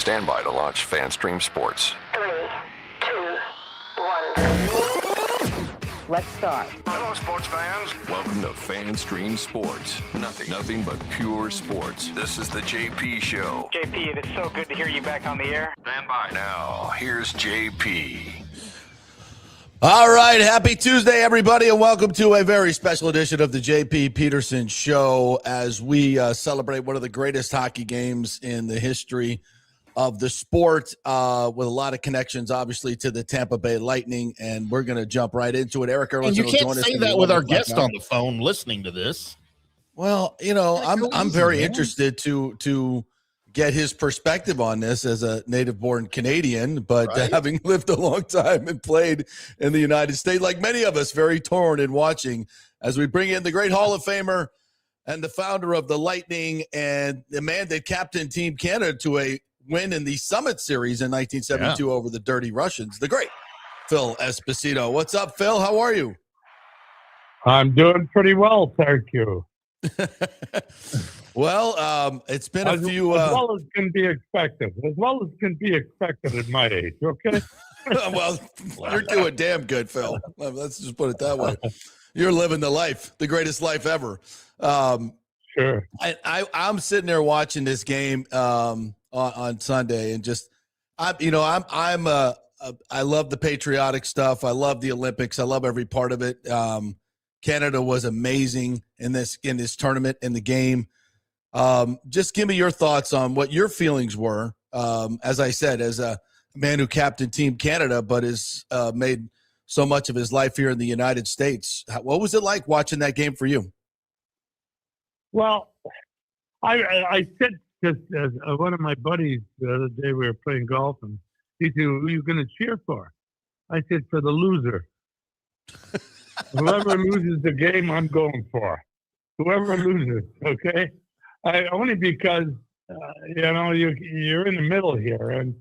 Stand by to launch FanStream Sports. 3, 2, 1. Let's start. Hello, sports fans. Welcome to FanStream Sports. Nothing but pure sports. This is the JP Show. JP, it is so good to hear you back on the air. Stand by. Now, here's JP. All right, happy Tuesday, everybody, and welcome to a very special edition of the JP Peterson Show as we celebrate one of the greatest hockey games in the history of the sport, with a lot of connections, obviously, to the Tampa Bay Lightning, and we're going to jump right into it. Erik Erlendsson and you will join can't us. say that with our guest on the phone listening to this. Well, you know, I'm very interested to get his perspective on this as a native-born Canadian, but Right. having lived a long time and played in the United States, like many of us, very torn in watching as we bring in the great Hall of Famer and the founder of the Lightning and the man that captained Team Canada to a win in the Summit Series in 1972 over the Dirty Russians, the great Phil Esposito. What's up, Phil? How are you? I'm doing pretty well, thank you. Well, it's been a few. As well as can be expected. As well as can be expected at my age, okay? Well, you're doing damn good, Phil. Let's just put it that way. You're living the life, the greatest life ever. Sure. I'm sitting there watching this game on Sunday, and just I love the patriotic stuff. I love the Olympics. I love every part of it. Canada was amazing in this tournament, in the game. Just give me your thoughts on what your feelings were. As I said, as a man who captained Team Canada, but has made so much of his life here in the United States. What was it like watching that game for you? Well, I said this as one of my buddies the other day, we were playing golf, and he said, "Who are you going to cheer for?" I said, "For the loser. Whoever loses the game, I'm going for. Whoever loses, okay?" Only because you're in the middle here, and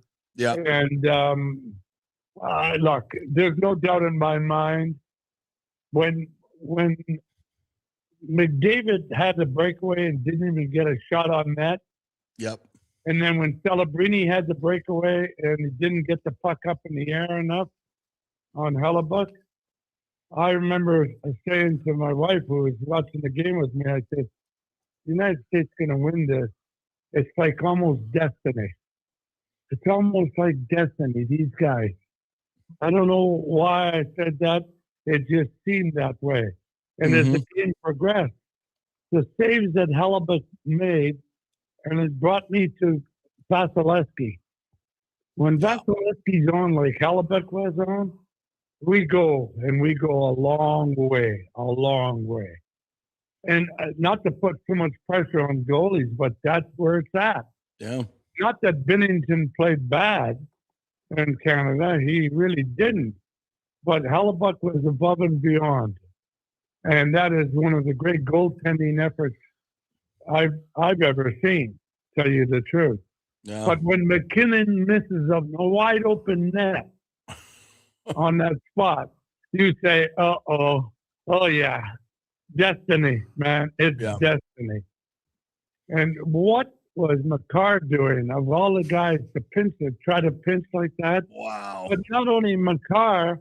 look, there's no doubt in my mind when McDavid had the breakaway and didn't even get a shot on net. Yep. And then when Celebrini had the breakaway and he didn't get the puck up in the air enough on Hellebuck, I remember saying to my wife, who was watching the game with me, I said, "The United States is going to win this. It's like almost destiny. It's almost like destiny, these guys." I don't know why I said that. It just seemed that way. And as the game progressed, the saves that Hellebuck made, and it brought me to Vasilevsky. When Vasilevsky's on like Hellebuck was on, we go a long way. And not to put too much pressure on goalies, but that's where it's at. Yeah. Not that Binnington played bad in Canada. He really didn't. But Hellebuck was above and beyond. And that is one of the great goaltending efforts I've ever seen, tell you the truth. Yeah. But when McKinnon misses a wide open net on that spot, you say, oh yeah, destiny, man. It's destiny. And what was McCarr doing of all the guys to try to pinch like that? Wow. But not only McCarr,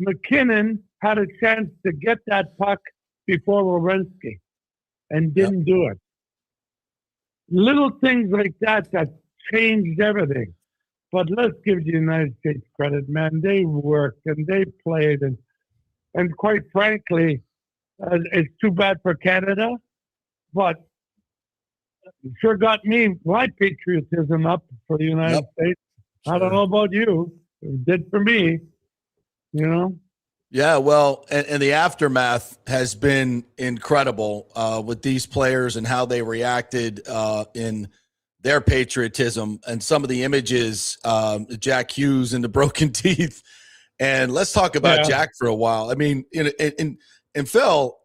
McKinnon had a chance to get that puck before Werenski and didn't do it. Little things like that changed everything. But let's give the United States credit, man. They worked and they played. And quite frankly, it's too bad for Canada, but it sure got my patriotism up for the United States. Sure. I don't know about you. It did for me, you know? Yeah, well, and the aftermath has been incredible with these players and how they reacted in their patriotism and some of the images, Jack Hughes and the broken teeth. And let's talk about Jack for a while. I mean, and Phil,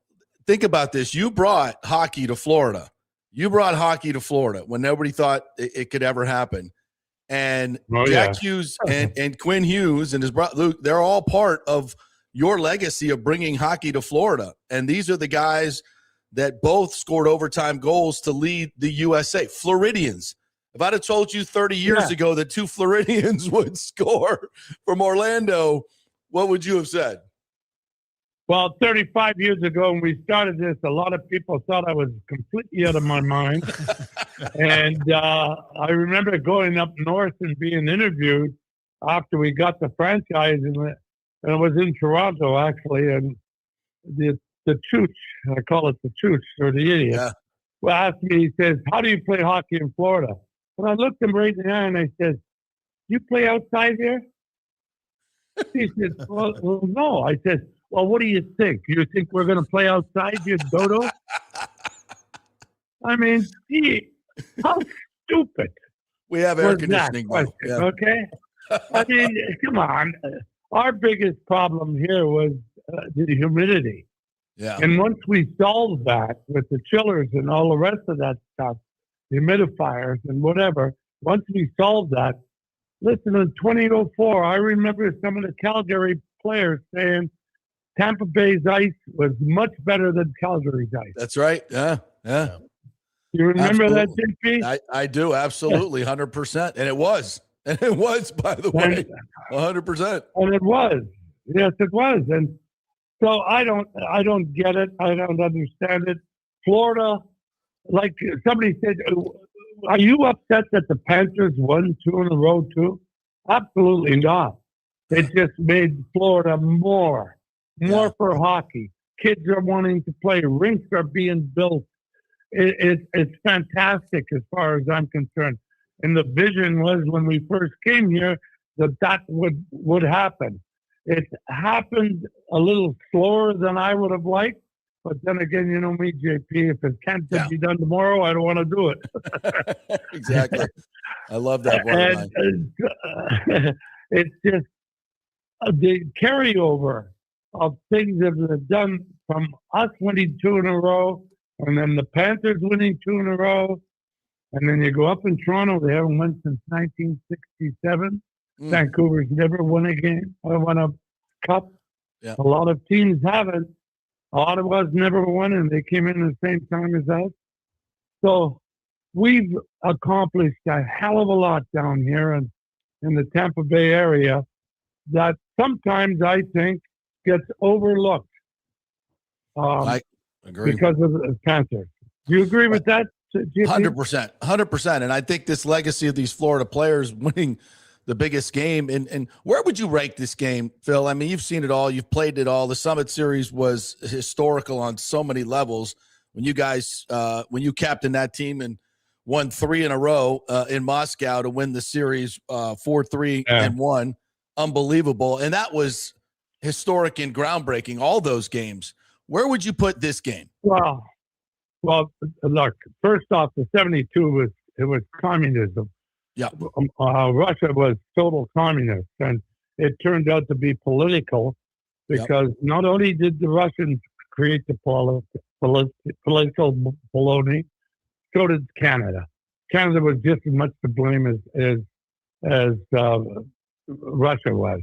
think about this. You brought hockey to Florida. When nobody thought it could ever happen. And Jack Hughes and Quinn Hughes and his brother Luke, they're all part of your legacy of bringing hockey to Florida. And these are the guys that both scored overtime goals to lead the USA. Floridians. If I'd have told you 30 years ago that two Floridians would score from Orlando, what would you have said? Well, 35 years ago when we started this, a lot of people thought I was completely out of my mind. And I remember going up north and being interviewed after we got the franchise, and it was in Toronto, actually. And the chooch, I call it the chooch, or the idiot, asked me, he says, how do you play hockey in Florida? And I looked him right in the eye and I said, you play outside here? He said, well, no. I said, well, what do you think? You think we're going to play outside, you dodo? I mean, gee, how stupid. We have air conditioning. Okay? I mean, come on. Our biggest problem here was the humidity. Yeah. And once we solved that with the chillers and all the rest of that stuff, humidifiers and whatever, once we solved that, listen, in 2004, I remember some of the Calgary players saying Tampa Bay's ice was much better than Calgary's ice. That's right. Yeah. You remember that, JP? I do, absolutely, 100%. And it was. And it was, by the way, 100%. And it was. Yes, it was. And so I don't get it. I don't understand it. Florida, like somebody said, are you upset that the Panthers won 2 in a row too? Absolutely not. It just made Florida more for hockey. Kids are wanting to play. Rinks are being built. It's fantastic as far as I'm concerned. And the vision was when we first came here that would happen. It happened a little slower than I would have liked. But then again, you know me, JP, if it can't be done tomorrow, I don't want to do it. Exactly. I love that word. It's just the carryover of things that have done from us winning 2 in a row, and then the Panthers winning 2 in a row, and then you go up in Toronto, they haven't won since 1967. Vancouver's never won a game or won a cup. Yeah. A lot of teams haven't. Ottawa's never won, and they came in at the same time as us. So we've accomplished a hell of a lot down here in the Tampa Bay area that sometimes I think gets overlooked. I agree. Because of the Panthers. Do you agree with that, GP? 100%. And I think this legacy of these Florida players winning the biggest game, and where would you rank this game, Phil? I mean, you've seen it all. You've played it all. The Summit Series was historical on so many levels. When you guys, when you captained that team and won 3 in a row in Moscow to win the series 4-3-1, unbelievable. And that was historic and groundbreaking, all those games. Where would you put this game? Well, look, first off, the 72 was communism. Yeah, Russia was total communist, and it turned out to be political because not only did the Russians create the political baloney, so did Canada. Canada was just as much to blame as Russia was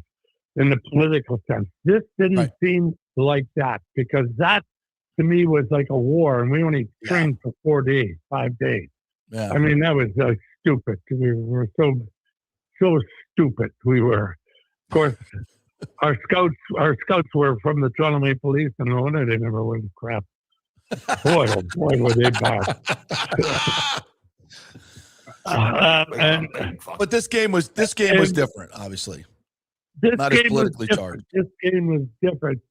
in the political sense. This didn't seem like that because that to me was like a war, and we only trained for 5 days. Yeah. I mean, that was stupid. We were so stupid. We were, of course, our scouts were from the Toronto Maple Leafs, and no wonder they never win crap. Boy, oh boy, were they bad. But this game was different, obviously. Not as politically charged. This game was different.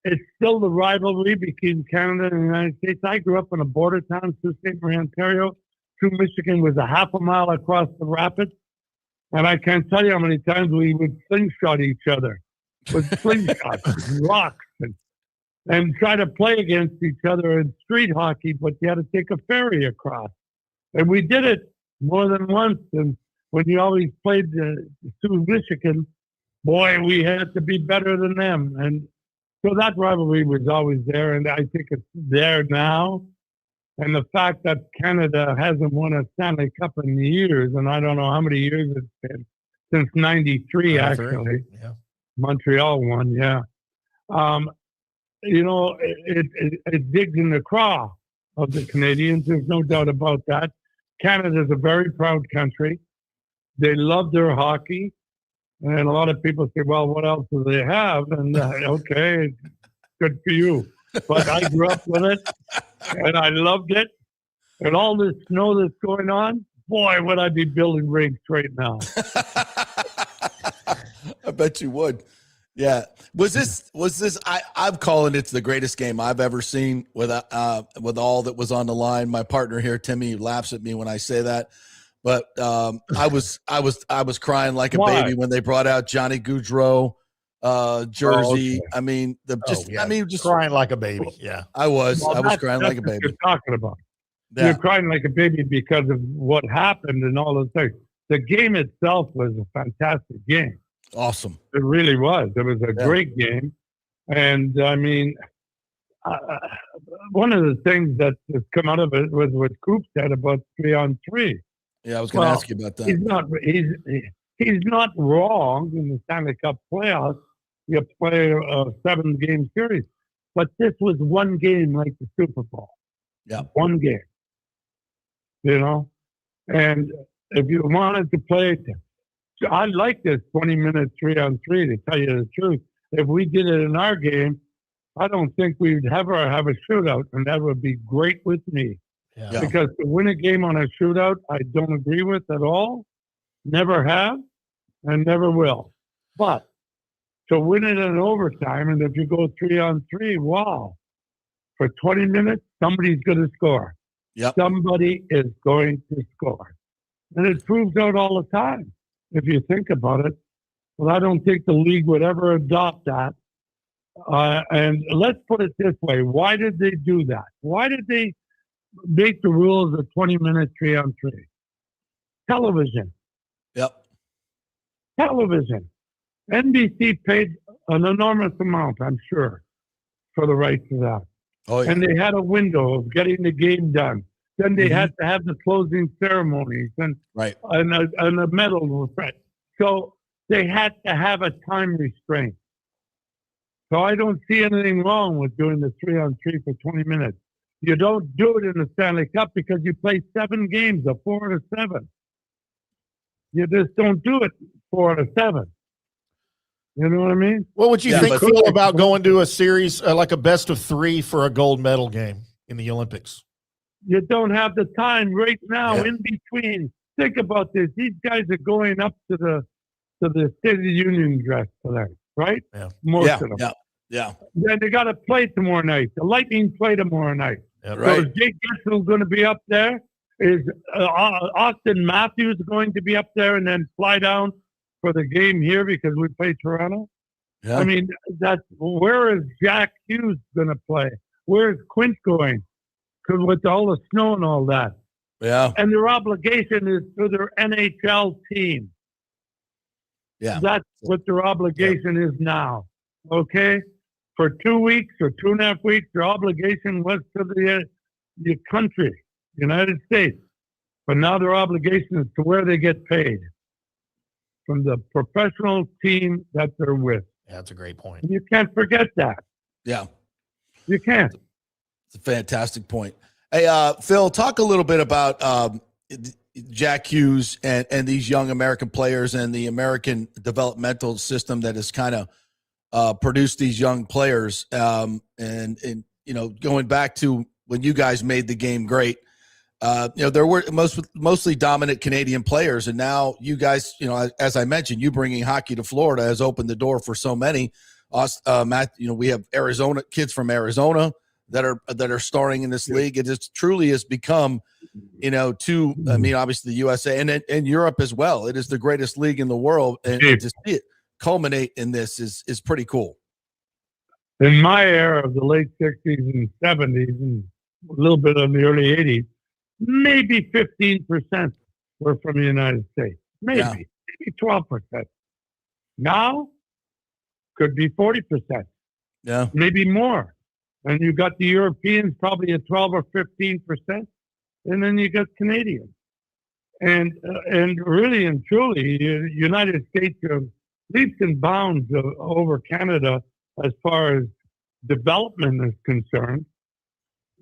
It's still the rivalry between Canada and the United States. I grew up in a border town, Sault Ste. Marie, Ontario. Sault, Michigan was a half a mile across the rapids. And I can't tell you how many times we would slingshot each other with slingshots and rocks and try to play against each other in street hockey, but you had to take a ferry across. And we did it more than once. And when you always played Sault, Michigan, boy, we had to be better than them. And so that rivalry was always there, and I think it's there now. And the fact that Canada hasn't won a Stanley Cup in years, and I don't know how many years it's been, since 93, actually. Yeah. Montreal won, yeah. It digs in the craw of the Canadians. There's no doubt about that. Canada's a very proud country. They love their hockey. And a lot of people say, well, what else do they have? And okay, good for you. But I grew up with it, and I loved it. And all this snow that's going on, boy, would I be building rinks right now. I bet you would. Yeah. I'm calling it the greatest game I've ever seen with all that was on the line. My partner here, Timmy, laughs at me when I say that. But I was crying like a baby when they brought out Johnny Gaudreau jersey. Okay. I mean, just crying like a baby. Yeah, I was crying like a baby. You're talking about. Yeah. You're crying like a baby because of what happened and all those things. The game itself was a fantastic game. Awesome. It really was. It was a great game. And I mean, one of the things that has come out of it was what Coop said about 3-on-3. Yeah, I was going to ask you about that. He's not wrong in the Stanley Cup playoffs. You play a 7-game series, but this was one game like the Super Bowl. Yeah, one game. You know, and if you wanted to play, I like this 20-minute 3-on-3. To tell you the truth, if we did it in our game, I don't think we'd ever have a shootout, and that would be great with me. Yeah. Because to win a game on a shootout, I don't agree with at all. Never have, and never will. But to win it in overtime, and if you go 3-on-3, wow! For 20 minutes, somebody's going to score. Yep. Somebody is going to score, and it proves out all the time. If you think about it, well, I don't think the league would ever adopt that. And let's put it this way: why did they do that? Why did they make the rules a 20-minute 3-on-3? Television. Yep. Television. NBC paid an enormous amount, I'm sure, for the rights to that. Oh, yeah. And they had a window of getting the game done. Then they had to have the closing ceremonies and a medal. So they had to have a time restraint. So I don't see anything wrong with doing the 3-on-3 for 20 minutes. You don't do it in the Stanley Cup because you play 7 games, a 4 out of 7. You just don't do it 4 out of 7. You know what I mean? What would you think, Phil, about going to a series like a best of 3 for a gold medal game in the Olympics? You don't have the time right now in between. Think about this. These guys are going up to the State of the Union dress today, right? Yeah. Most of them. Yeah. Then they got to play tomorrow night. The Lightning play tomorrow night. Yeah, So is Jake Gensel going to be up there? Is Austin Matthews going to be up there and then fly down for the game here because we play Toronto? Yeah. I mean, where is Jack Hughes going to play? Where's Quint going? Because with all the snow and all that. Yeah. And their obligation is to their NHL team. Yeah. That's what their obligation is now. Okay? For 2 weeks or 2.5 weeks, their obligation was to the country, United States. But now their obligation is to where they get paid from the professional team that they're with. Yeah, that's a great point. And you can't forget that. Yeah. You can't. It's a fantastic point. Hey, Phil, talk a little bit about Jack Hughes and these young American players and the American developmental system that has kind of produced these young players. And going back to when you guys made the game great, there were mostly dominant Canadian players. And now you guys, as I mentioned, you bringing hockey to Florida has opened the door for so many. Matt, we have kids from Arizona that are starring in this league. It just truly has become, obviously the USA and Europe as well. It is the greatest league in the world. And to see it culminate in this is pretty cool. In my era of the late 60s and 70s and a little bit of the early 80s, maybe 15% were from the United States. Maybe 12%. Now, could be 40%. Yeah. Maybe more. And you got the Europeans probably at 12 or 15%. And then you got Canadians. And really and truly, United States are leaps and bounds over Canada as far as development is concerned.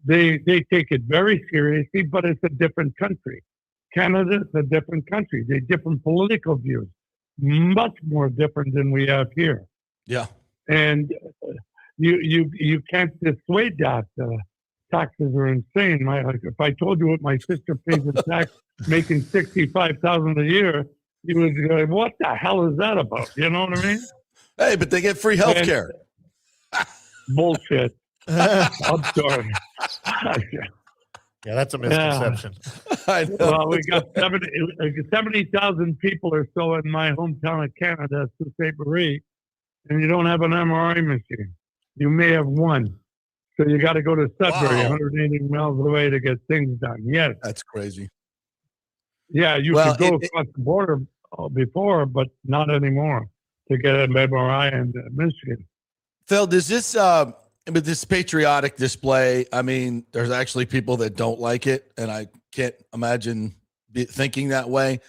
They take it very seriously, but it's a different country. Canada's a different country. They different political views, much more different than we have here. Yeah. And you can't dissuade that. Taxes are insane. If I told you what my sister pays in tax, making $65,000 a year, you would go, "What the hell is that about?" You know what I mean? Hey, but they get free health care. Bullshit. I'm sorry. Yeah, that's a misconception. I know. Well, we got 70,000 people or so in my hometown of Canada, Sault Ste. Marie, and you don't have an MRI machine. You may have one. So you got to go to Sudbury, Wow. 180 miles away to get things done. Yes. That's crazy. Yeah, you could go across the border before, but not anymore to get an MRI in Michigan. Phil, does this with this patriotic display, I mean, there's actually people that don't like it, and I can't imagine thinking that way.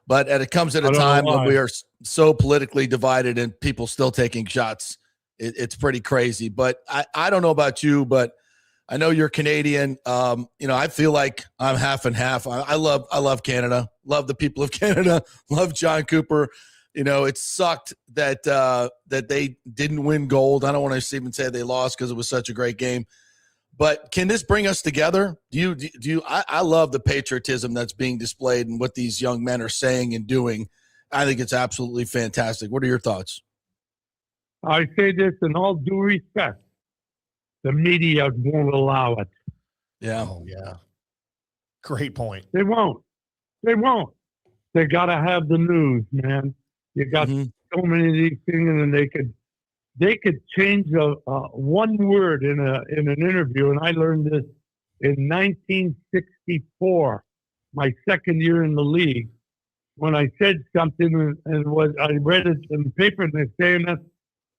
But it comes at a time when we are so politically divided and people still taking shots. It's pretty crazy. But I don't know about you, but I know you're Canadian. I feel like I'm half and half. I love Canada. Love the people of Canada. Love John Cooper. It sucked that they didn't win gold. I don't want to even say they lost because it was such a great game. But can this bring us together? I love the patriotism that's being displayed and what these young men are saying and doing. I think it's absolutely fantastic. What are your thoughts? I say this in all due respect. The media won't allow it. Yeah. Oh, yeah. Great point. They won't. They got to have the news, man. You got so many of these things, and they could change one word in an interview. And I learned this in 1964, my second year in the league, when I said something and I read it in the paper, and they're saying that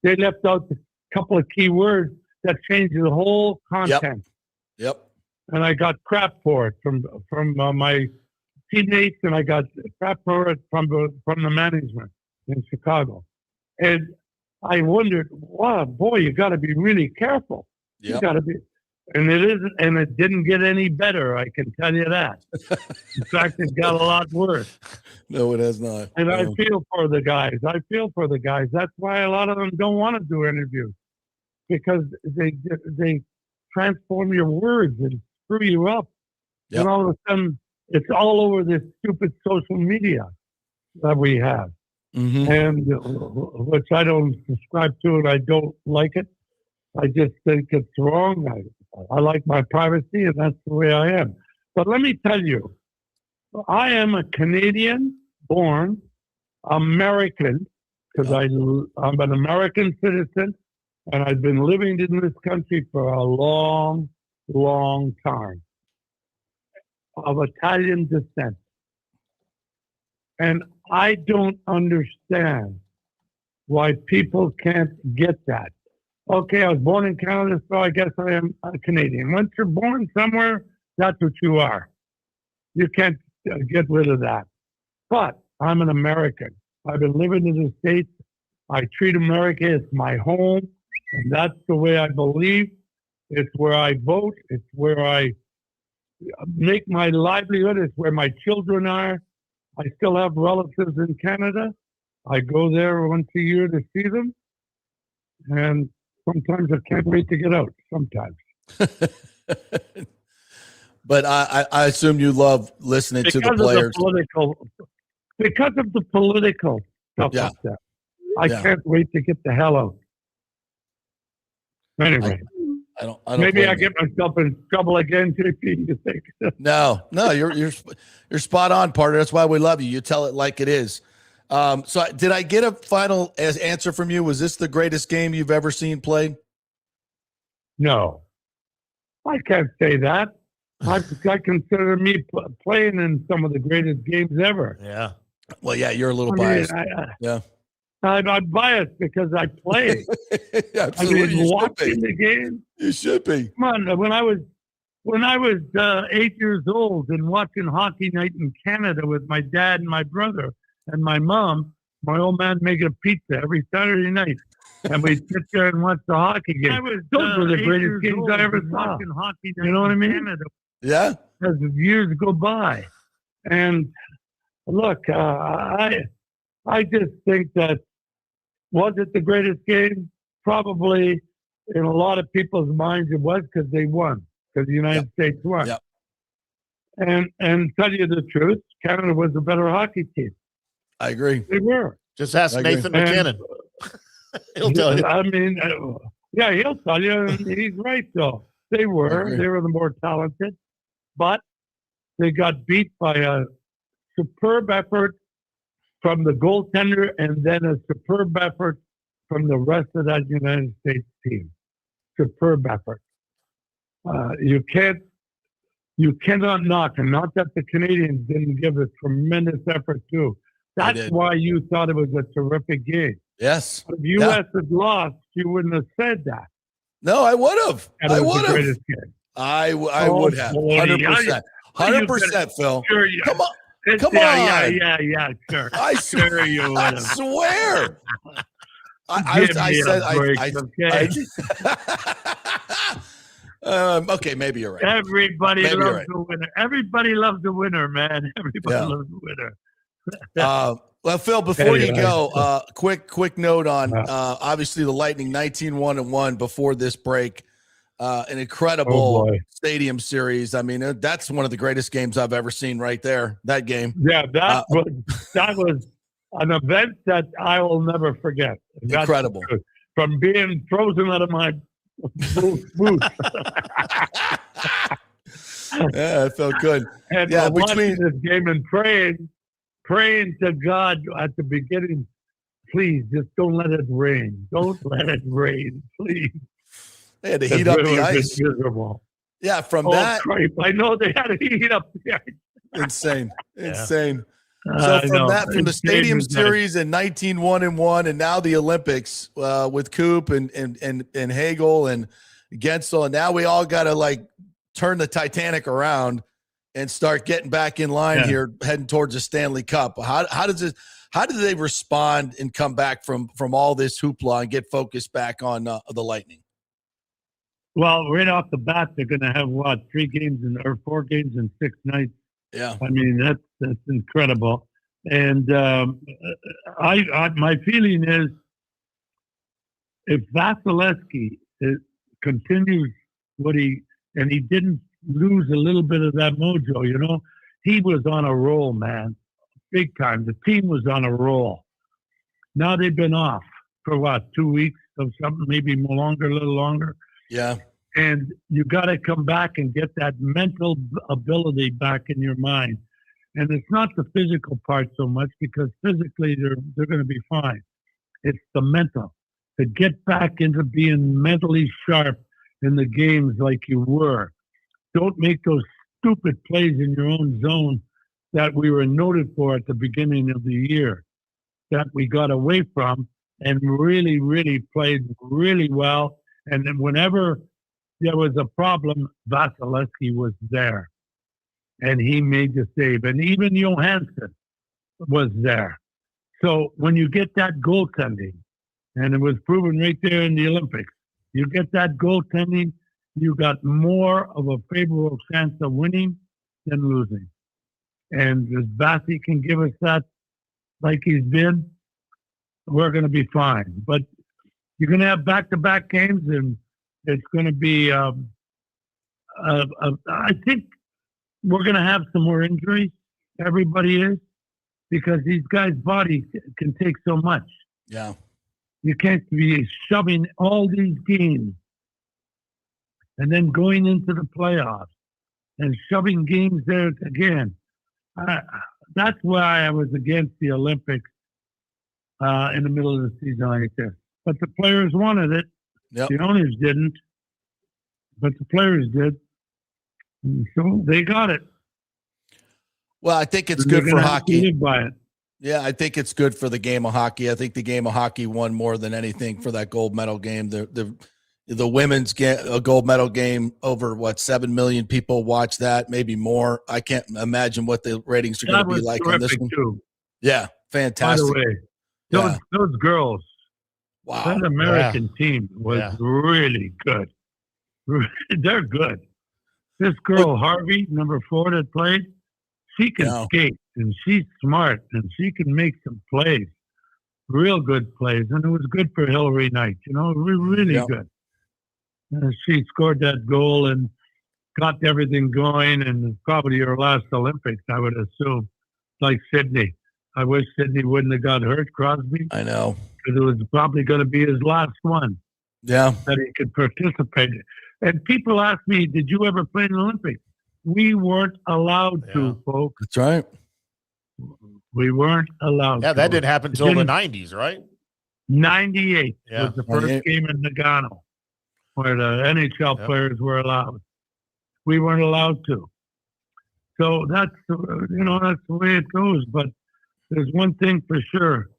they left out a couple of key words that changed the whole content. Yep. And I got crap for it from my teammates, and I got crap for it from the management in Chicago. And I wondered, wow, boy, you got to be really careful. Yep. You got to be. And it isn't, and it didn't get any better, I can tell you that. In fact, it got a lot worse. No, it has not. And I feel for the guys. That's why a lot of them don't want to do interviews, because they transform your words and screw you up. Yep. And all of a sudden, it's all over this stupid social media that we have. And which I don't subscribe to, and I don't like it. I just think it's wrong. I like my privacy, and that's the way I am. But let me tell you, I am a Canadian-born American, because I'm an American citizen, and I've been living in this country for a long, long time, of Italian descent. And I don't understand why people can't get that. Okay, I was born in Canada, so I guess I am a Canadian. Once you're born somewhere, that's what you are. You can't get rid of that. But I'm an American. I've been living in the States. I treat America as my home, and that's the way I believe. It's where I vote. It's where I make my livelihood. It's where my children are. I still have relatives in Canada. I go there once a year to see them. And sometimes I can't wait to get out. Sometimes. But I assume you love listening to the players. Because of the political stuff like that. I can't wait to get the hell out. Anyway. I don't Maybe I get myself in trouble again, JP, you think? No, you're spot on, partner. That's why we love you. You tell it like it is. So did I get a final answer from you? Was this the greatest game you've ever seen played? No, I can't say that. I consider me playing in some of the greatest games ever. Yeah. Well, yeah, you're a little biased. Yeah. I'm biased because I play. Absolutely. I mean, watching the game. You should be. Come on, when I was 8 years old and watching hockey night in Canada with my dad and my brother and my mom, my old man making a pizza every Saturday night, and we'd sit there and watch the hockey game. Those were the greatest games I ever saw. You know what I mean? Yeah. As the years go by. And look, I just think that, was it the greatest game? Probably in a lot of people's minds it was, because they won, because the United States won. Yep. And tell you the truth, Canada was a better hockey team. I agree. They were. Just ask Nathan McKinnon. He'll tell you. I mean, yeah, he'll tell you. And he's right, though. They were. They were the more talented. But they got beat by a superb effort from the goaltender and then a superb effort from the rest of that United States team. Superb effort. You cannot knock, and not that the Canadians didn't give a tremendous effort too. That's why you thought it was a terrific game. Yes. If U.S. had lost, you wouldn't have said that. No, I would have. I would have. I would have. 100%. 100%, Phil. Sure, Come on. Come on. Yeah, sure. I sure you would have. I swear. Okay, maybe you're right. Everybody loves the winner. Everybody loves the winner, man. Everybody loves the winner. Well, Phil, before you go, quick note on obviously the Lightning 19-1-1 before this break. An incredible stadium series. I mean, that's one of the greatest games I've ever seen right there, that game. Yeah, that was an event that I will never forget. Incredible. From being frozen out of my booth. Yeah, it felt good. And watching this game and praying to God at the beginning, please, just don't let it rain. Don't let it rain, please. They had to heat up the ice. Miserable. Yeah, from that. Christ. I know they had to heat up the ice. Insane. So from the stadium series in 19-1-1, and now the Olympics with Coop and Hagel and Gensel, and now we all got to turn the Titanic around and start getting back in line here, heading towards the Stanley Cup. How did they respond and come back from all this hoopla and get focused back on the Lightning? Well, right off the bat, they're going to have 4 games in 6 nights. Yeah, I mean that's incredible. And my feeling is, if Vasilevsky continues and he didn't lose a little bit of that mojo, he was on a roll, man, big time. The team was on a roll. Now they've been off for 2 weeks or something, maybe a little longer. Yeah. And you got to come back and get that mental ability back in your mind. And it's not the physical part so much, because physically they're going to be fine. It's the mental. To get back into being mentally sharp in the games like you were. Don't make those stupid plays in your own zone that we were noted for at the beginning of the year, that we got away from and really, really played really well. And then whenever there was a problem, Vasilevsky was there, and he made the save. And even Johansson was there. So when you get that goaltending, and it was proven right there in the Olympics, you get that goaltending, you got more of a favorable chance of winning than losing. And if Vasi can give us that like he's been, we're going to be fine. But you're going to have back-to-back games, and it's going to be, I think we're going to have some more injuries. Everybody is, because these guys' bodies can take so much. Yeah. You can't be shoving all these games and then going into the playoffs and shoving games there again. That's why I was against the Olympics in the middle of the season like this. But the players wanted it. Yep. The owners didn't, but the players did. And so they got it. Well, I think it's good for hockey. Live by it. Yeah, I think it's good for the game of hockey. I think the game of hockey won more than anything for that gold medal game. The women's gold medal game, over 7 million people watch that, maybe more. I can't imagine what the ratings are going to be like on this one. Too. Yeah, fantastic. By the way, those girls, that American team was really good. They're good. This girl, Harvey, number 4 that played, She can skate, and she's smart, and she can make some plays, real good plays. And it was good for Hillary Knight, really good. She scored that goal and got everything going, and probably her last Olympics, I would assume, like Sydney. I wish Sydney wouldn't have got hurt, Crosby. I know. Because it was probably going to be his last one. Yeah. That he could participate in. And people ask me, did you ever play in the Olympics? We weren't allowed to, folks. That's right. We weren't allowed to. Yeah, that didn't happen until the 90s, right? 98 Yeah. was the first game in Nagano where the NHL players were allowed. We weren't allowed to. So that's, that's the way it goes. But there's one thing for sure.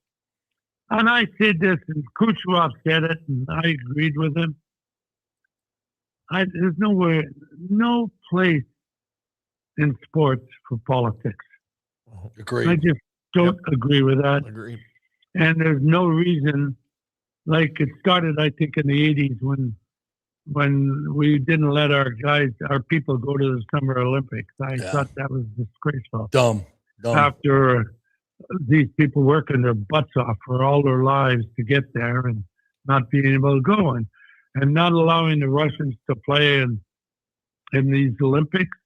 And I said this, and Kucherov said it, and I agreed with him. There's no place in sports for politics. Agreed. I just don't agree with that. Agreed. And there's no reason, like it started, I think, in the 80s when we didn't let our people go to the Summer Olympics. I thought that was disgraceful. Dumb. After these people working their butts off for all their lives to get there and not being able to go and not allowing the Russians to play in these Olympics,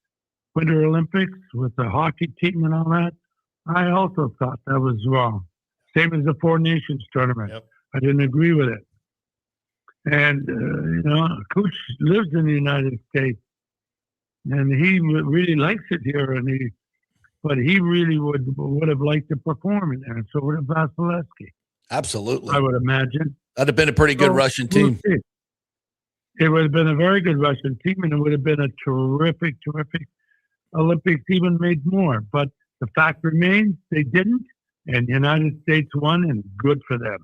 Winter Olympics with the hockey team and all that. I also thought that was wrong. Same as the Four Nations tournament. Yep. I didn't agree with it. And, Coach lives in the United States, and he really likes it here, but he really would have liked to perform in there, and so would have Vasilevsky. Absolutely. I would imagine. That'd have been a pretty good Russian team. It would have been a very good Russian team, and it would have been a terrific Olympics, even made more. But the fact remains, they didn't, and the United States won, and good for them.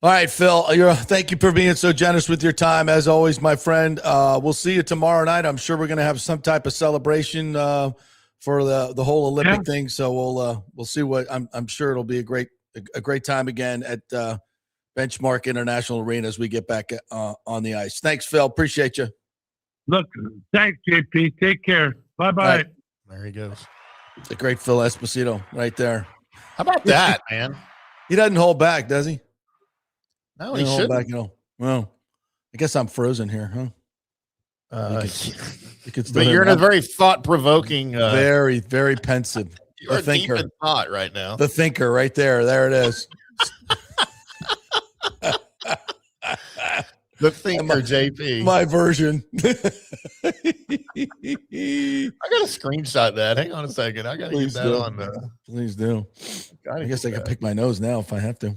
All right, Phil, thank you for being so generous with your time. As always, my friend, we'll see you tomorrow night. I'm sure we're going to have some type of celebration for the whole Olympic thing. So we'll see what I'm sure it'll be a great time again at Benchmark International Arena as we get back on the ice. Thanks, Phil. Appreciate you. Look, thanks, JP. Take care. Bye-bye. Right. There he goes. The great Phil Esposito right there. How about that, man? He doesn't hold back, does he? No, he shouldn't. Well, I guess I'm frozen here, huh? But you're in a very thought-provoking. Very, very pensive. You're deep in thought right now. The thinker right there. There it is. The thinker, JP. My version. I got to screenshot that. Hang on a second. I got to use that on. Please do. I guess I can pick my nose now if I have to.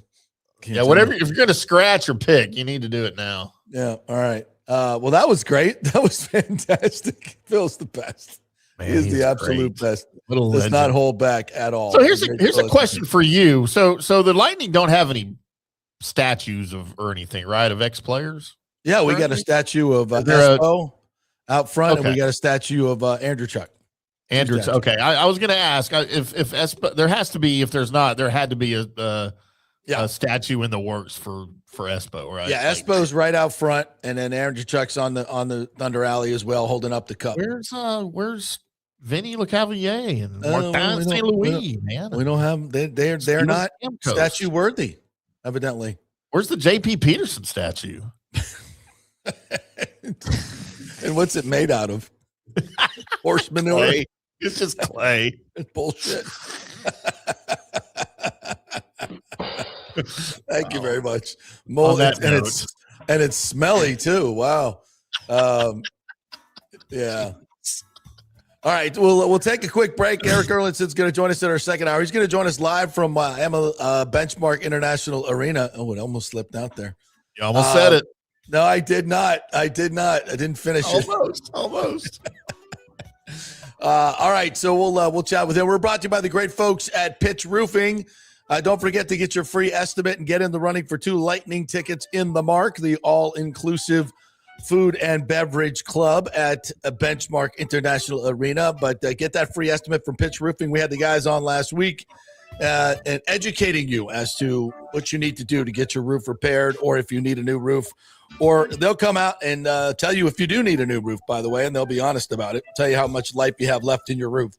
Whatever. If you're going to scratch or pick, you need to do it now. Yeah. All right. Well, that was great. That was fantastic. Phil's the best. Man, he's the absolute best. Does not hold back at all. So here's a question for you. So the Lightning don't have any statues or anything, right? Of ex-players? Yeah, we got a statue of Espo out front, and we got a statue of Andrew Chuck. Okay. I was going to ask if Espo, there has to be, if there's not, there had to be a statue in the works for Espo, right? Yeah, Espo's right out front, and then Andrew Chuck's on the Thunder Alley as well, holding up the cup. Where's Vinny LeCavalier and Martin St. Louis, man? We don't have they're not statue worthy, evidently. Where's the JP Peterson statue? And what's it made out of? Horse manure. Clay. It's just clay. It's bullshit. Thank you very much. And it's smelly too. Wow. Yeah. All right, we'll take a quick break. Erik Erlendsson going to join us in our second hour. He's going to join us live from Benchmark International Arena. Oh, it almost slipped out there. You almost said it. No, I did not. I didn't finish it. Almost. All right, so we'll chat with him. We're brought to you by the great folks at Pitch Roofing. Don't forget to get your free estimate and get in the running for 2 Lightning tickets in the Mark, the all-inclusive food and beverage club at a Benchmark International Arena. But get that free estimate from Pitch Roofing. We had the guys on last week and educating you as to what you need to do to get your roof repaired, or if you need a new roof. Or they'll come out and tell you if you do need a new roof, by the way, and they'll be honest about it. Tell you how much life you have left in your roof.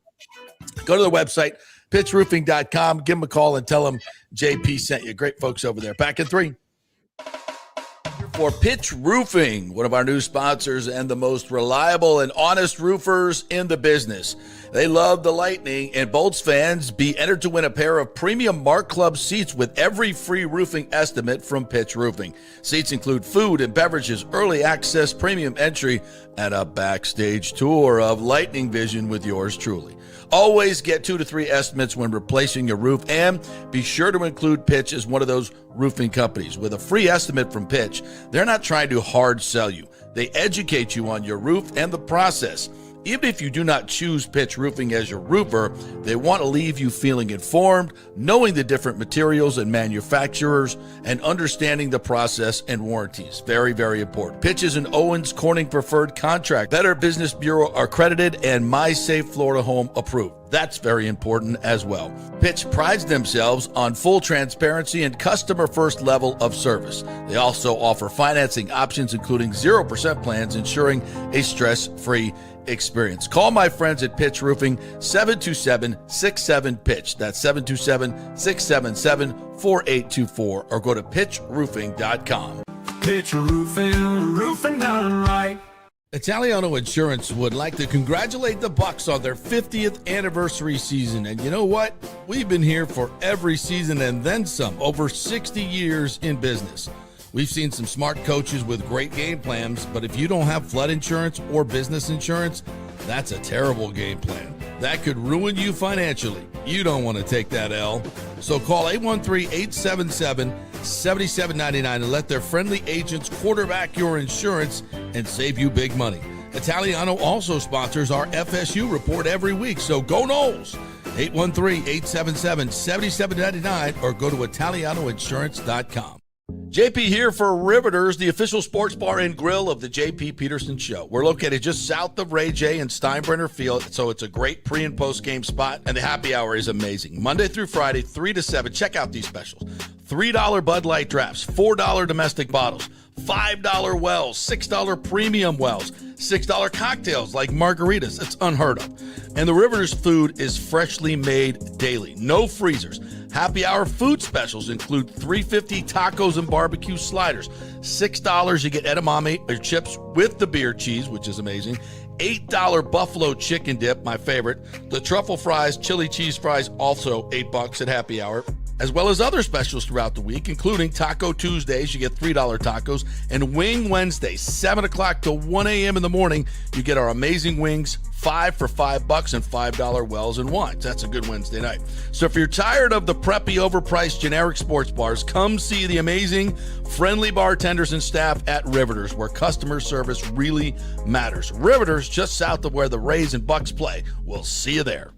Go to the website, pitchroofing.com. Give them a call and tell them JP sent you. Great folks over there. Back in 3. For Pitch Roofing, one of our new sponsors and the most reliable and honest roofers in the business. They love the Lightning, and Bolts fans be entered to win a pair of premium Mark Club seats with every free roofing estimate from Pitch Roofing. Seats include food and beverages, early access, premium entry, and a backstage tour of Lightning Vision with yours truly. Always get 2 to 3 estimates when replacing your roof, and be sure to include Pitch as one of those roofing companies. With a free estimate from Pitch, they're not trying to hard sell you. They educate you on your roof and the process. Even if you do not choose Pitch Roofing as your roofer, they want to leave you feeling informed, knowing the different materials and manufacturers, and understanding the process and warranties. Very, very important. Pitch is an Owens Corning preferred contract, Better Business Bureau accredited, and My Safe Florida Home approved. That's very important as well. Pitch prides themselves on full transparency and customer first level of service. They also offer financing options, including 0% plans, ensuring a stress-free experience. Call my friends at Pitch Roofing, 727-67-PITCH. That's 727-677-4824, or go to pitchroofing.com. Pitch Roofing, roofing done right. Italiano Insurance would like to congratulate the Bucs on their 50th anniversary season. And you know what? We've been here for every season and then some, over 60 years in business. We've seen some smart coaches with great game plans, but if you don't have flood insurance or business insurance, that's a terrible game plan. That could ruin you financially. You don't want to take that L. So call 813-877-7799 and let their friendly agents quarterback your insurance and save you big money. Italiano also sponsors our FSU report every week, so go Noles. 813-877-7799 or go to italianoinsurance.com. JP here for Riveters, the official sports bar and grill of the JP Peterson Show. We're located just south of Ray J and Steinbrenner Field, so it's a great pre- and post-game spot, and the happy hour is amazing. Monday through Friday, 3 to 7. Check out these specials. $3 Bud Light drafts, $4 domestic bottles, $5 wells, $6 premium wells, $6 cocktails like margaritas. It's unheard of. And the Riveters food is freshly made daily. No freezers. Happy hour food specials include $3.50 tacos and barbecue sliders. $6 you get edamame or chips with the beer cheese, which is amazing. $8 buffalo chicken dip, my favorite. The truffle fries, chili cheese fries, also $8 at happy hour. As well as other specials throughout the week, including Taco Tuesdays, you get $3 tacos, and Wing Wednesdays, 7 o'clock to 1 a.m. in the morning, you get our amazing wings, 5 for $5 and $5 wells and wines. That's a good Wednesday night. So if you're tired of the preppy, overpriced generic sports bars, come see the amazing, friendly bartenders and staff at Riveters, where customer service really matters. Riveters, just south of where the Rays and Bucs play. We'll see you there.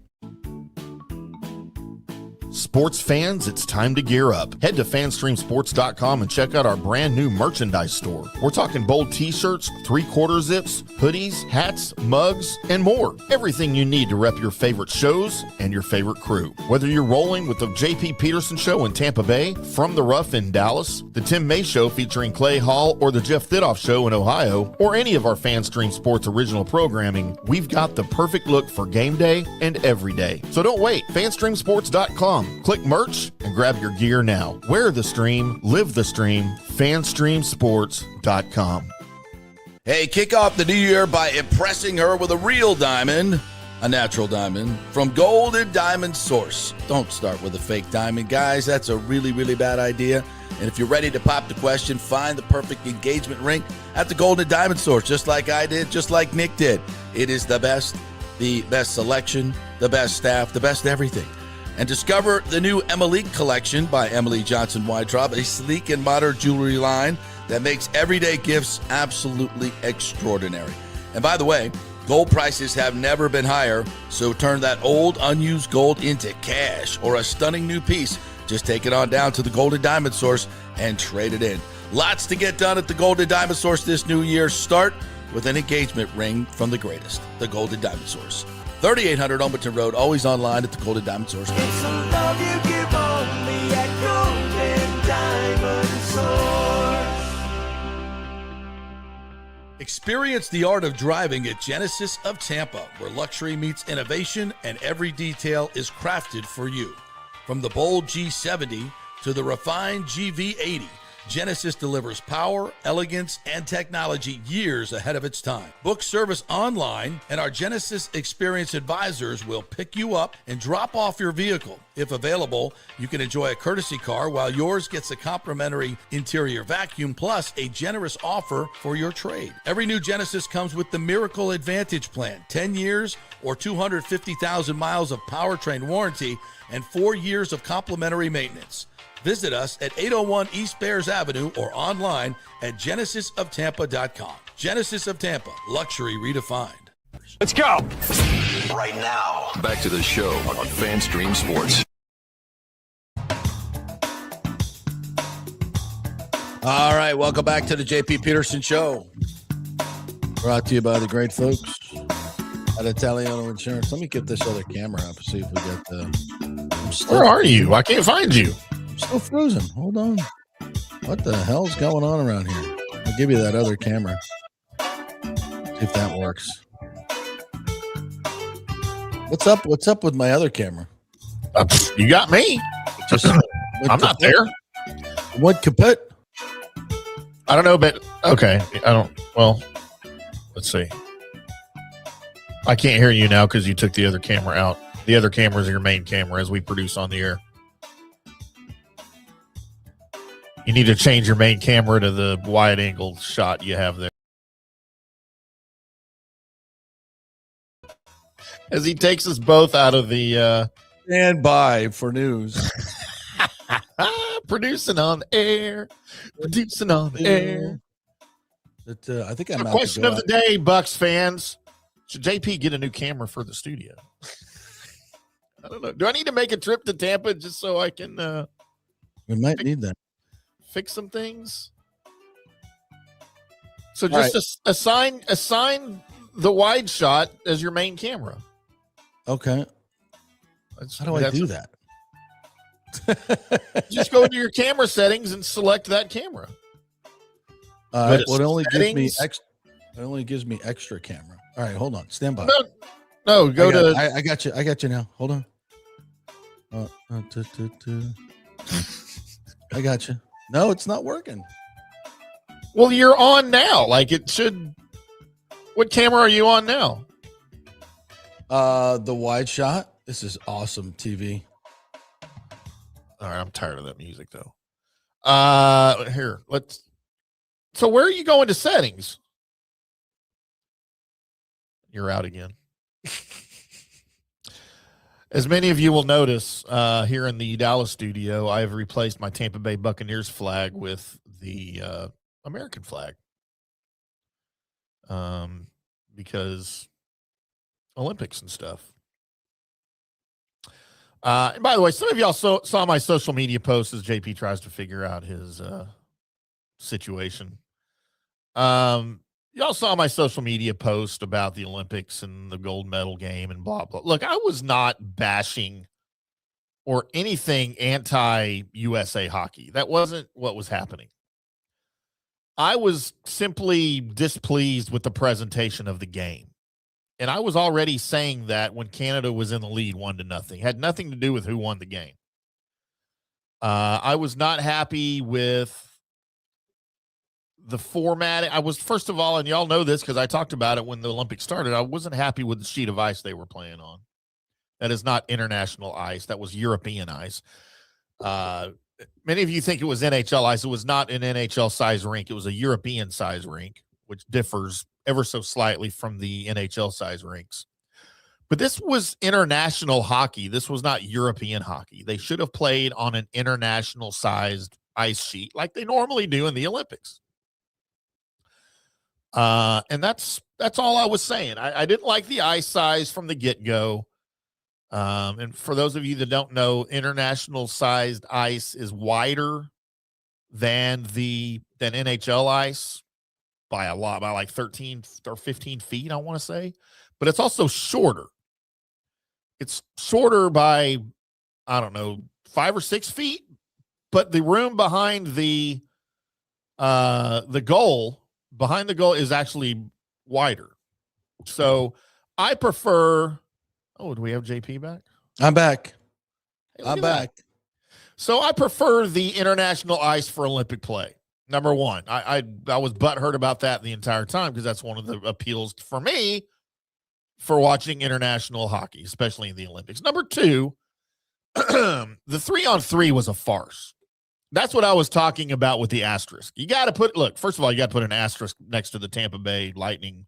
Sports fans, it's time to gear up. Head to fanstreamsports.com and check out our brand new merchandise store. We're talking bold t-shirts, 3/4 zips, hoodies, hats, mugs, and more. Everything you need to rep your favorite shows and your favorite crew. Whether you're rolling with the JP Peterson Show in Tampa Bay, From the Rough in Dallas, the Tim May Show featuring Clay Hall, or the Jeff Thidoff Show in Ohio, or any of our FanStream Sports original programming, we've got the perfect look for game day and every day. So don't wait. fanstreamsports.com. Click merch and grab your gear now. Wear the stream, live the stream, fanstreamsports.com. Hey, kick off the new year by impressing her with a real diamond, a natural diamond, from Golden Diamond Source. Don't start with a fake diamond, guys. That's a really, really bad idea. And if you're ready to pop the question, find the perfect engagement ring at the Golden Diamond Source, just like I did, just like Nick did. It is the best selection, the best staff, the best everything. And discover the new Emily collection by Emily Johnson Weintraub, a sleek and modern jewelry line that makes everyday gifts absolutely extraordinary. And by the way, gold prices have never been higher, so turn that old unused gold into cash or a stunning new piece. Just take it on down to the Golden Diamond Source and trade it in. Lots to get done at the Golden Diamond Source this new year. Start with an engagement ring from the greatest, the Golden Diamond Source. 3800 Omerton Road, always online at the Golden Diamond Source. It's the love you give only at Golden Diamond Source. Experience the art of driving at Genesis of Tampa, where luxury meets innovation and every detail is crafted for you. From the bold G70 to the refined GV80, Genesis delivers power, elegance, and technology years ahead of its time. Book service online, and our Genesis Experience advisors will pick you up and drop off your vehicle. If available, you can enjoy a courtesy car while yours gets a complimentary interior vacuum plus a generous offer for your trade. Every new Genesis comes with the Miracle Advantage Plan, 10 years or 250,000 miles of powertrain warranty and 4 years of complimentary maintenance. Visit us at 801 East Bears Avenue or online at genesisoftampa.com. Genesis of Tampa, luxury redefined. Let's go. Right now, back to the show on FanStream Sports. All right, welcome back to the JP Peterson Show. Brought to you by the great folks at Italiano Insurance. Let me get this other camera up, see if we get the... Where are you? I can't find you. I'm still frozen. Hold on. What the hell's going on around here? I'll give you that other camera. See if that works. What's up? What's up with my other camera? You got me. Just I'm not there. What kaput? I don't know, but okay. I don't. Well, let's see. I can't hear you now because you took the other camera out. The other camera is your main camera as we produce on the air. You need to change your main camera to the wide angle shot you have there. As he takes us both out of the Stand by for news. producing on the air. Producing on the air. But, I think I'm The out question to of go the day, Bucs fans. Should JP get a new camera for the studio? I don't know. Do I need to make a trip to Tampa just so I can We might need that. fix some things? So just assign the wide shot as your main camera. Okay. How do I do that? Just go into your camera settings and select that camera. Well, it only gives me extra camera. All right, hold on. Stand by. No, go to. I got you. I got you now. Hold on. I got you. No, it's not working. Well, you're on now. Like it should. What camera are you on now? The wide shot. This is awesome TV. All right, I'm tired of that music though. Here, let's. So where are you going to settings? You're out again. As many of you will notice, here in the Dallas studio, I have replaced my Tampa Bay Buccaneers flag with the American flag. Because Olympics and stuff. And by the way, some of y'all saw my social media posts as JP tries to figure out his situation. Y'all saw my social media post about the Olympics and the gold medal game and blah, blah. Look, I was not bashing or anything anti-USA hockey. That wasn't what was happening. I was simply displeased with the presentation of the game. And I was already saying that when Canada was in the lead 1-0. Had nothing to do with who won the game. I was not happy with the format. I was, first of all, and y'all know this because I talked about it when the Olympics started, I wasn't happy with the sheet of ice they were playing on. That is not international ice. That was European ice. Many of you think it was NHL ice. It was not an NHL size rink. It was a European size rink, which differs ever so slightly from the NHL size rinks. But this was international hockey. This was not European hockey. They should have played on an international sized ice sheet like they normally do in the Olympics. And that's all I was saying. I didn't like the ice size from the get-go. And for those of you that don't know, international sized ice is wider than NHL ice by a lot, by like 13 or 15 feet, I want to say. But it's also shorter. It's shorter by, I don't know, 5 or 6 feet. But the room behind the goal behind the goal is actually wider. So I prefer. Oh, do we have JP back? I'm back. Hey, look I'm at back. that. So I prefer the international ice for Olympic play. Number one, I was butthurt about that the entire time because that's one of the appeals for me for watching international hockey, especially in the Olympics. Number two, the 3-on-3 was a farce. That's what I was talking about with the asterisk. You got to look, first of all, you got to put an asterisk next to the Tampa Bay Lightning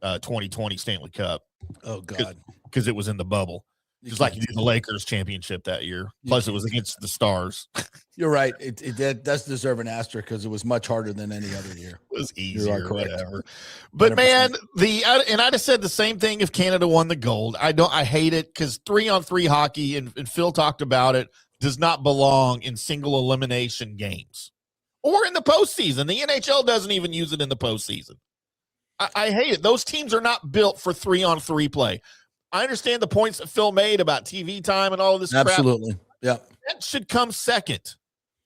2020 Stanley Cup. Oh, God. Because it was in the bubble. Just like you did the Lakers championship that year. Plus, it was against the Stars. You're right. It does deserve an asterisk because it was much harder than any other year. It was easier, You are correct. whatever. But 100%. man, and I'd have said the same thing if Canada won the gold. I hate it because 3-on-3 hockey, and Phil talked about it, does not belong in single elimination games or in the postseason. The NHL doesn't even use it in the postseason. I hate it. Those teams are not built for 3-on-3 play. I understand the points that Phil made about TV time and all of this crap. Absolutely. Yeah. That should come second.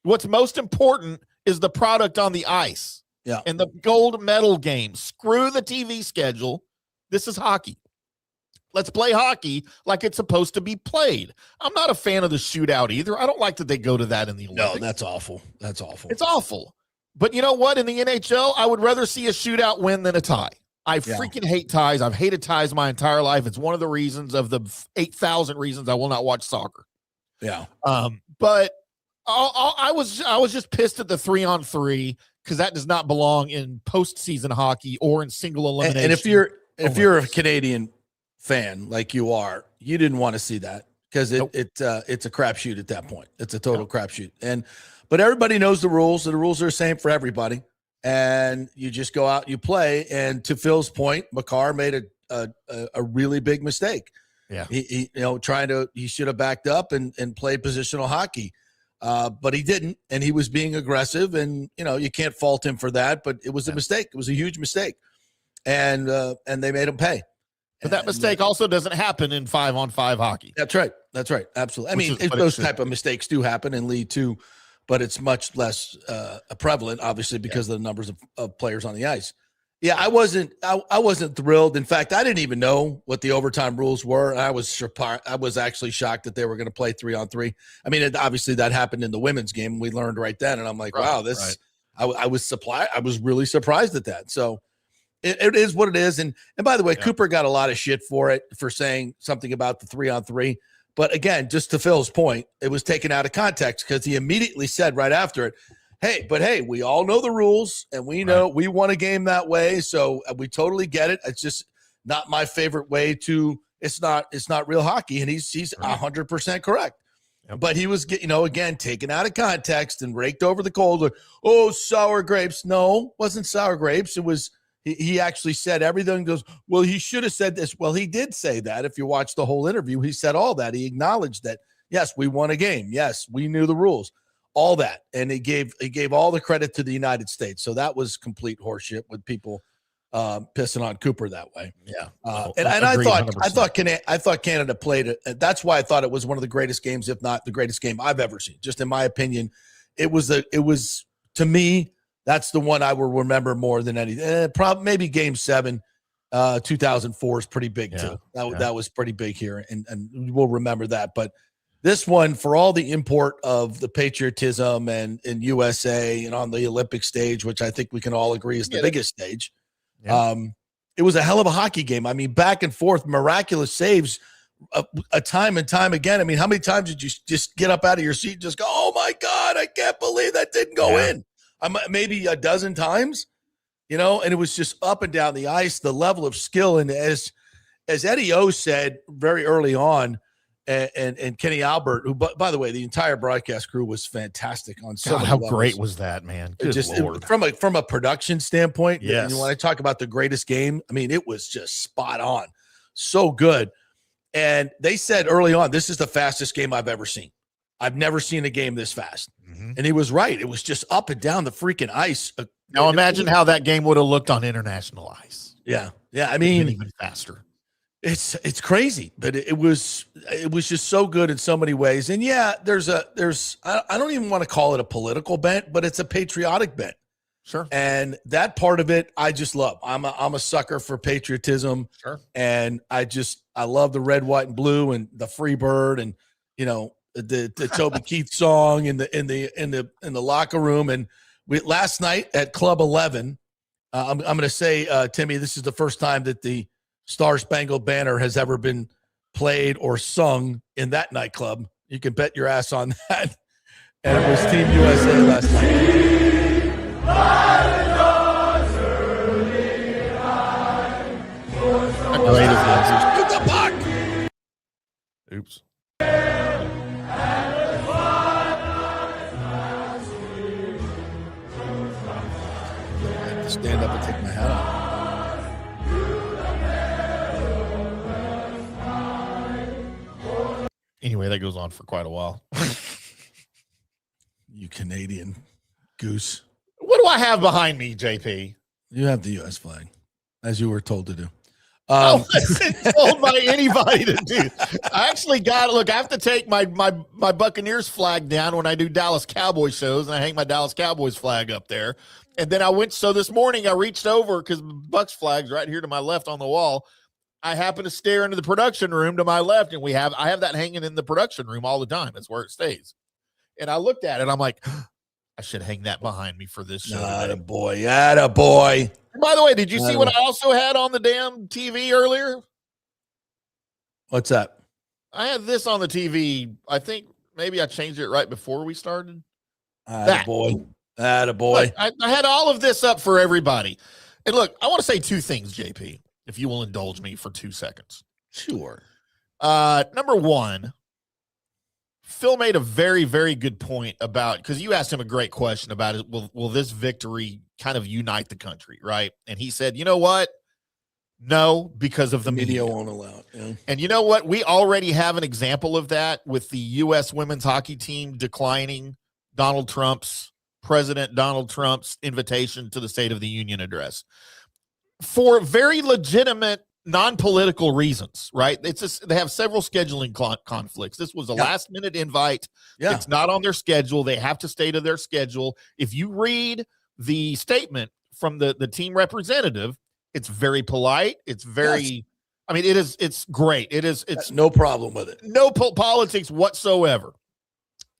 What's most important is the product on the ice. Yeah. And the gold medal game. Screw the TV schedule. This is hockey. Let's play hockey like it's supposed to be played. I'm not a fan of the shootout either. I don't like that they go to that in the Olympics. No, that's awful. That's awful. It's awful. But you know what? In the NHL, I would rather see a shootout win than a tie. I freaking hate ties. I've hated ties my entire life. It's one of the reasons of the 8,000 reasons I will not watch soccer. Yeah. But I was just pissed at the 3-on-3 because that does not belong in postseason hockey or in single elimination. And if you're a Canadian fan like you are, you didn't want to see that because it's a crapshoot at that point. It's a total crapshoot. But everybody knows the rules. The rules are the same for everybody. And you just go out, you play. And to Phil's point, Makar made a really big mistake. Yeah, he should have backed up and played positional hockey, but he didn't, and he was being aggressive. And you can't fault him for that. But it was a mistake. It was a huge mistake, and they made him pay. But that mistake also doesn't happen in 5-on-5 hockey. That's right. Absolutely. Those type of mistakes do happen and lead to. But it's much less prevalent, obviously, because of the numbers of players on the ice. Yeah, I wasn't thrilled. In fact, I didn't even know what the overtime rules were. I was actually shocked that they were going to play 3-on-3. I mean, obviously that happened in the women's game. We learned right then, and I'm like, wow, this. Right. I was really surprised at that. So it is what it is. And by the way, Cooper got a lot of shit for saying something about the 3-on-3. But again, just to Phil's point, it was taken out of context because he immediately said right after it, hey, we all know the rules and we know we won a game that way. So we totally get it. It's just not my favorite way to, it's not real hockey. And he's 100% correct. Yep. But he was, again, taken out of context and raked over the coals. Oh, sour grapes. No, it wasn't sour grapes. It was, he actually said everything. Goes, well, he should have said this. Well, he did say that. If you watch the whole interview, he said all that. He acknowledged that, yes, we won a game. Yes, we knew the rules, all that. And he gave all the credit to the United States. So that was complete horseshit with people pissing on Cooper that way. Yeah. I thought Canada played it. That's why I thought it was one of the greatest games, if not the greatest game I've ever seen. Just in my opinion, it was to me, that's the one I will remember more than anything. Probably maybe Game 7, 2004 is pretty big too. That was pretty big here, and we'll remember that. But this one, for all the import of the patriotism and in USA and on the Olympic stage, which I think we can all agree is the biggest stage, it was a hell of a hockey game. I mean, back and forth, miraculous saves, a time and time again. I mean, how many times did you just get up out of your seat and just go, "Oh my God, I can't believe that didn't go in"? Maybe a dozen times, and it was just up and down the ice, the level of skill. And as Eddie O said very early on, and Kenny Albert, who, by the way, the entire broadcast crew was fantastic on so many how levels. Great was that, man? Good Lord. From a production standpoint, yes. When I talk about the greatest game, I mean, it was just spot on. So good. And they said early on, this is the fastest game I've ever seen. I've never seen a game this fast. Mm-hmm. And he was right. It was just up and down the freaking ice. Now imagine how that game would have looked on international ice. Yeah. Yeah. I mean, even faster. It's crazy, but it was just so good in so many ways. And yeah, there's I don't even want to call it a political bent, but it's a patriotic bent. Sure. And that part of it, I just love. I'm a sucker for patriotism. Sure. And I love the red, white, and blue, and the free bird, and the Toby Keith song in the locker room. And last night at Club 11, I'm going to say, Timmy, this is the first time that the Star Spangled Banner has ever been played or sung in that nightclub. You can bet your ass on that. And it was Team USA last night. Oops. I have to stand up and take my hat off. Anyway, that goes on for quite a while. You Canadian goose. What do I have behind me, JP? You have the U.S. flag, as you were told to do. I wasn't told by anybody to do. I actually I have to take my Buccaneers flag down when I do Dallas Cowboys shows, and I hang my Dallas Cowboys flag up there. And then this morning I reached over because Bucs flag's right here to my left on the wall. I happen to stare into the production room to my left, and I have that hanging in the production room all the time. That's where it stays. And I looked at it, I'm like, I should hang that behind me for this show. Attaboy. By the way, did you see what I also had on the damn TV earlier? What's that? I had this on the TV. I think maybe I changed it right before we started. Attaboy. Look, I had all of this up for everybody. And look, I want to say two things, JP, if you will indulge me for 2 seconds. Sure. Number one, Phil made a very, very good point about, because you asked him a great question about it. Will this victory kind of unite the country, right? And he said, you know what? No, because of the media won't allow it. Yeah. And you know what? We already have an example of that with the U.S. women's hockey team declining President Donald Trump's invitation to the State of the Union address for very legitimate non-political reasons, right? It's just, they have several scheduling conflicts. This was a last-minute invite. Yeah. It's not on their schedule. They have to stay to their schedule. If you read the statement from the team representative, it's very polite. It's very, I mean, it's great. It's no problem with it. No politics whatsoever.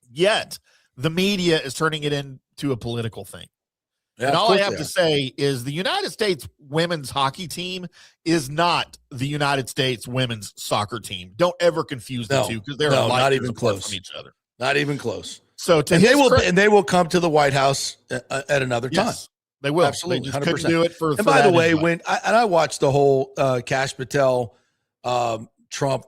Yet the media is turning it into a political thing. Yeah, and all I have to say is the United States women's hockey team is not the United States women's soccer team. Don't ever confuse the two, because they're not even close from each other. Not even close. So they will come to the White House at another time. They will. Absolutely. They just couldn't do it for. And by the way, when I watched the whole Cash Patel Trump,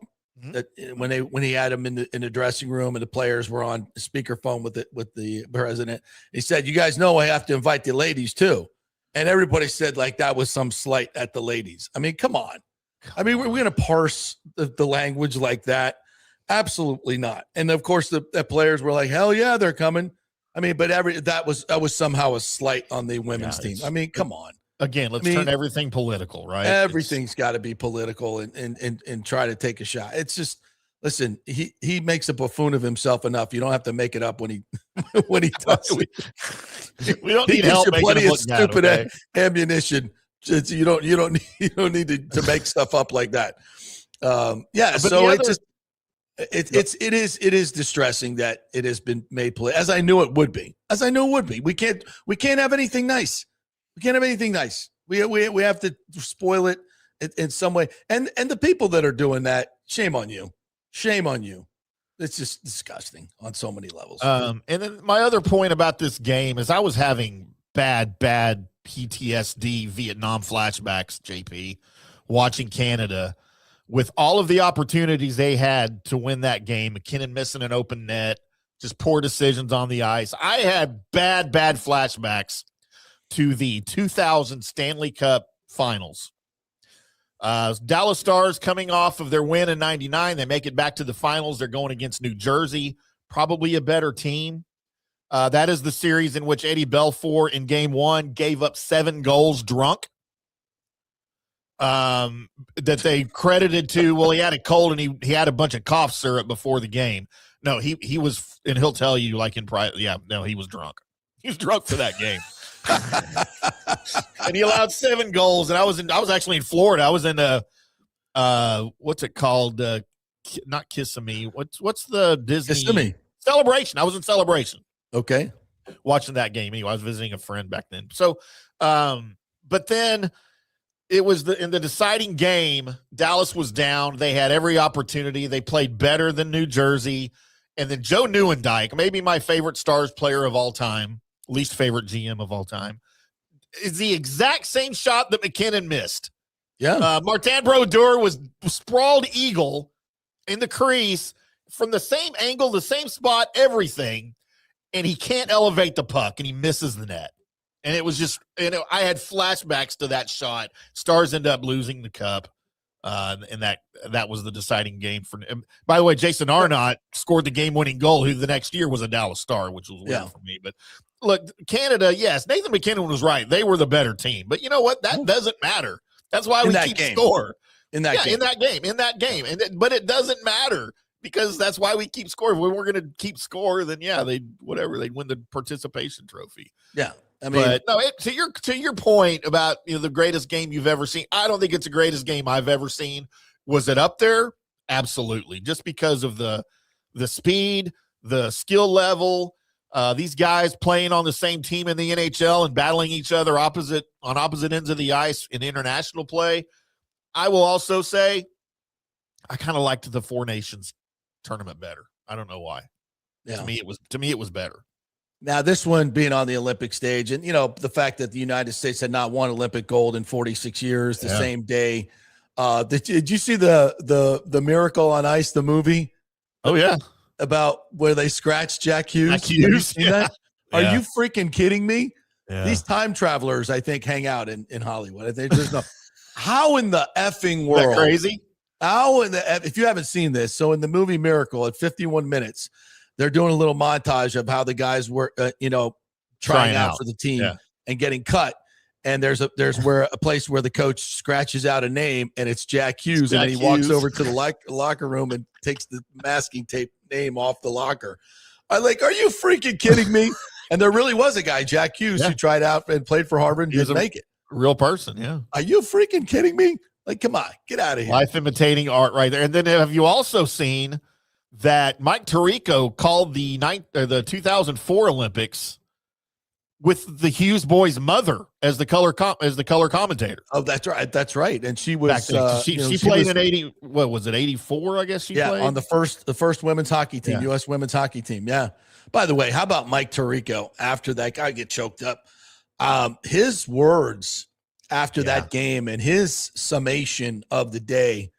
when he had him in the dressing room and the players were on speakerphone with the president, he said, "You guys know I have to invite the ladies too," and everybody said like that was some slight at the ladies. I mean, come on. I mean, we're going to parse the language like that? Absolutely not. And of course, the players were like, "Hell yeah, they're coming." I mean, but that was somehow a slight on the women's team. I mean, come on. Again, let's turn everything political, right? Everything's got to be political and try to take a shot. It's just, listen, he makes a buffoon of himself enough. You don't have to make it up when he does. We don't need help making plenty him of look stupid bad, okay? ammunition. You don't need to make stuff up like that. It is distressing that it has been made political, as I knew it would be. We can't have anything nice. We can't have anything nice. We have to spoil it in some way. And the people that are doing that, shame on you. Shame on you. It's just disgusting on so many levels. And then my other point about this game is I was having bad PTSD Vietnam flashbacks, JP, watching Canada with all of the opportunities they had to win that game. McKinnon missing an open net, just poor decisions on the ice. I had bad flashbacks to the 2000 Stanley Cup Finals. Dallas Stars coming off of their win in 99. They make it back to the finals. They're going against New Jersey, probably a better team. That is the series in which Eddie Belfour in game 1 gave up 7 goals drunk. That they credited to, well, he had a cold and he had a bunch of cough syrup before the game. No, he was, and he'll tell you like in private, he was drunk. He was drunk for that game. And he allowed 7 goals. And I was actually in Florida. I was in what's it called? Not Kissimmee. What's the Disney Kissimmee Celebration? I was in Celebration. Okay. Watching that game. Anyway, I was visiting a friend back then. So, but then it was in the deciding game, Dallas was down. They had every opportunity. They played better than New Jersey. And then Joe Nieuwendyk, maybe my favorite Stars player of all time, least favorite GM of all time, is the exact same shot that McKinnon missed. Yeah. Martin Brodeur was sprawled eagle in the crease from the same angle, the same spot, everything. And he can't elevate the puck, and he misses the net. And it was just, I had flashbacks to that shot. Stars end up losing the cup, and that was the deciding game for. By the way, Jason Arnott scored the game-winning goal, who the next year was a Dallas Star, which was weird for me. But look, Canada, yes, Nathan McKinnon was right. They were the better team. But you know what? That doesn't matter. That's why we keep score. In that game. But it doesn't matter. Because that's why we keep score. If we weren't going to keep score, then they'd win the participation trophy. Yeah, I mean, but no. To your point about the greatest game you've ever seen, I don't think it's the greatest game I've ever seen. Was it up there? Absolutely. Just because of the speed, the skill level, these guys playing on the same team in the NHL and battling each other on opposite ends of the ice in international play. I will also say, I kind of liked the Four Nations tournament better. I don't know why. Yeah. To me it was better. Now this one being on the Olympic stage, and the fact that the United States had not won Olympic gold in 46 years, the same day. Did you see the Miracle on Ice, the movie? Oh yeah, about where they scratched Jack Hughes. Have you seen that? Are you freaking kidding me? Yeah. These time travelers, I think, hang out in Hollywood. There's no how in the effing world? Isn't that crazy? If you haven't seen this, so in the movie Miracle, at 51 minutes, they're doing a little montage of how the guys were, trying out for the team and getting cut. And there's a place where the coach scratches out a name, and it's Jack Hughes, and then he walks over to the locker room and takes the masking tape name off the locker. I'm like, are you freaking kidding me? And there really was a guy, Jack Hughes, who tried out and played for Harvard and didn't make it. Real person, yeah. Are you freaking kidding me? Like, come on, get out of here. Life imitating art right there. And then have you also seen that Mike Tirico called the 2004 Olympics with the Hughes boys' mother as the color commentator? Oh, that's right. That's right. And she was she played in 80. What was it? 84, I guess she played on the first women's hockey team, U.S. women's hockey team. Yeah. By the way, how about Mike Tirico after that guy get choked up? His words after that game and his summation of the day,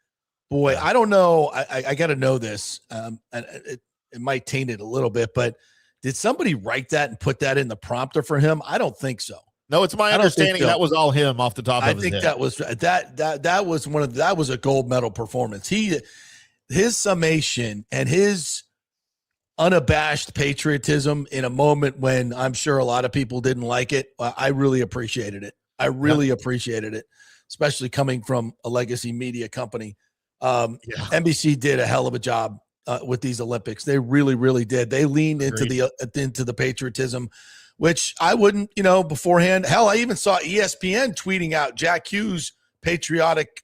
boy, I don't know. I got to know this. And it might taint it a little bit, but did somebody write that and put that in the prompter for him? I don't think so. No, it's my understanding that was all him off the top of his head. I think that was a gold medal performance. His summation and his unabashed patriotism in a moment when I'm sure a lot of people didn't like it. I really appreciated it. I really appreciated it, especially coming from a legacy media company. NBC did a hell of a job with these Olympics. They really, really did. They leaned into the patriotism, which I wouldn't, beforehand. Hell, I even saw ESPN tweeting out Jack Hughes' patriotic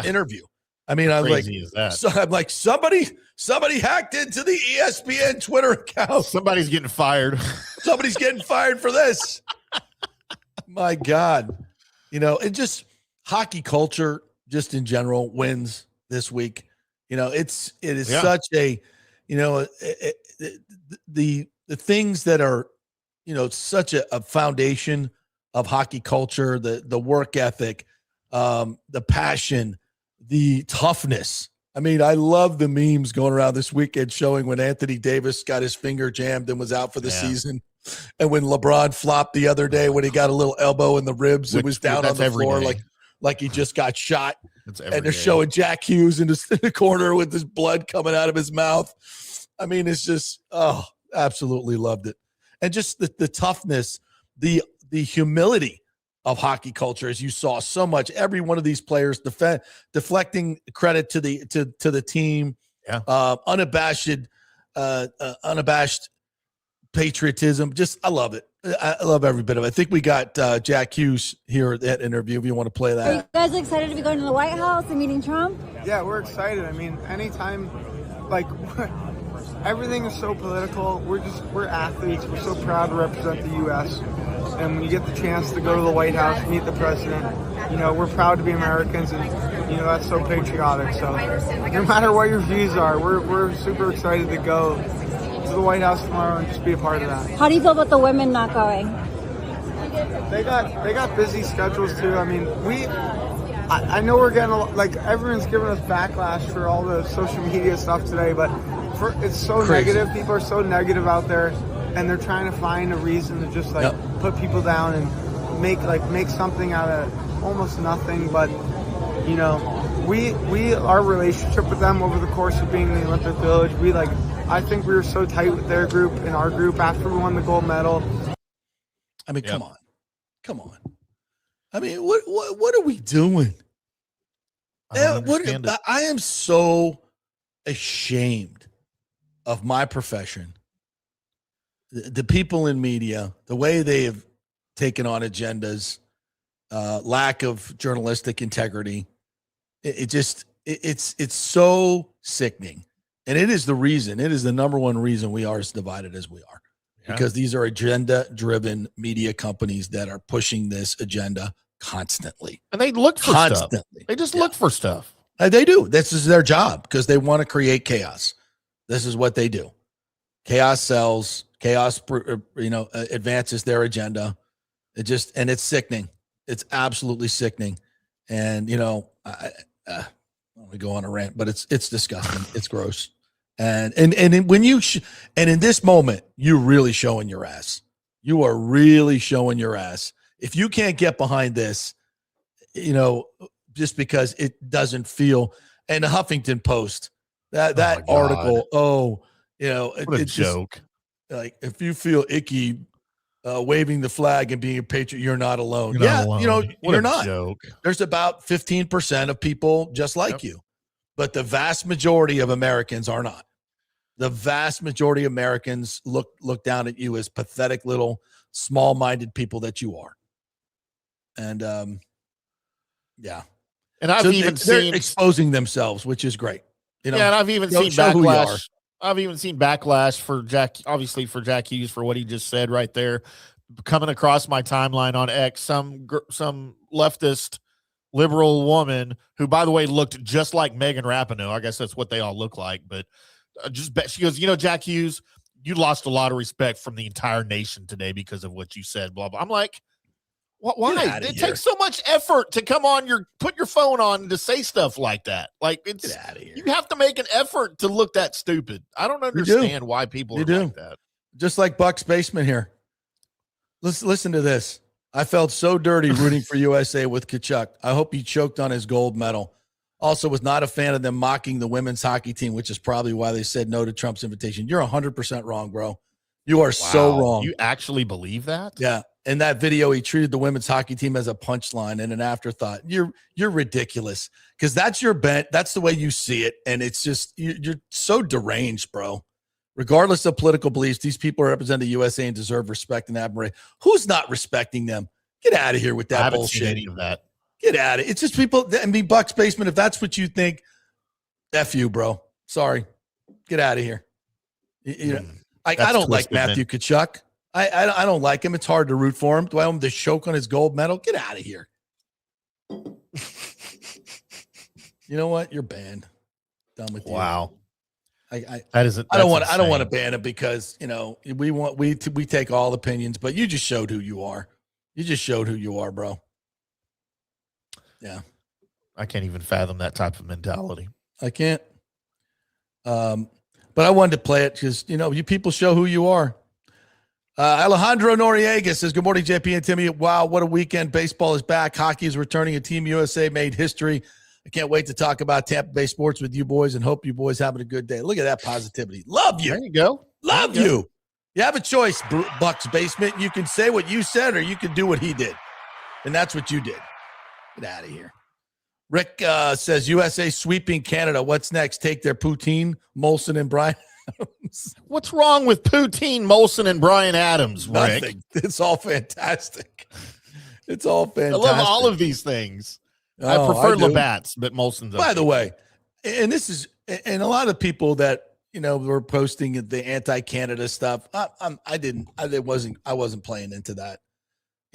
interview. I mean, I'm like, somebody hacked into the ESPN Twitter account. Somebody's getting fired. Somebody's getting fired for this. My God, it just hockey culture just in general wins this week. It is such a, the things that are, such a foundation of hockey culture, the work ethic, the passion, the toughness. I mean, I love the memes going around this weekend showing when Anthony Davis got his finger jammed and was out for the season. And when LeBron flopped the other day, when he got a little elbow in the ribs, it was down on the floor like he just got shot. And they're showing Jack Hughes in the corner with his blood coming out of his mouth. I mean, it's just, absolutely loved it. And just the toughness, the humility of hockey culture, as you saw so much. Every one of these players deflecting credit to the team, unabashed patriotism. Just, I love it. I love every bit of it. I think we got Jack Hughes here at that interview if you want to play that. Are you guys excited to be going to the White House and meeting Trump? Yeah, we're excited. I mean, anytime, like, everything is so political. We're athletes. We're so proud to represent the U.S. And when you get the chance to go to the White House, meet the president, we're proud to be Americans, and, that's so patriotic. So no matter what your views are, we're super excited to go to the White House tomorrow and just be a part of that. How do you feel about the women not going? They got busy schedules too. I mean, I know we're getting everyone's giving us backlash for all the social media stuff today, but it's so crazy. negative. People are so negative out there, and they're trying to find a reason to just put people down and make something out of almost nothing. But our relationship with them over the course of being in the Olympic Village, I think we were so tight with their group and our group after we won the gold medal. I mean, come on. I mean, what are we doing? I am so ashamed of my profession. The people in media, the way they have taken on agendas, lack of journalistic integrity. It's so sickening. And it is the number one reason we are as divided as we are. Because these are agenda-driven media companies that are pushing this agenda constantly. And they look for stuff. They just look for stuff. They do. This is their job because they want to create chaos. This is what they do. Chaos sells. Chaos, advances their agenda. It's sickening. It's absolutely sickening. And I don't want to go on a rant, but it's disgusting. It's gross. And when you and in this moment, you're really showing your ass. You are really showing your ass. If you can't get behind this, just because it doesn't feel. And the Huffington Post, that article. What a joke. If you feel icky, waving the flag and being a patriot, you're not alone. You're not alone. You're not. Joke. There's about 15% of people just like you, but the vast majority of Americans are not. The vast majority of Americans look down at you as pathetic little small-minded people that you are. And and they're exposing themselves, which is great. And I've even seen backlash. I've even seen backlash for Jack Hughes for what he just said right there, coming across my timeline on X. Some leftist liberal woman who, by the way, looked just like Megan Rapinoe. I guess that's what they all look like, but she goes, Jack Hughes, you lost a lot of respect from the entire nation today because of what you said, blah, blah. I'm like, why? It takes so much effort to come on put your phone on to say stuff like that. Like, it's, get out of here. You have to make an effort to look that stupid. I don't understand why people are like that. Just like Bucs basement here. Listen to this. I felt so dirty rooting for USA with Tkachuk. I hope he choked on his gold medal. Also was not a fan of them mocking the women's hockey team, which is probably why they said no to Trump's invitation. You're 100% wrong, bro. You are so wrong. You actually believe that? Yeah. In that video, he treated the women's hockey team as a punchline and an afterthought. You're ridiculous because that's your bent. That's the way you see it. And it's just, you're so deranged, bro. Regardless of political beliefs, these people represent the USA and deserve respect and admiration. Who's not respecting them? Get out of here with that bullshit. Seen any of that. Get out of it. It's just people. Bucs basement. If that's what you think, F you, bro. Sorry. Get out of here. I don't like Matthew Tkachuk. I don't like him. It's hard to root for him. Do I want him to choke on his gold medal? Get out of here. You know what? You're banned. Done with you. Wow. I don't want to ban him because we take all opinions, but you just showed who you are. You just showed who you are, bro. Yeah. I can't even fathom that type of mentality. I can't. But I wanted to play it because, you people show who you are. Alejandro Noriega says, good morning, JP and Timmy. Wow, what a weekend. Baseball is back. Hockey is returning, and Team USA made history. I can't wait to talk about Tampa Bay sports with you boys and hope you boys having a good day. Look at that positivity. Love you. There you go. Love you. You have a choice, Bucs basement. You can say what you said or you can do what he did. And that's what you did. Get out of here. Rick says USA sweeping Canada. What's next? Take their poutine, Molson and Brian. What's wrong with Poutine, Molson, and Brian Adams, Rick? Nothing. It's all fantastic. It's all fantastic. I love all of these things. I prefer Labatt's, but Molson's. By the way, and this is, and a lot of people that were posting the anti-Canada stuff. I wasn't playing into that.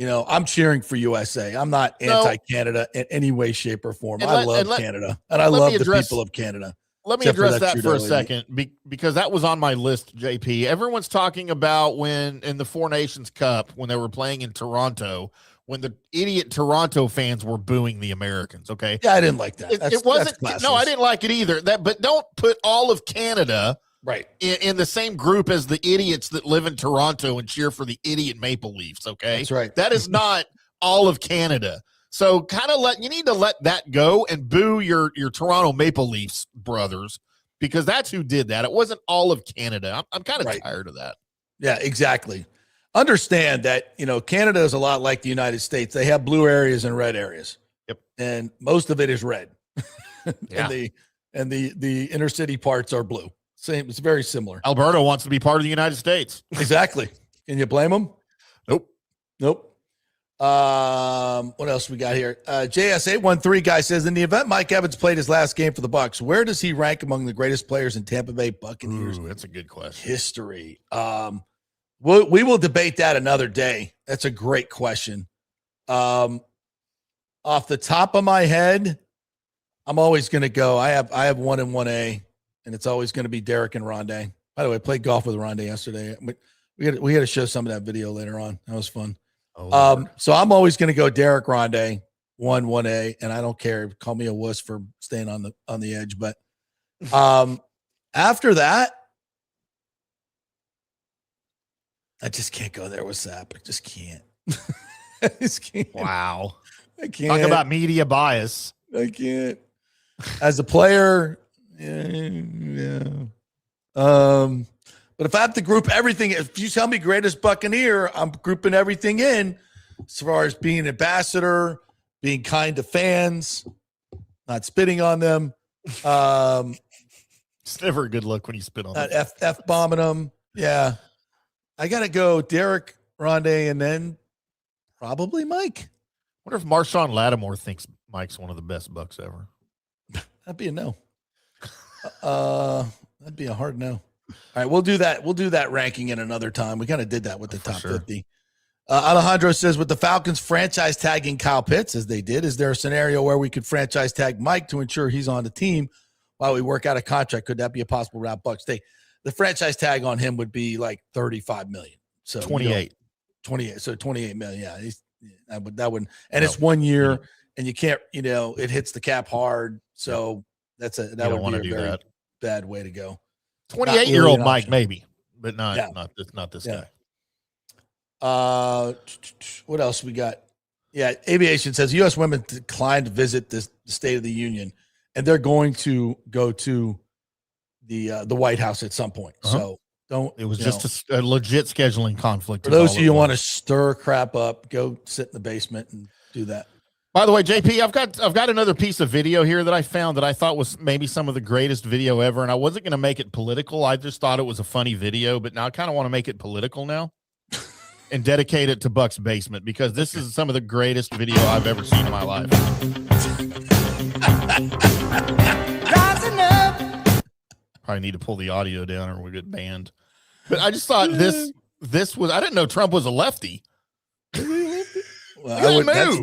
I'm cheering for USA. I'm not anti-Canada in any way, shape, or form. I love Canada, and I love the people of Canada. Let me address that for a second, because that was on my list, JP. Everyone's talking about when in the Four Nations Cup, when they were playing in Toronto, when the idiot Toronto fans were booing the Americans. Okay. Yeah, I didn't like that. It wasn't. No, I didn't like it either. But don't put all of Canada right in the same group as the idiots that live in Toronto and cheer for the idiot Maple Leafs. Okay. That's right. That is not all of Canada. So you need to let that go and boo your Toronto Maple Leafs brothers, because that's who did that. It wasn't all of Canada. I'm kind of tired of that. Yeah, exactly. Understand that, Canada is a lot like the United States. They have blue areas and red areas. Yep. And most of it is red. Yeah. and the inner city parts are blue. Same. It's very similar. Alberta wants to be part of the United States. Exactly. Can you blame them? Nope. What else we got here? JS813 guy says, in the event Mike Evans played his last game for the Bucs, where does he rank among the greatest players in Tampa Bay Buccaneers? Ooh, that's a good question. History. We will debate that another day. That's a great question. Off the top of my head, I'm always going to go. I have 1 and 1A, and it's always going to be Derek and Rondé. By the way, I played golf with Rondé yesterday. We had to show some of that video later on. That was fun. So I'm always going to go Derek Rondé, 1A, and I don't care. Call me a wuss for staying on the edge. But after that, I just can't go there with Sapp. I just can't. Wow. I can't. Talk about media bias. I can't. As a player, yeah. But if I have to group everything, if you tell me greatest Buccaneer, I'm grouping everything in as far as being an ambassador, being kind to fans, not spitting on them. It's never a good look when you spit on them. F-bombing them. Yeah. I got to go Derek, Rondé, and then probably Mike. I wonder if Marshawn Lattimore thinks Mike's one of the best Bucs ever. That'd be a no. That'd be a hard no. All right, we'll do that. We'll do that ranking in another time. We kind of did that with the top 50. Alejandro says, with the Falcons franchise tagging Kyle Pitts as they did, is there a scenario where we could franchise tag Mike to ensure he's on the team while we work out a contract? Could that be a possible route Bucs take? The franchise tag on him would be like $35 million. So 28. 28. So 28 million. Yeah. That wouldn't, and it's 1 year, and you can't, it hits the cap hard. So that would be a very bad way to go. 28-year-old Mike, maybe, but not this guy. What else we got? Yeah, Aviation says U.S. women declined to visit the State of the Union, and they're going to go to the White House at some point. So don't. It was just a legit scheduling conflict. For those of you who want to stir crap up, go sit in the basement and do that. By the way, JP, I've got another piece of video here that I found that I thought was maybe some of the greatest video ever, and I wasn't going to make it political. I just thought it was a funny video, but now I kind of want to make it political now and dedicate it to Bucs Basement, because this is some of the greatest video I've ever seen in my life. Probably need to pull the audio down or we'll get banned. But I just thought this was, I didn't know Trump was a lefty. Well, that's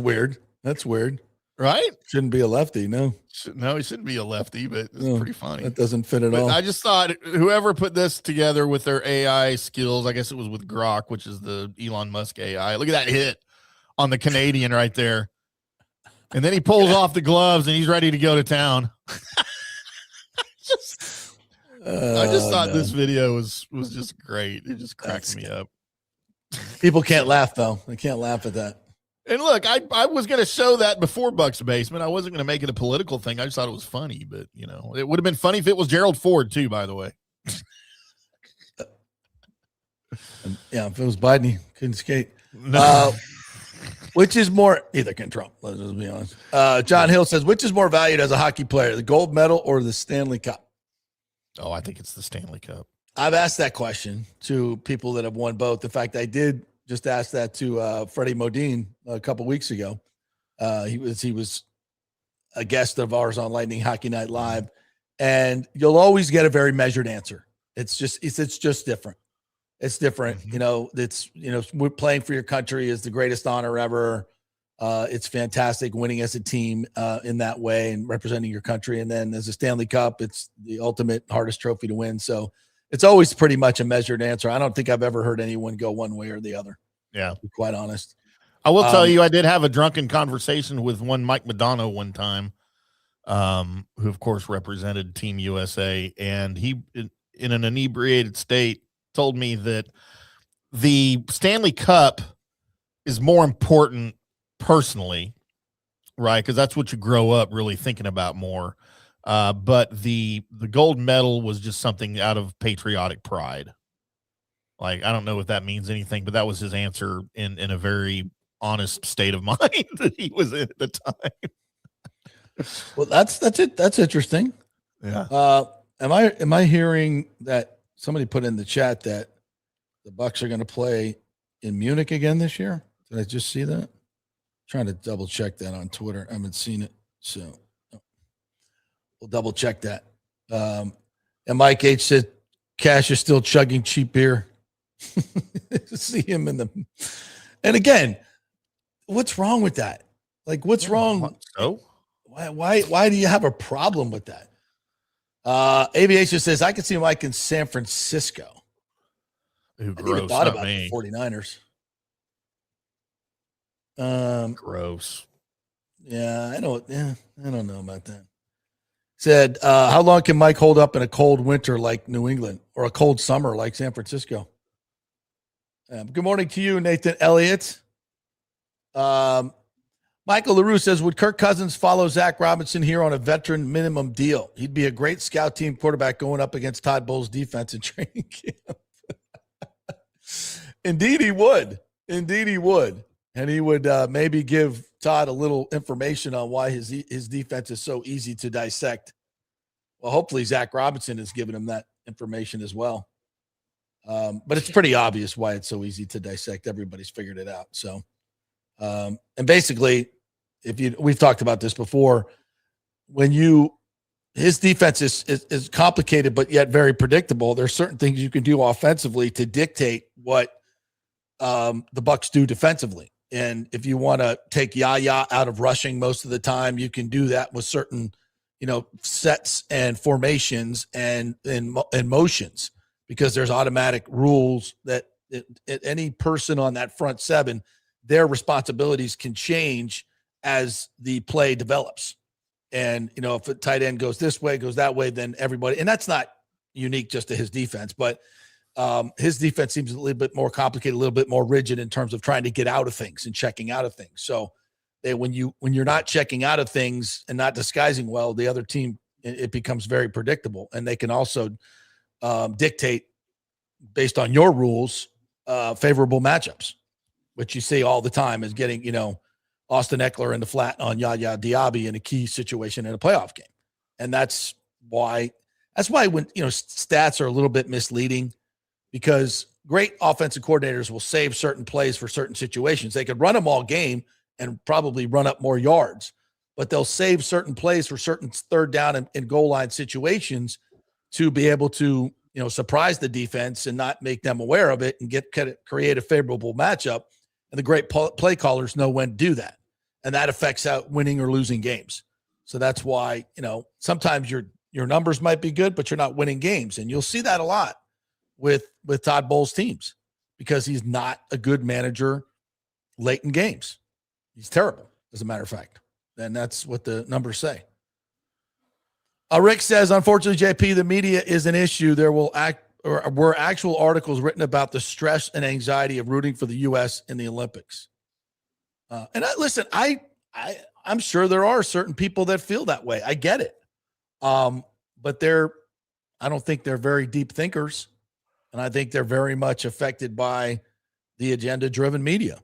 weird. That's weird. Right? Shouldn't be a lefty, no. No, he shouldn't be a lefty, but it's pretty funny. That doesn't fit at all. I just thought whoever put this together with their AI skills, I guess it was with Grok, which is the Elon Musk AI. Look at that hit on the Canadian right there. And then he pulls off the gloves and he's ready to go to town. I just thought this video was just great. It just cracks me up. People can't laugh, though. They can't laugh at that. And look, I was going to show that before Bucs Basement. I wasn't going to make it a political thing. I just thought it was funny. But, it would have been funny if it was Gerald Ford, too, by the way. Yeah, if it was Biden, he couldn't skate. No. Which is more, either can Trump, let's just be honest. John Hill says, which is more valued as a hockey player, the gold medal or the Stanley Cup? Oh, I think it's the Stanley Cup. I've asked that question to people that have won both. In fact, I did just ask that to Freddie Modine a couple weeks ago. He was a guest of ours on Lightning Hockey Night Live, and you'll always get a very measured answer. It's just different. It's different. We're playing for your country is the greatest honor ever. It's fantastic winning as a team in that way and representing your country. And then as a Stanley Cup, it's the ultimate hardest trophy to win. So it's always pretty much a measured answer. I don't think I've ever heard anyone go one way or the other. Yeah. To be quite honest. I will tell you, I did have a drunken conversation with one Mike Madonna one time, who of course represented Team USA. And he, in an inebriated state, told me that the Stanley Cup is more important personally, right? Because that's what you grow up really thinking about more. But the gold medal was just something out of patriotic pride. Like, I don't know if that means anything, but that was his answer in a very honest state of mind that he was in at the time. Well, that's it. That's interesting. Yeah. Am I hearing that somebody put in the chat that the Bucs are going to play in Munich again this year? Did I just see that? Trying to double check that on Twitter. I haven't seen it, so we'll double check that. And Mike H said Cash is still chugging cheap beer. See him in the. And again, what's wrong with that? Like, what's wrong? So why do you have a problem with that? Aviation says I can see Mike in San Francisco. Who I didn't gross? even thought Not about me. the 49ers. Gross. Yeah, I don't know about that. Said, how long can Mike hold up in a cold winter like New England or a cold summer like San Francisco? Good morning to you, Nathan Elliott. Michael LaRue says, would Kirk Cousins follow Zach Robinson here on a veteran minimum deal? He'd be a great scout team quarterback going up against Todd Bowles' defense in training camp. Indeed, he would. And he would maybe give Todd a little information on why his defense is so easy to dissect. Well, hopefully Zach Robinson is giving him that information as well. But it's pretty obvious why it's so easy to dissect. Everybody's figured it out. So, and basically, we've talked about this before, his defense is complicated, but yet very predictable. There's certain things you can do offensively to dictate what the Bucs do defensively. And if you want to take Yaya out of rushing most of the time, you can do that with certain, sets and formations and motions, because there's automatic rules that any person on that front seven, their responsibilities can change as the play develops. And, if a tight end goes this way, goes that way, then everybody, and that's not unique just to his defense, but his defense seems a little bit more complicated, a little bit more rigid in terms of trying to get out of things and checking out of things. So when you're not checking out of things and not disguising well, the other team, it becomes very predictable. And they can also dictate based on your rules, favorable matchups, which you see all the time is getting, Austin Eckler in the flat on Yaya Diaby in a key situation in a playoff game. And that's why when, stats are a little bit misleading, because great offensive coordinators will save certain plays for certain situations. They could run them all game and probably run up more yards, but they'll save certain plays for certain third down and goal line situations to be able to, surprise the defense and not make them aware of it and create a favorable matchup. And the great play callers know when to do that. And that affects out winning or losing games. So that's why, sometimes your numbers might be good, but you're not winning games. And you'll see that a lot with Todd Bowles' teams, because he's not a good manager late in games. He's terrible, as a matter of fact. And that's what the numbers say. Rick says, unfortunately, JP, the media is an issue. There were actual articles written about the stress and anxiety of rooting for the U.S. in the Olympics. I'm sure there are certain people that feel that way. I get it. But I don't think they're very deep thinkers. And I think they're very much affected by the agenda-driven media.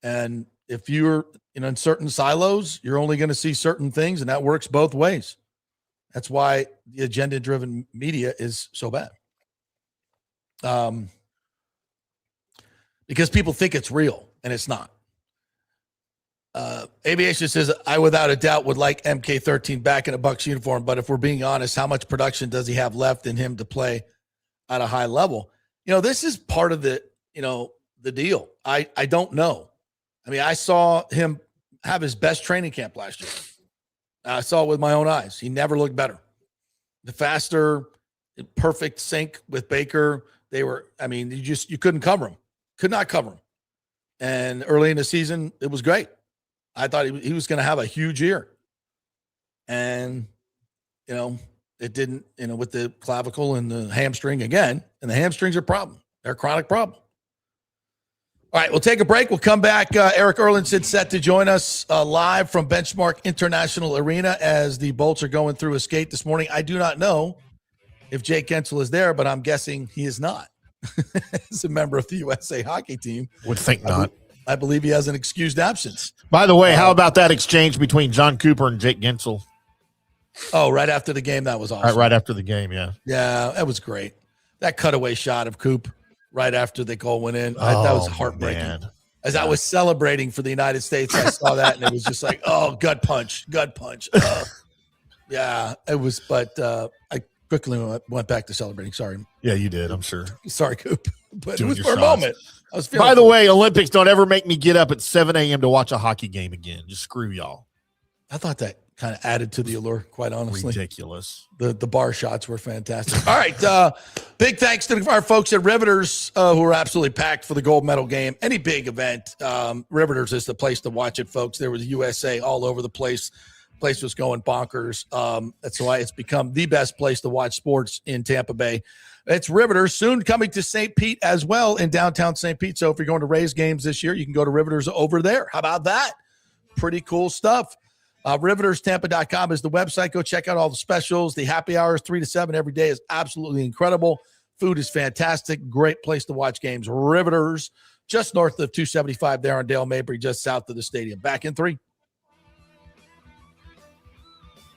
And if you're in certain silos, you're only going to see certain things, and that works both ways. That's why the agenda-driven media is so bad. Because people think it's real, and it's not. Aviation says, I without a doubt would like MK13 back in a Bucs uniform, but if we're being honest, how much production does he have left in him to play at a high level? This is part of the deal. I don't know. I mean, I saw him have his best training camp last year. I saw it with my own eyes. He never looked better. The faster, perfect sync with Baker. They were, you couldn't cover him. Could not cover him. And early in the season, it was great. I thought he was going to have a huge year. And, it didn't, with the clavicle and the hamstring again. And the hamstrings are a problem. They're a chronic problem. All right, we'll take a break. We'll come back. Erik Erlendsson set to join us live from Benchmark International Arena as the Bolts are going through a skate this morning. I do not know if Jake Gensel is there, but I'm guessing he is not. As a member of the USA hockey team. Would think not. I believe he has an excused absence. By the way, how about that exchange between John Cooper and Jake Gensel? Oh, right after the game. That was awesome. Right after the game, yeah. Yeah, that was great. That cutaway shot of Coop right after the goal went in. That was heartbreaking. Man. As I was celebrating for the United States, I saw that, and it was just like, oh, gut punch. Yeah, it was, but I quickly went back to celebrating. Sorry. Yeah, you did, I'm sure. Sorry, Coop. But Doing it was for a moment. I was feeling By the way, Olympics, don't ever make me get up at 7 a.m. to watch a hockey game again. Just screw y'all. I thought that kind of added to the allure, quite honestly. Ridiculous. The bar shots were fantastic. All right. Big thanks to our folks at Riveters who are absolutely packed for the gold medal game. Any big event, Riveters is the place to watch it, folks. There was USA all over the place. Place was going bonkers. That's why it's become the best place to watch sports in Tampa Bay. It's Riveters, soon coming to St. Pete as well in downtown St. Pete. So if you're going to Rays games this year, you can go to Riveters over there. How about that? Pretty cool stuff. RivetersTampa.com is the website. Go check out all the specials. The happy hours 3 to 7 every day is absolutely incredible. Food is fantastic. Great place to watch games. Riveters, just north of 275 there on Dale Mabry, just south of the stadium. Back in 3.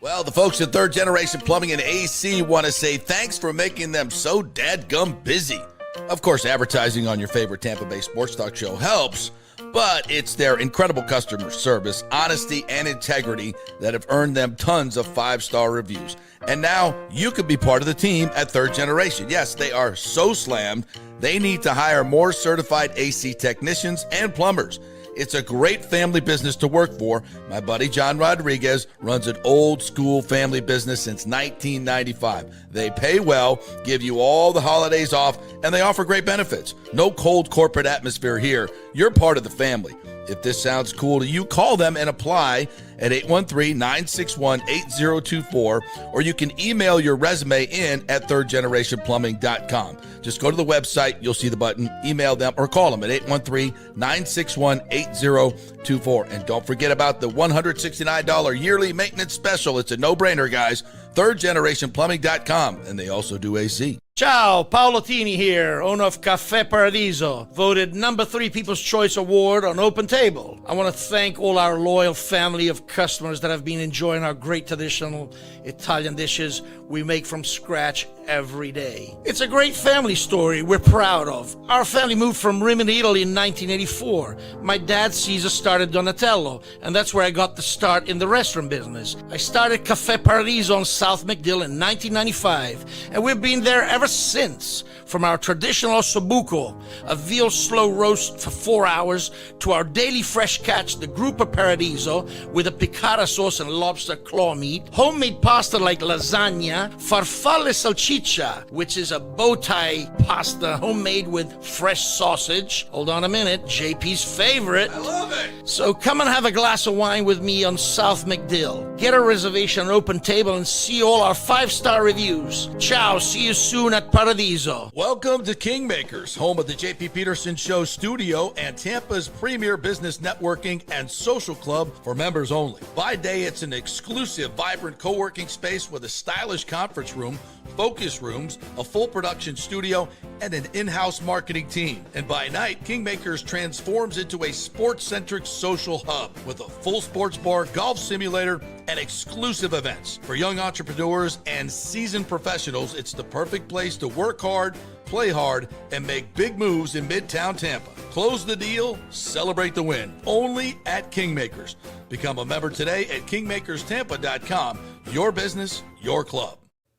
Well, the folks at Third Generation Plumbing and AC want to say thanks for making them so dadgum busy. Of course, advertising on your favorite Tampa Bay sports talk show helps, but it's their incredible customer service, honesty, and integrity that have earned them tons of 5-star reviews. And now you could be part of the team at Third Generation. Yes, they are so slammed, they need to hire more certified AC technicians and plumbers. It's a great family business to work for. My buddy John Rodriguez runs an old school family business since 1995. They pay well, give you all the holidays off, and they offer great benefits. No cold corporate atmosphere here. You're part of the family. If this sounds cool to you, call them and apply at 813-961-8024, or you can email your resume in at thirdgenerationplumbing.com. Just go to the website, you'll see the button, email them, or call them at 813-961-8024. And don't forget about the $169 yearly maintenance special. It's a no-brainer, guys. thirdgenerationplumbing.com, and they also do AC. Ciao, Paolo Tini here, owner of Caffè Paradiso, voted number 3 People's Choice Award on Open Table. I want to thank all our loyal family of customers that have been enjoying our great traditional Italian dishes we make from scratch every day. It's a great family story we're proud of. Our family moved from Rimini, Italy in 1984. My dad, Caesar, started Donatello, and that's where I got the start in the restaurant business. I started Caffè Paradiso on South McDill in 1995, and we've been there ever since. From our traditional ossobuco, a veal slow roast for 4 hours, to our daily fresh catch, the Gruppo Paradiso, with a piccata sauce and lobster claw meat, homemade pasta like lasagna, farfalle salchicha, which is a bow tie pasta homemade with fresh sausage. Hold on a minute, JP's favorite. I love it. So come and have a glass of wine with me on South McDill. Get a reservation on Open Table and see all our 5-star reviews. Ciao, see you soon at Paradiso. Welcome to Kingmakers, home of the JP Peterson Show studio and Tampa's premier business networking and social club for members only. By day, it's an exclusive, vibrant co-working space with a stylish conference room focus rooms, a full production studio, and an in-house marketing team. And by night, Kingmakers transforms into a sports-centric social hub with a full sports bar, golf simulator, and exclusive events. For young entrepreneurs and seasoned professionals, it's the perfect place to work hard, play hard, and make big moves in Midtown Tampa. Close the deal, celebrate the win. Only at Kingmakers. Become a member today at kingmakerstampa.com. Your business, your club.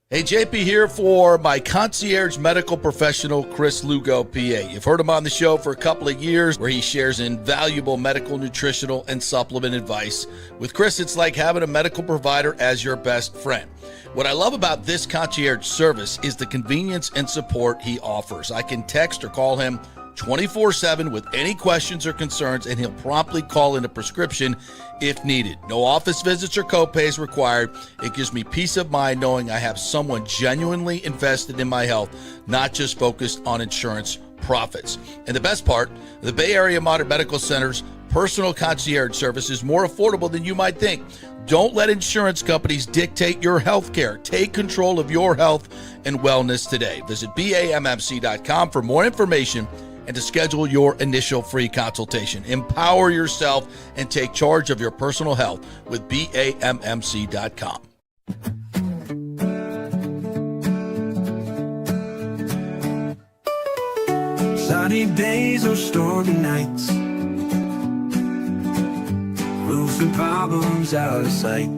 Hey, JP here for my concierge medical professional, Chris Lugo, PA. You've heard him on the show for a couple of years where he shares invaluable medical, nutritional, and supplement advice. With Chris, it's like having a medical provider as your best friend. What I love about this concierge service is the convenience and support he offers. I can text or call him 24/7 with any questions or concerns, and he'll promptly call in a prescription if needed. No office visits or copays required. It gives me peace of mind knowing I have someone genuinely invested in my health, not just focused on insurance profits. And the best part, the Bay Area Modern Medical Center's personal concierge service is more affordable than you might think. Don't let insurance companies dictate your health care. Take control of your health and wellness today. Visit BAMMC.com for more information and to schedule your initial free consultation. Empower yourself and take charge of your personal health with BAMMC.com. Sunny days or stormy nights, roofing problems out of sight.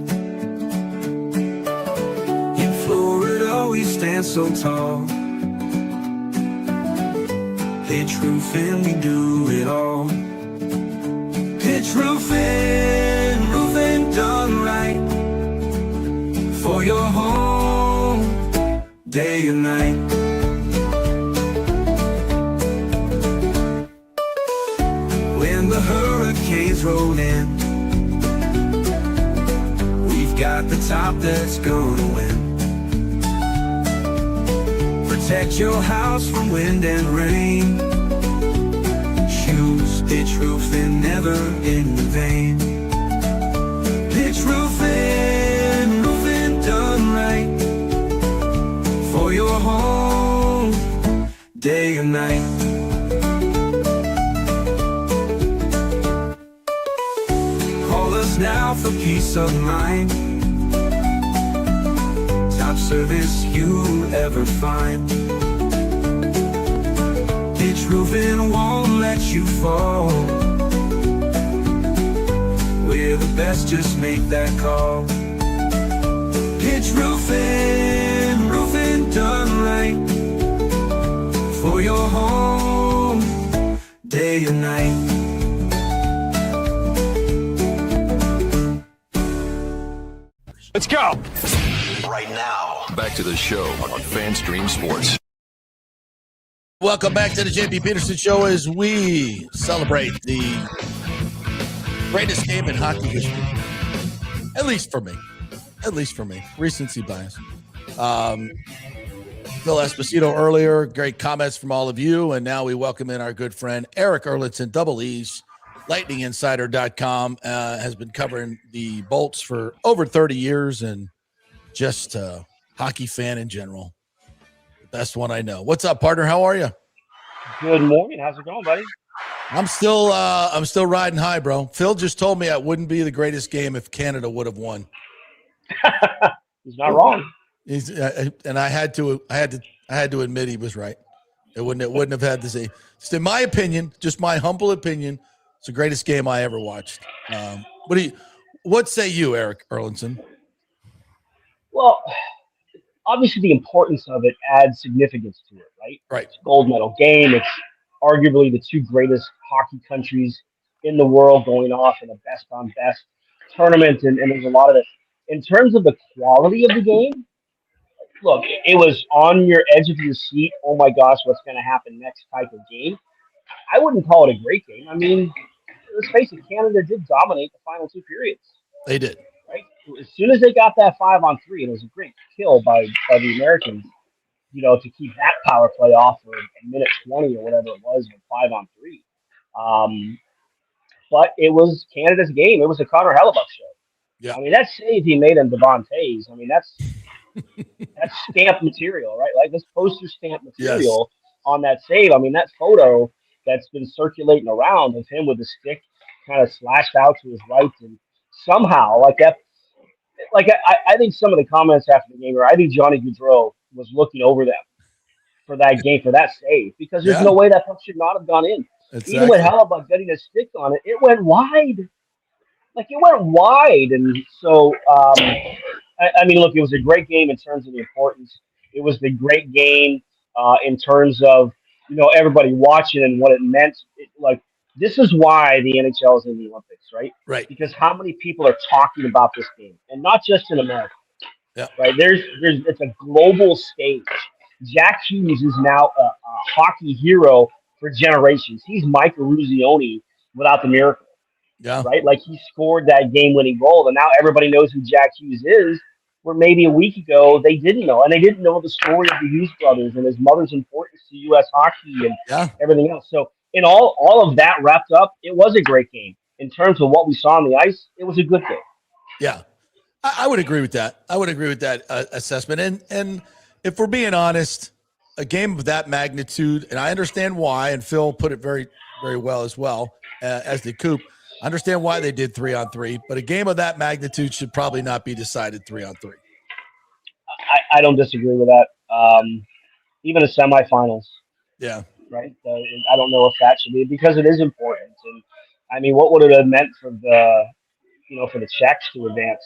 In Florida we stand so tall, pitch roofing, we do it all. Pitch roofing, roofing done right, for your home, day and night. When the hurricanes roll in, we've got the top that's gonna win. Protect your house from wind and rain. Choose pitch roofing, never in vain. Pitch roofing, roofing done right, for your home, day and night. Call us now for peace of mind. Top service you ever find. Pitch roofing won't let you fall. We're the best, just make that call. Pitch roofing, roofing done right, for your home, day and night. Let's go. Right now, back to the show on FanStream Sports. Welcome back to the JP Peterson Show as we celebrate the greatest game in hockey history. At least for me. Recency bias. Phil Esposito earlier. Great comments from all of you. And now we welcome in our good friend Erik Erlendsson, Double E's, LightningInsider.com, has been covering the Bolts for over 30 years and just a hockey fan in general. The best one I know. What's up, partner? How are you? Good morning. How's it going, buddy? I'm still riding high, bro. Phil just told me it wouldn't be the greatest game if Canada would have won. He's not wrong. And I had to admit he was right. It wouldn't have had to say. Just in my opinion, just my humble opinion, it's the greatest game I ever watched. What say you, Erik Erlendsson? Well, obviously the importance of it adds significance to it, right? Right. It's a gold medal game. It's arguably the two greatest hockey countries in the world going off in a best on best tournament, and there's a lot of it. In terms of the quality of the game, look, it was on your edge of your seat. Oh my gosh, what's going to happen next type of game. I wouldn't call it a great game. I mean, let's face it, Canada did dominate the final two periods. They did. Right? As soon as they got that 5-on-3, and it was a great kill by the Americans, to keep that power play off for a minute 20 or whatever it was, with 5-on-3. But it was Canada's game. It was a Connor Hellebuck show. Yeah. I mean, that save he made on Devontae's, I mean, that's That's stamped material, right? Like, this poster stamp material on that save. I mean, that photo that's been circulating around of him with the stick kind of slashed out to his right, and somehow, like that, like I think some of the comments after the game, or I think Johnny Gaudreau was looking over them for that game, for that save, because there's no way that puck should not have gone in. Exactly. Even with Hellebuck getting a stick on it, it went wide. Like, it went wide. And so, I mean, look, it was a great game in terms of the importance. It was the great game in terms of, everybody watching and what it meant. This is why the NHL is in the Olympics, right? Right. Because how many people are talking about this game, and not just in America. Yeah. Right. It's a global stage. Jack Hughes is now a hockey hero for generations. He's Mike Eruzione without the miracle. Yeah. Right. Like, he scored that game-winning goal, and now everybody knows who Jack Hughes is. Where maybe a week ago they didn't know, and they didn't know the story of the Hughes brothers and his mother's importance to U.S. hockey and everything else. So, in all of that wrapped up, it was a great game. In terms of what we saw on the ice, it was a good game. Yeah, I would agree with that. I would agree with that assessment. And if we're being honest, a game of that magnitude, and I understand why, and Phil put it very, very well as well, as did Coop. I understand why they did 3-on-3, but a game of that magnitude should probably not be decided 3-on-3. I don't disagree with that. Even the semifinals. Yeah. Right. I don't know if that should be, because it is important. And I mean, what would it have meant for the Czechs to advance,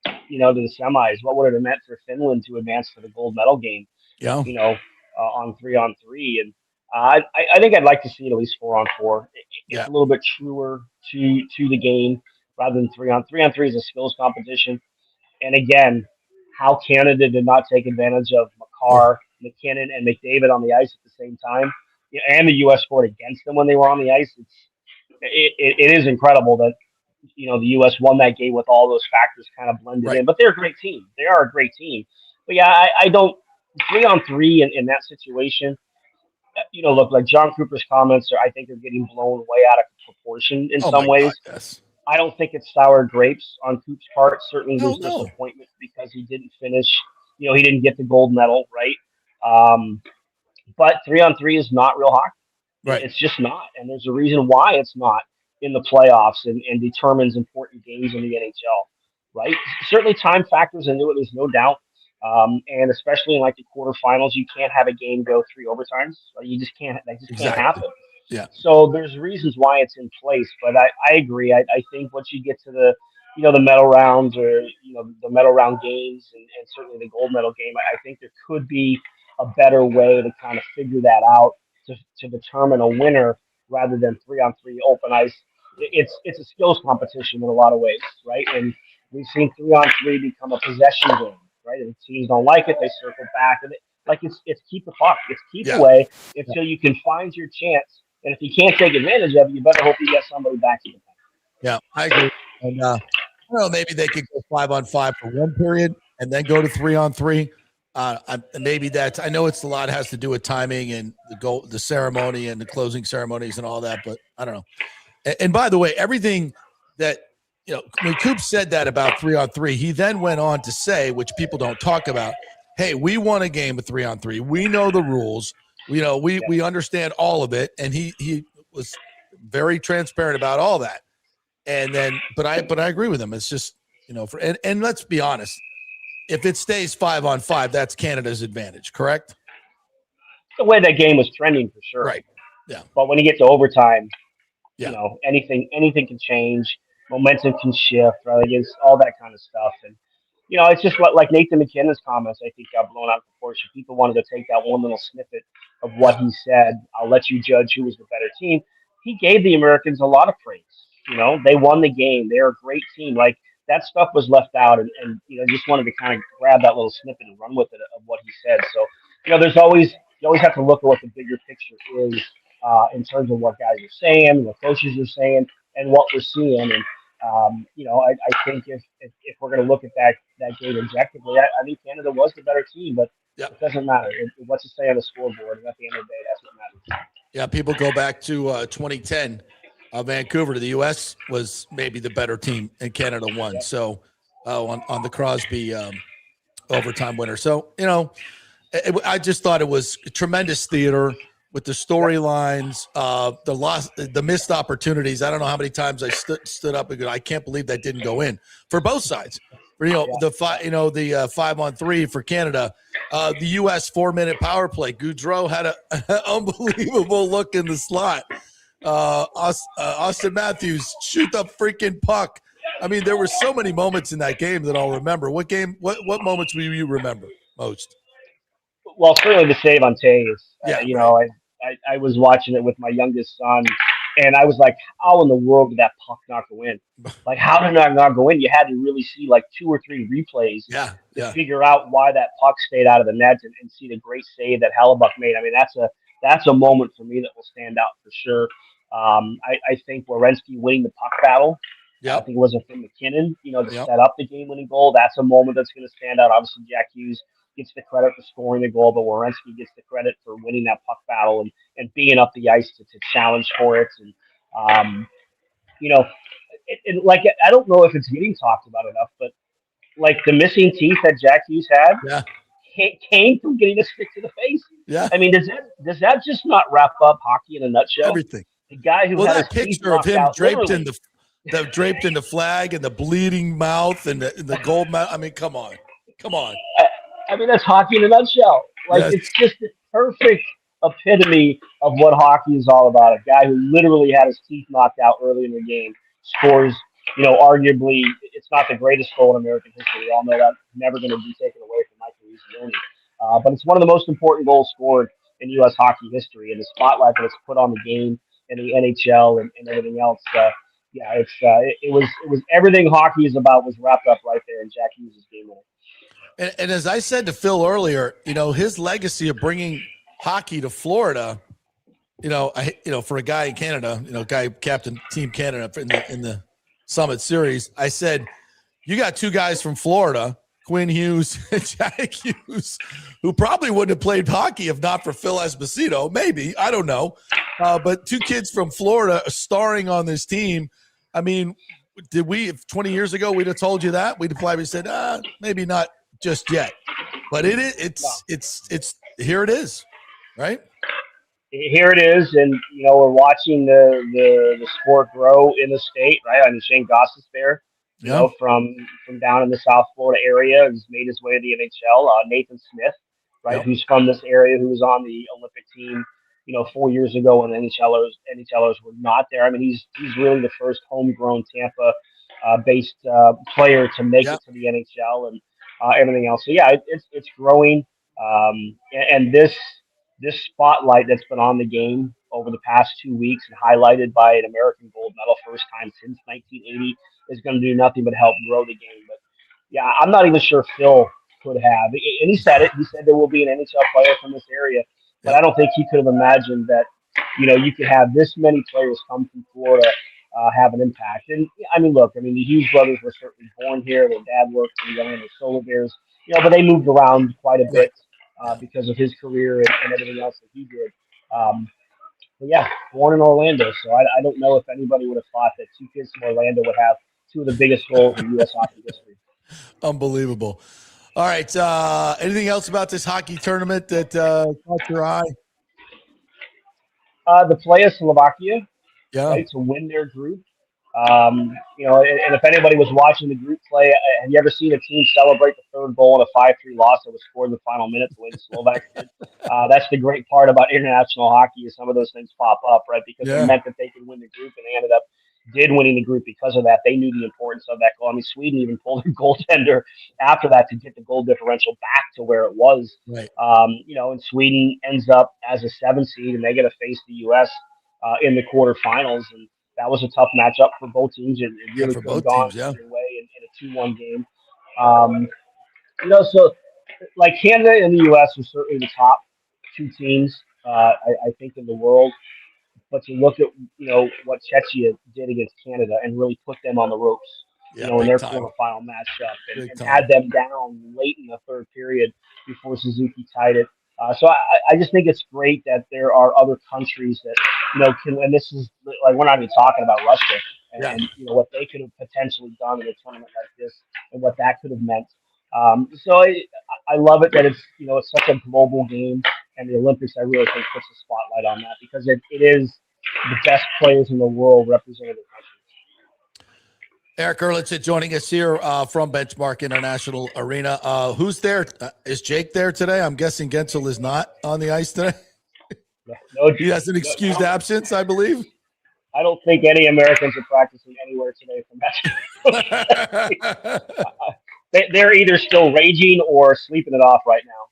to the semis? What would it have meant for Finland to advance to the gold medal game? Yeah. On 3-on-3, and I think I'd like to see it at least 4-on-4. It's a little bit truer to the game rather than 3-on-3. 3-on-3 is a skills competition, and again, how Canada did not take advantage of Makar, McKinnon, and McDavid on the ice at the same time, and the U.S. scored against them when they were on the ice. It is incredible that the U.S. won that game with all those factors kind of blended in. But they're a great team. They are a great team. But yeah, I don't 3-on-3 in that situation. Look, like John Cooper's comments I think are getting blown way out of proportion in some ways. God, yes. I don't think it's sour grapes on Coop's part. Certainly there's disappointment because he didn't finish. He didn't get the gold medal, right? But 3-on-3 is not real hockey. Right. It's just not. And there's a reason why it's not in the playoffs and determines important games in the NHL, right? Certainly time factors into it, there's no doubt. And especially in like the quarterfinals, you can't have a game go 3 overtimes. You just can't. That just can't happen. Yeah. So there's reasons why it's in place, but I agree. I think once you get to the medal rounds or the medal round games and certainly the gold medal game, I think there could be a better way to kind of figure that out to determine a winner rather than 3-on-3 open ice. It's a skills competition in a lot of ways, right? And we've seen 3-on-3 become a possession game. Right, and teams don't like it, they circle back, and it's keep the puck, it's keep away until you can find your chance. And if you can't take advantage of it, you better hope you get somebody back in the puck. Yeah, I agree. And I don't know, maybe they could go 5-on-5 for one period and then go to 3-on-3. Maybe that's. I know it's a lot has to do with timing and the ceremony and the closing ceremonies and all that, but I don't know. And by the way, everything that. When Coop said that about 3-on-3, he then went on to say, which people don't talk about, hey, we won a game of 3-on-3. We know the rules. We understand all of it. And he was very transparent about all that. And then, but I agree with him. It's just, and let's be honest. If it stays 5-on-5, that's Canada's advantage, correct? The way that game was trending for sure. Right. Yeah. But when you get to overtime, anything can change. Momentum can shift, right? It's all that kind of stuff. And, it's just like Nathan McKinnon's comments, I think, got blown out of proportion. People wanted to take that one little snippet of what he said. I'll let you judge who was the better team. He gave the Americans a lot of praise. They won the game. They're a great team. Like, that stuff was left out, and just wanted to kind of grab that little snippet and run with it of what he said. So, you always have to look at what the bigger picture is in terms of what guys are saying, what coaches are saying, and what we're seeing. And I think if we're going to look at that game objectively, I think Canada was the better team, but it doesn't matter. What's it say on the scoreboard? And at the end of the day, that's what matters. Yeah, people go back to 2010. Vancouver to the U.S. was maybe the better team, and Canada won. So on the Crosby overtime winner. So, I just thought it was tremendous theater with the storylines, the missed opportunities. I don't know how many times I stood up and go, I can't believe that didn't go in for both sides. For, the 5-on-3 for Canada, the U.S. 4-minute power play. Goudreau had an unbelievable look in the slot. Austin Matthews shoot the freaking puck. I mean, there were so many moments in that game that I'll remember. What moments will you remember most? Well, certainly the save on Taves. Right. I was watching it with my youngest son, and I was like, how in the world did that puck not go in? Like, how did that not go in? You had to really see like 2 or 3 replays to figure out why that puck stayed out of the net and see the great save that Hellebuck made. I mean, that's a moment for me that will stand out for sure. I think Werenski winning the puck battle. I think it was from McKinnon, to set up the game-winning goal. That's a moment that's going to stand out. Obviously, Jack Hughes gets the credit for scoring the goal, but Werenski gets the credit for winning that puck battle and being up the ice to challenge for it. And, I don't know if it's getting talked about enough, but like the missing teeth that Jack Hughes had came from getting a stick to the face. Yeah. I mean, does that just not wrap up hockey in a nutshell? Everything. The guy who had that his teeth picture of him out, draped in the flag and the bleeding mouth and the gold mouth. I mean, come on. I mean, that's hockey in a nutshell. It's just the perfect epitome of what hockey is all about. A guy who literally had his teeth knocked out early in the game scores, arguably it's not the greatest goal in American history. We all know that's never going to be taken away from Michael Easy. But it's one of the most important goals scored in U.S. hockey history, and the spotlight that it's put on the game and the NHL and everything else. It was everything hockey is about was wrapped up right there in Jack Hughes' game winner. And as I said to Phil earlier, his legacy of bringing hockey to Florida, for a guy in Canada, guy captain Team Canada in the Summit Series, I said, you got 2 guys from Florida, Quinn Hughes and Jack Hughes, who probably wouldn't have played hockey if not for Phil Esposito. Maybe, I don't know. But 2 kids from Florida starring on this team. I mean, if 20 years ago we'd have told you that, we'd have probably said, maybe not just yet. But it's here it is, right? Here it is, and we're watching the sport grow in the state, right? I mean, Shane Goss is there, from down in the South Florida area, has made his way to the NHL. Nathan Smith, right, who's from this area, who was on the Olympic team, 4 years ago when NHLers were not there. I mean, he's really the first homegrown Tampa based player to make it to the NHL and everything else. So it's growing, and this spotlight that's been on the game over the past 2 weeks and highlighted by an American gold medal first time since 1980 is going to do nothing but help grow the game. But I'm not even sure Phil could have, and he said it. He said there will be an NHL player from this area, but I don't think he could have imagined that you could have this many players come from Florida, have an impact. And I mean, look, the Hughes brothers were certainly born here. Their dad worked for the Young Solar Bears, but they moved around quite a bit because of his career and everything else that he did. But born in Orlando, so I don't know if anybody would have thought that 2 kids from Orlando would have 2 of the biggest goals in U.S. hockey history. Unbelievable. All right. Anything else about this hockey tournament that caught your eye? The play of Slovakia, right, to win their group. And if anybody was watching the group play, have you ever seen a team celebrate the 3rd goal in a 5-3 loss that was scored in the final minute the way the Slovaks did? That's the great part about international hockey is some of those things pop up, right? Because it meant that they could win the group, and they did winning the group because of that. They knew the importance of that goal. I mean, Sweden even pulled their goaltender after that to get the goal differential back to where it was. Right. And Sweden ends up as a 7 seed, and they get to face the U.S. In the quarterfinals, and that was a tough matchup for both teams. It really could have gone either way in a 2-1 game. So like Canada and the U.S. were certainly the top 2 teams, I think, in the world. But to look at what Czechia did against Canada and really put them on the ropes, in their quarterfinal matchup, and had them down late in the 3rd period before Suzuki tied it. So I just think it's great that there are other countries that can. And this is like we're not even talking about Russia and what they could have potentially done in a tournament like this and what that could have meant. I love it that it's it's such a global game, and the Olympics I really think puts a spotlight on that because it is the best players in the world representing their country. Erik Erlendsson joining us here from Benchmark International Arena. Who's there? Is Jake there today? I'm guessing Gensel is not on the ice today. No, he has an excused absence, I believe. I don't think any Americans are practicing anywhere today from that. They're either still raging or sleeping it off right now,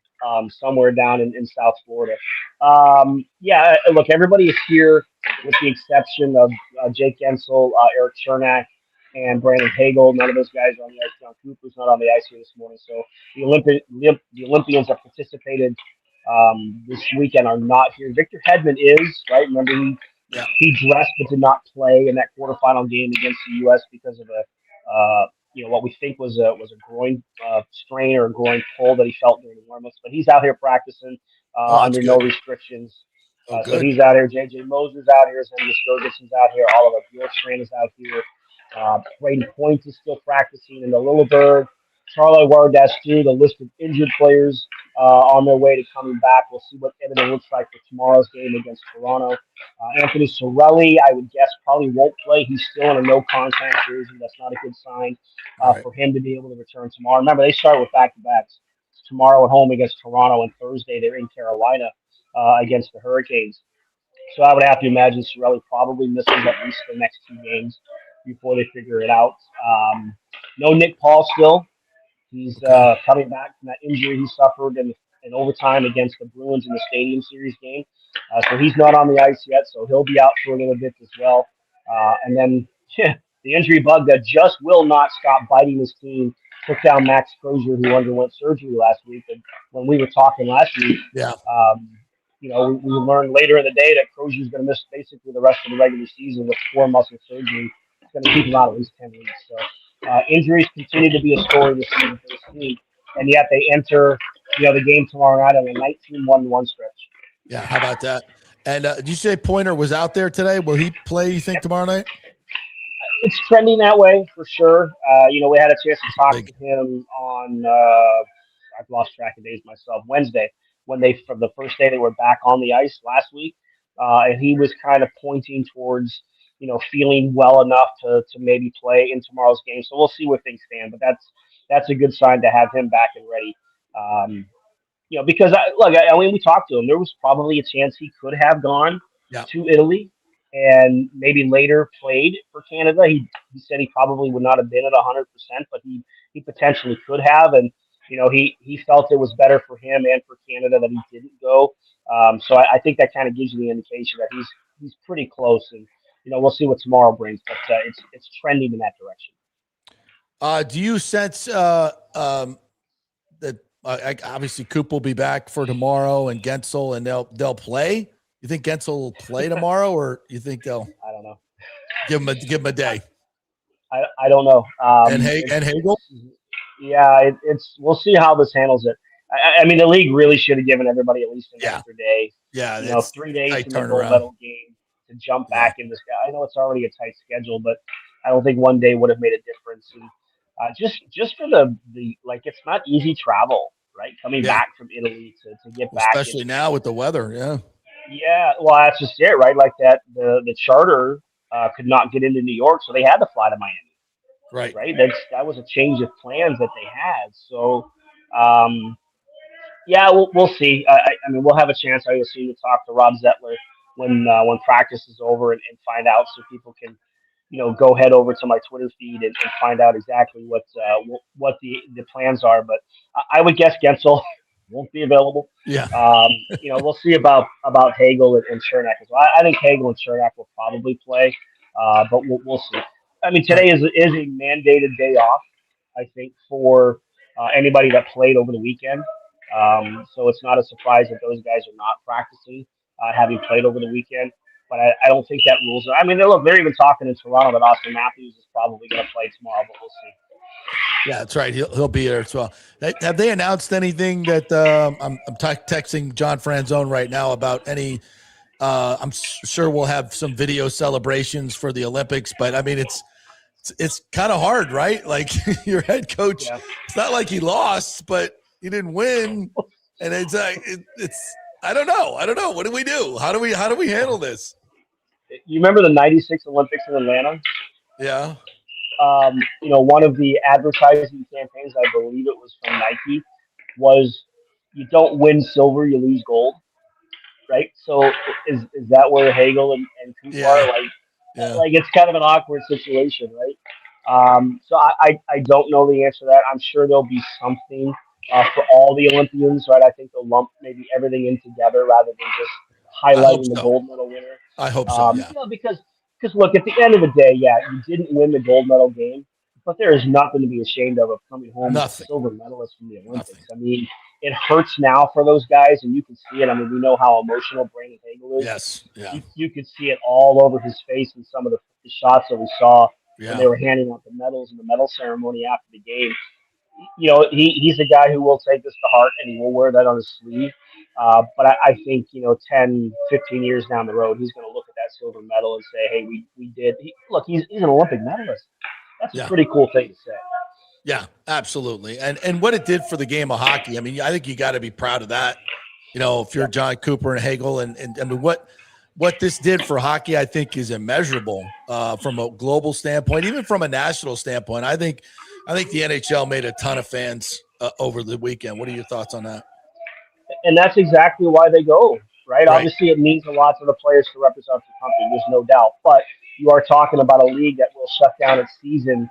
somewhere down in South Florida. Look, everybody is here with the exception of Jake Gensel, Erik Chernak, and Brandon Hagel. None of those guys are on the ice. John Cooper's not on the ice here this morning. So the Olympians that participated this weekend are not here. Victor Hedman is, right? Remember, he dressed but did not play in that quarterfinal game against the U.S. because of what we think was a groin strain or a groin pull that he felt during the warm-ups. But he's out here practicing under no restrictions. So he's out here. J.J. Moses out here. Henry Sturgison's out here. Oliver Bjorkstrand is out here. Braden Point is still practicing in the Lilleberg. Charlie Wardastu, the list of injured players on their way to coming back. We'll see what everything looks like for tomorrow's game against Toronto. Anthony Cirelli, I would guess, probably won't play. He's still in a no-contact jersey. That's not a good sign for him to be able to return tomorrow. Remember, they start with back-to-backs. Tomorrow at home against Toronto, and Thursday they're in Carolina against the Hurricanes. So I would have to imagine Cirelli probably misses at least the next 2 games before they figure it out. No Nick Paul still. He's coming back from that injury he suffered in overtime against the Bruins in the Stadium Series game. So he's not on the ice yet, so he'll be out for a little bit as well. And then the injury bug that just will not stop biting his team took down Max Crozier, who underwent surgery last week. And when we were talking last week, we learned later in the day that Crozier's going to miss basically the rest of the regular season with 4 muscle surgery. It's going to keep him out at least 10 weeks. So injuries continue to be a story this season for this team, and yet they enter the game tomorrow night on a 19-1-1 stretch. Yeah, how about that? And did you say Pointer was out there today? Will he play, you think, tomorrow night? It's trending that way for sure. We had a chance to talk to him on I've lost track of days myself. Wednesday, when from the first day they were back on the ice last week, and he was kind of pointing towards feeling well enough to maybe play in tomorrow's game. So we'll see where things stand. But that's a good sign to have him back and ready. Because we talked to him. There was probably a chance he could have gone to Italy and maybe later played for Canada. He said he probably would not have been at 100%, but he potentially could have. And he felt it was better for him and for Canada that he didn't go. So I think that kind of gives you the indication that he's pretty close, and we'll see what tomorrow brings. But it's trending in that direction. Do you sense that obviously Coop will be back for tomorrow and Gensel, and they'll play? You think Gensel will play tomorrow, or you think they'll? I don't know. Give him a day. I don't know. And Hagel. Yeah, we'll see how this handles it. I mean, the league really should have given everybody at least an extra day. Yeah, 3 days in the gold medal game to jump back in this guy. I know it's already a tight schedule, but I don't think 1 day would have made a difference. And just for the it's not easy travel, right? Coming back from Italy to get back, especially now with the weather. Yeah. Yeah, well, that's just it, right? Like that, the charter could not get into New York, so they had to fly to Miami. Right. That was a change of plans that they had. So, we'll see. I mean, we'll have a chance, I assume, to talk to Rob Zettler when practice is over and find out, so people can, go head over to my Twitter feed and find out exactly what the plans are. But I would guess Gensel won't be available. Yeah. We'll see about Hagel and Chernak as well. I think Hagel and Chernak will probably play, but we'll see. I mean, today is a mandated day off, I think, for anybody that played over the weekend. So it's not a surprise that those guys are not practicing, having played over the weekend. But I don't think that rules it. I mean, they're even talking in Toronto that Austin Matthews is probably going to play tomorrow, but we'll see. Yeah, that's right. He'll be there as well. Have they announced anything that I'm texting John Franzone right now about any? I'm sure we'll have some video celebrations for the Olympics, but I mean, it's kind of hard, right? Like your head coach, it's not like he lost, but he didn't win. And it's I don't know. What do we do? How do we handle this? You remember the 96 Olympics in Atlanta? Yeah. One of the advertising campaigns, I believe it was from Nike, was you don't win silver, you lose gold. Right? So is that where Hagel and Cooper are? Like it's kind of an awkward situation, right? So I don't know the answer to that. I'm sure there'll be something for all the Olympians, right? I think they'll lump maybe everything in together rather than just highlighting the gold medal winner. I hope so, yeah. Because look, at the end of the day, you didn't win the gold medal game, but there is nothing to be ashamed of coming home with a silver medalist from the Olympics. I mean, it hurts now for those guys, and you can see it. I mean, we know how emotional Brandon Hagel is. Yes, yeah. You could see it all over his face in some of the shots that we saw when they were handing out the medals in the medal ceremony after the game. He's a guy who will take this to heart, and he will wear that on his sleeve. But I think, 10, 15 years down the road, he's going to look at that silver medal and say, hey, we did. Look, he's an Olympic medalist. That's a pretty cool thing to say. Yeah, absolutely. And what it did for the game of hockey, I mean, I think you got to be proud of that. If you're John Cooper and Hagel, and I mean, what this did for hockey, I think is immeasurable from a global standpoint, even from a national standpoint. I think the NHL made a ton of fans over the weekend. What are your thoughts on that? And that's exactly why they go, right? Obviously, it means a lot to the players to represent the country. There's no doubt. But you are talking about a league that will shut down its season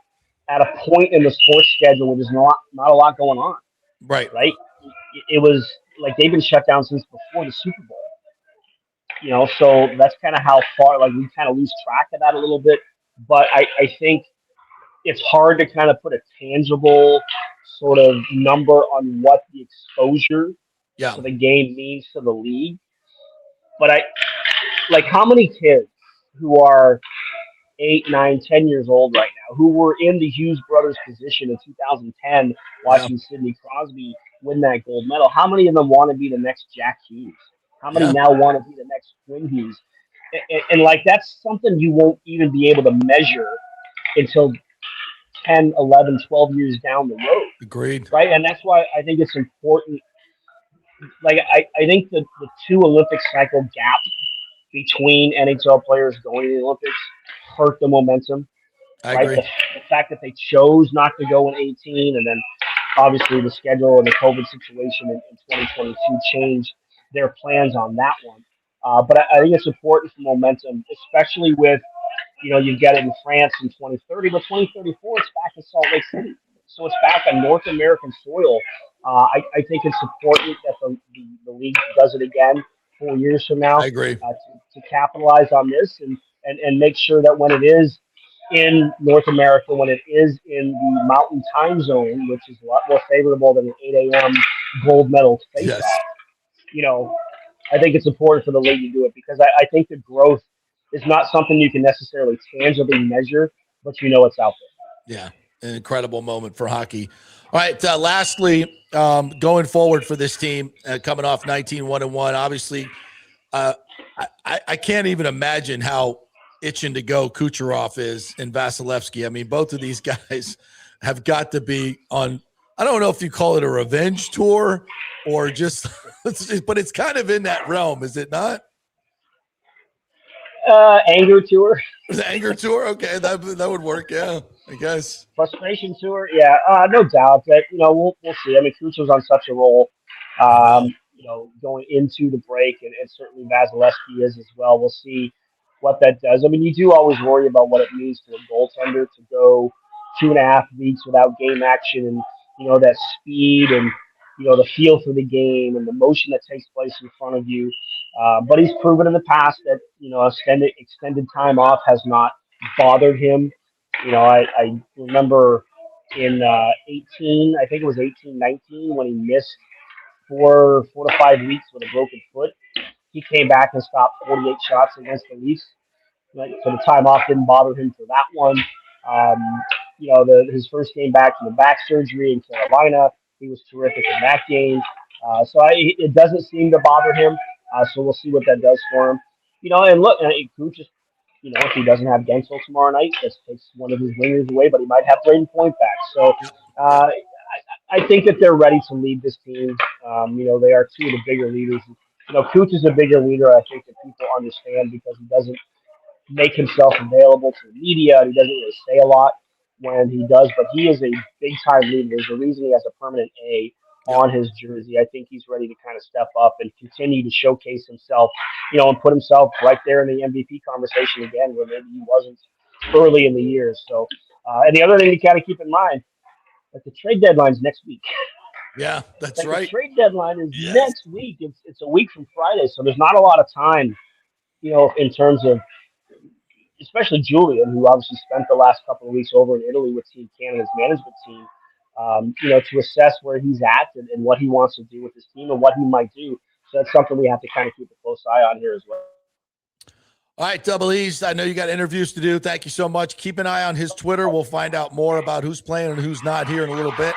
at a point in the sports schedule where there's not a lot going on. Right. It was like they've been shut down since before the Super Bowl. So that's kind of how far, we kind of lose track of that a little bit. But I think it's hard to kind of put a tangible sort of number on what the exposure to the game means to the league. But how many kids who are 8, 9, 10 years old right now, who were in the Hughes brothers position in 2010 watching Sidney Crosby win that gold medal, how many of them want to be the next Jack Hughes? How many now want to be the next Quinn Hughes? And that's something you won't even be able to measure until 10, 11, 12 years down the road. Agreed. Right? And that's why I think it's important. I think the two Olympic cycle gap between NHL players going to the Olympics hurt the momentum. I agree. The fact that they chose not to go in 18, and then obviously the schedule and the COVID situation in 2022 changed their plans on that one. But I think it's important for momentum, especially with, you've got it in France in 2030, but 2034 it's back in Salt Lake City. So it's back on North American soil. I think it's important that the league does it again 4 years from now. I agree. To capitalize on this and make sure that when it is in North America, when it is in the Mountain Time Zone, which is a lot more favorable than an 8 a.m. gold medal face-off, I think it's important for the league to do it because I think the growth is not something you can necessarily tangibly measure, but it's out there. Yeah, an incredible moment for hockey. All right, lastly, going forward for this team, coming off 19-1-1, obviously, I can't even imagine how itching to go Kucherov is and Vasilevsky. I mean, both of these guys have got to be on, I don't know if you call it a revenge tour or just, but it's kind of in that realm, is it not? Anger tour. The anger tour? Okay, that would work, yeah, I guess. Frustration tour, yeah, no doubt that, we'll see. I mean, Kucherov's on such a roll, going into the break, and certainly Vasilevsky is as well. We'll see what that does. I mean, you do always worry about what it means to a goaltender to go 2.5 weeks without game action and, that speed and, the feel for the game and the motion that takes place in front of you. But he's proven in the past that, extended time off has not bothered him. I remember in 18, I think it was 18-19 when he missed 4 to 5 weeks with a broken foot. He came back and stopped 48 shots against the Leafs. Right? So the time off didn't bother him for that one. His first game back from the back surgery in Carolina, he was terrific in that game. It doesn't seem to bother him. So we'll see what that does for him. And look, if he doesn't have Gensel tomorrow night, this takes one of his wingers away, but he might have Braden Point back. So I think that they're ready to lead this team. They are two of the bigger leaders. Cooch is a bigger leader, I think, that people understand because he doesn't make himself available to the media. He doesn't really say a lot when he does, but he is a big-time leader. There's a reason he has a permanent A on his jersey. I think he's ready to kind of step up and continue to showcase himself, and put himself right there in the MVP conversation again, where maybe he wasn't early in the year. So, and the other thing to kind of keep in mind, that the trade deadline's next week. Yeah, that's right. The trade deadline is next week. It's a week from Friday, so there's not a lot of time, in terms of, especially Julian, who obviously spent the last couple of weeks over in Italy with Team Canada's management team, to assess where he's at and what he wants to do with his team and what he might do. So that's something we have to kind of keep a close eye on here as well. All right, Double E's, I know you got interviews to do. Thank you so much. Keep an eye on his Twitter. We'll find out more about who's playing and who's not here in a little bit.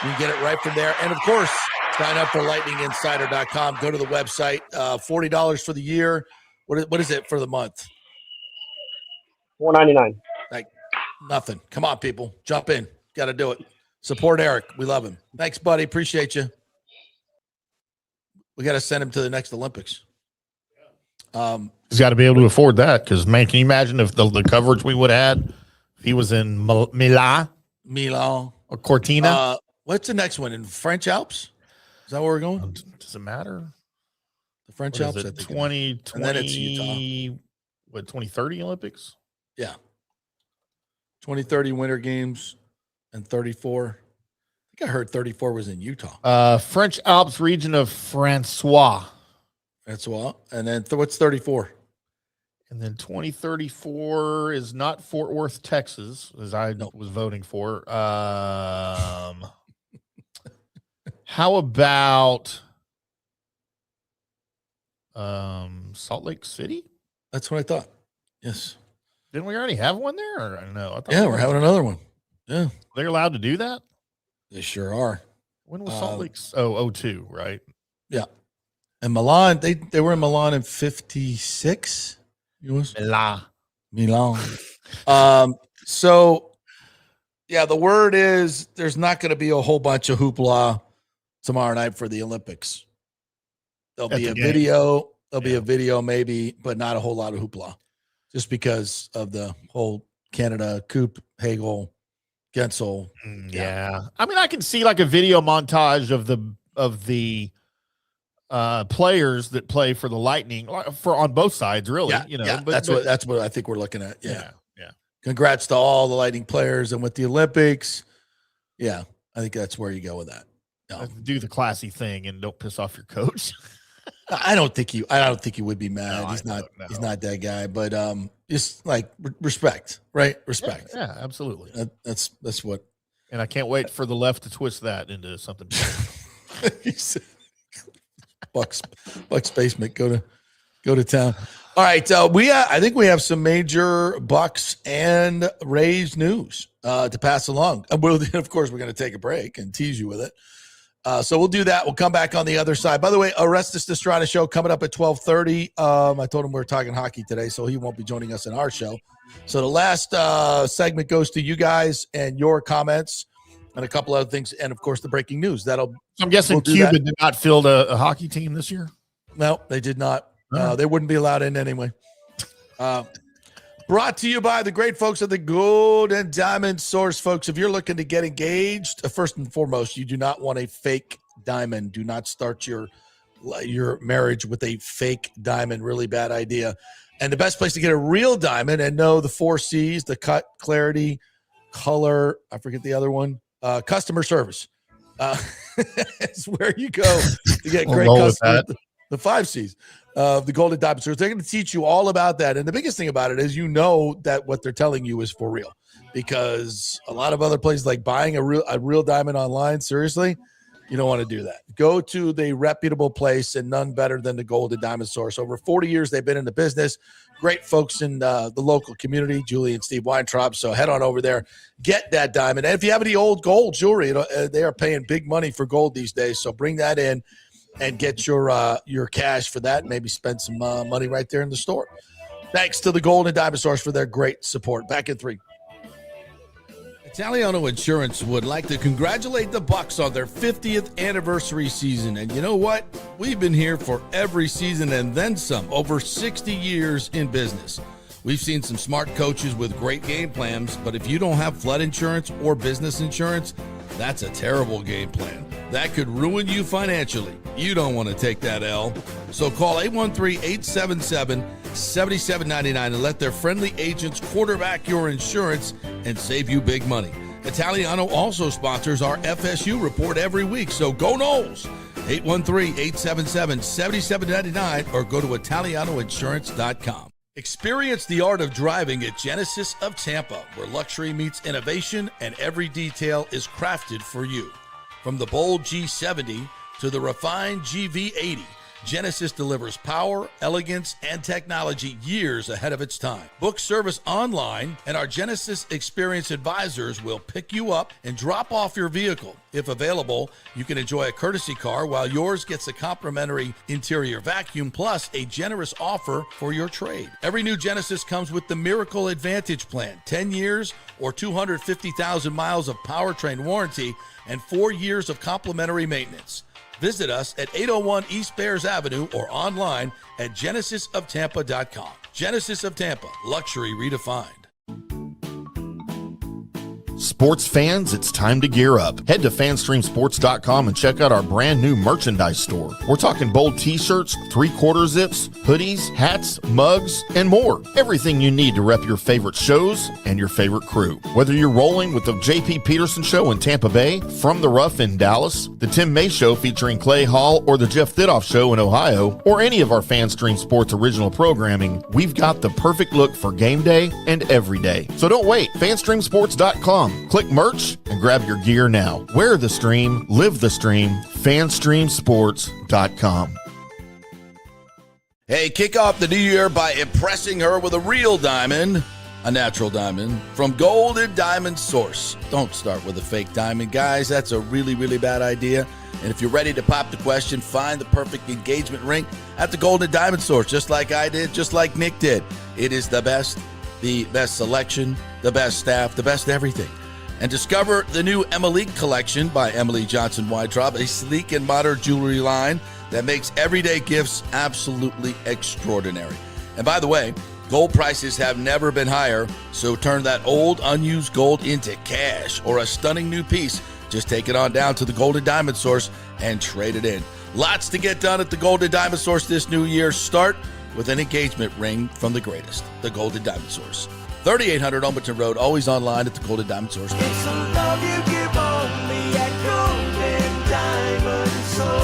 You can get it right from there. And, of course, sign up for lightninginsider.com. Go to the website. $40 for the year. What is it for the month? $4.99. Like nothing. Come on, people. Jump in. Got to do it. Support Eric. We love him. Thanks, buddy. Appreciate you. We got to send him to the next Olympics. He's got to be able to afford that because, man, can you imagine if the coverage we would have had if he was in Milan or Cortina? What's the next one? In French Alps? Is that where we're going? Does it matter? The French Alps? Is it 2020, and then it's Utah. 2030 Olympics? Yeah. 2030 Winter Games and 34. I think I heard 34 was in Utah. French Alps region of Francois. Francois. And then what's 34? And then 2034 is not Fort Worth, Texas, as I was voting for. How about Salt Lake City? That's what I thought. Yes. Didn't we already have one there? Or I don't know. Yeah, we're having another one. Yeah. They're allowed to do that? They sure are. When was Salt Lake? 02, right? Yeah. And Milan, they were in Milan in 56. Milan. So, yeah, the word is there's not going to be a whole bunch of hoopla tomorrow night for the Olympics. There'll be a video. There'll be a video maybe, but not a whole lot of hoopla just because of the whole Canada, Coop, Hagel, Gensel. Yeah. I mean, I can see like a video montage of the players that play for the Lightning for on both sides, really. That's what I think we're looking at. Yeah. Yeah. Congrats to all the Lightning players, and with the Olympics, I think that's where you go with that. Do the classy thing and don't piss off your coach. I don't think he would be mad. He's not that guy, but just like respect, right? Respect. Yeah, absolutely. That's what. And I can't wait for the left to twist that into something. Bucs basement. Go to town. All right, I think we have some major Bucs and Rays news to pass along. And of course, we're going to take a break and tease you with it. So we'll do that. We'll come back on the other side. By the way, Orestes Destrada show coming up at 12:30. I told him we were talking hockey today, so he won't be joining us in our show. So the last segment goes to you guys and your comments and a couple other things, and of course the breaking news. I'm guessing Cuba did not field a hockey team this year. No, they did not. They wouldn't be allowed in anyway. Brought to you by the great folks at the Gold and Diamond Source, folks. If you're looking to get engaged, first and foremost, you do not want a fake diamond. Do not start your marriage with a fake diamond. Really bad idea. And the best place to get a real diamond and know the 4 C's, the cut, clarity, color, I forget the other one, customer service. It's where you go to get great customers. The 5 C's of the Golden Diamond Source. They're going to teach you all about that. And the biggest thing about it is that what they're telling you is for real. Because a lot of other places, like buying a real diamond online, seriously, you don't want to do that. Go to the reputable place, and none better than the Golden Diamond Source. Over 40 years, they've been in the business. Great folks in the local community, Julie and Steve Weintraub. So head on over there, get that diamond. And if you have any old gold jewelry, they are paying big money for gold these days. So bring that in and get your cash for that, and maybe spend some money right there in the store. Thanks to the Golden Diamond Source for their great support. Back in 3. Italiano Insurance would like to congratulate the Bucs on their 50th anniversary season. And you know what? We've been here for every season and then some, over 60 years in business. We've seen some smart coaches with great game plans, but if you don't have flood insurance or business insurance, that's a terrible game plan. That could ruin you financially. You don't want to take that L. So call 813-877-7799 and let their friendly agents quarterback your insurance and save you big money. Italiano also sponsors our FSU report every week, so go Noles! 813-877-7799 or go to italianoinsurance.com. Experience the art of driving at Genesis of Tampa, where luxury meets innovation and every detail is crafted for you. From the bold G70 to the refined GV80, Genesis delivers power, elegance, and technology years ahead of its time. Book service online, and our Genesis Experience advisors will pick you up and drop off your vehicle. If available, you can enjoy a courtesy car while yours gets a complimentary interior vacuum plus a generous offer for your trade. Every new Genesis comes with the Miracle Advantage Plan, 10 years or 250,000 miles of powertrain warranty and 4 years of complimentary maintenance. Visit us at 801 East Bears Avenue or online at genesisoftampa.com. Genesis of Tampa, luxury redefined. Sports fans, it's time to gear up. Head to fanstreamsports.com and check out our brand new merchandise store. We're talking bold t-shirts, 3/4 zips, hoodies, hats, mugs, and more. Everything you need to rep your favorite shows and your favorite crew. Whether you're rolling with the JP Peterson Show in Tampa Bay, From the Rough in Dallas, the Tim May Show featuring Clay Hall, or the Jeff Thidoff Show in Ohio, or any of our FanStream Sports original programming, we've got the perfect look for game day and every day. So don't wait. fanstreamsports.com. Click merch and grab your gear now. Wear the stream, live the stream, fanstreamsports.com. Hey, kick off the new year by impressing her with a real diamond, a natural diamond from Golden Diamond Source. Don't start with a fake diamond, guys. That's a really, really bad idea. And if you're ready to pop the question, find the perfect engagement ring at the Golden Diamond Source, just like I did, just like Nick did. It is the best selection, the best staff, the best everything. And discover the new Emily collection by Emily Johnson Weintraub, a sleek and modern jewelry line that makes everyday gifts absolutely extraordinary. And by the way, gold prices have never been higher, so turn that old unused gold into cash or a stunning new piece. Just take it on down to the Golden Diamond Source and trade it in. Lots to get done at the Golden Diamond Source this new year. Start with an engagement ring from the greatest, the Golden Diamond Source. 3800 Omerton Road, always online at the Golden Diamond Source. It's a love you give only at Golden Diamond Source.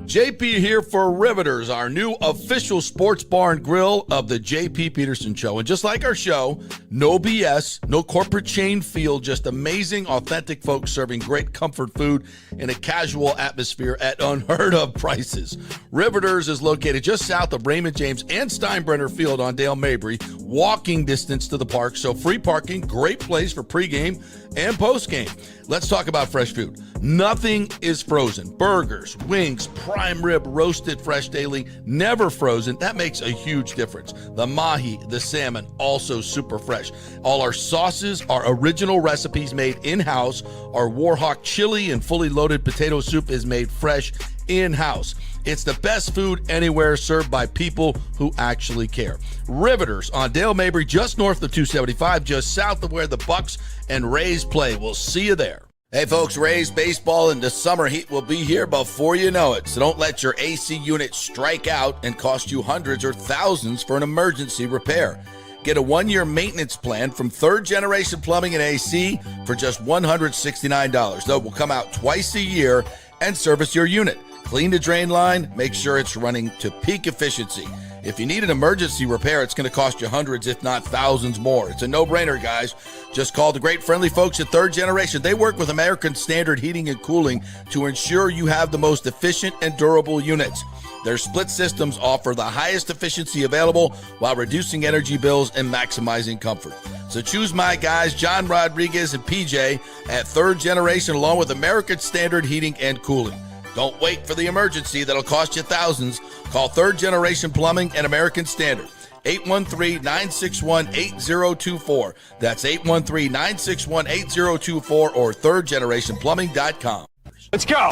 JP here for Riveters, our new official sports bar and grill of the JP Peterson Show. And just like our show, no BS, no corporate chain feel, just amazing, authentic folks serving great comfort food in a casual atmosphere at unheard of prices. Riveters is located just south of Raymond James and Steinbrenner Field on Dale Mabry, walking distance to the park, so free parking, great place for pregame and postgame. Let's talk about fresh food. Nothing is frozen. Burgers, wings, prime rib, roasted fresh daily, never frozen. That makes a huge difference. The mahi, the salmon, also super fresh. All our sauces are original recipes made in-house. Our Warhawk chili and fully loaded potato soup is made fresh in-house. It's the best food anywhere, served by people who actually care. Riveters on Dale Mabry, just north of 275, just south of where the Bucs and Rays play. We'll see you there. Hey folks, Rays baseball and the summer heat will be here before you know it. So don't let your AC unit strike out and cost you hundreds or thousands for an emergency repair. Get a 1-year maintenance plan from Third Generation Plumbing and AC for just $169. Though will come out twice a year and service your unit. Clean the drain line, make sure it's running to peak efficiency. If you need an emergency repair, it's going to cost you hundreds, if not thousands more. It's a no-brainer, guys. Just call the great friendly folks at Third Generation. They work with American Standard Heating and Cooling to ensure you have the most efficient and durable units. Their split systems offer the highest efficiency available while reducing energy bills and maximizing comfort. So choose my guys, John Rodriguez and PJ at Third Generation, along with American Standard Heating and Cooling. Don't wait for the emergency that'll cost you thousands. Call Third Generation Plumbing and American Standard. 813-961-8024. That's 813-961-8024 or thirdgenerationplumbing.com. Let's go.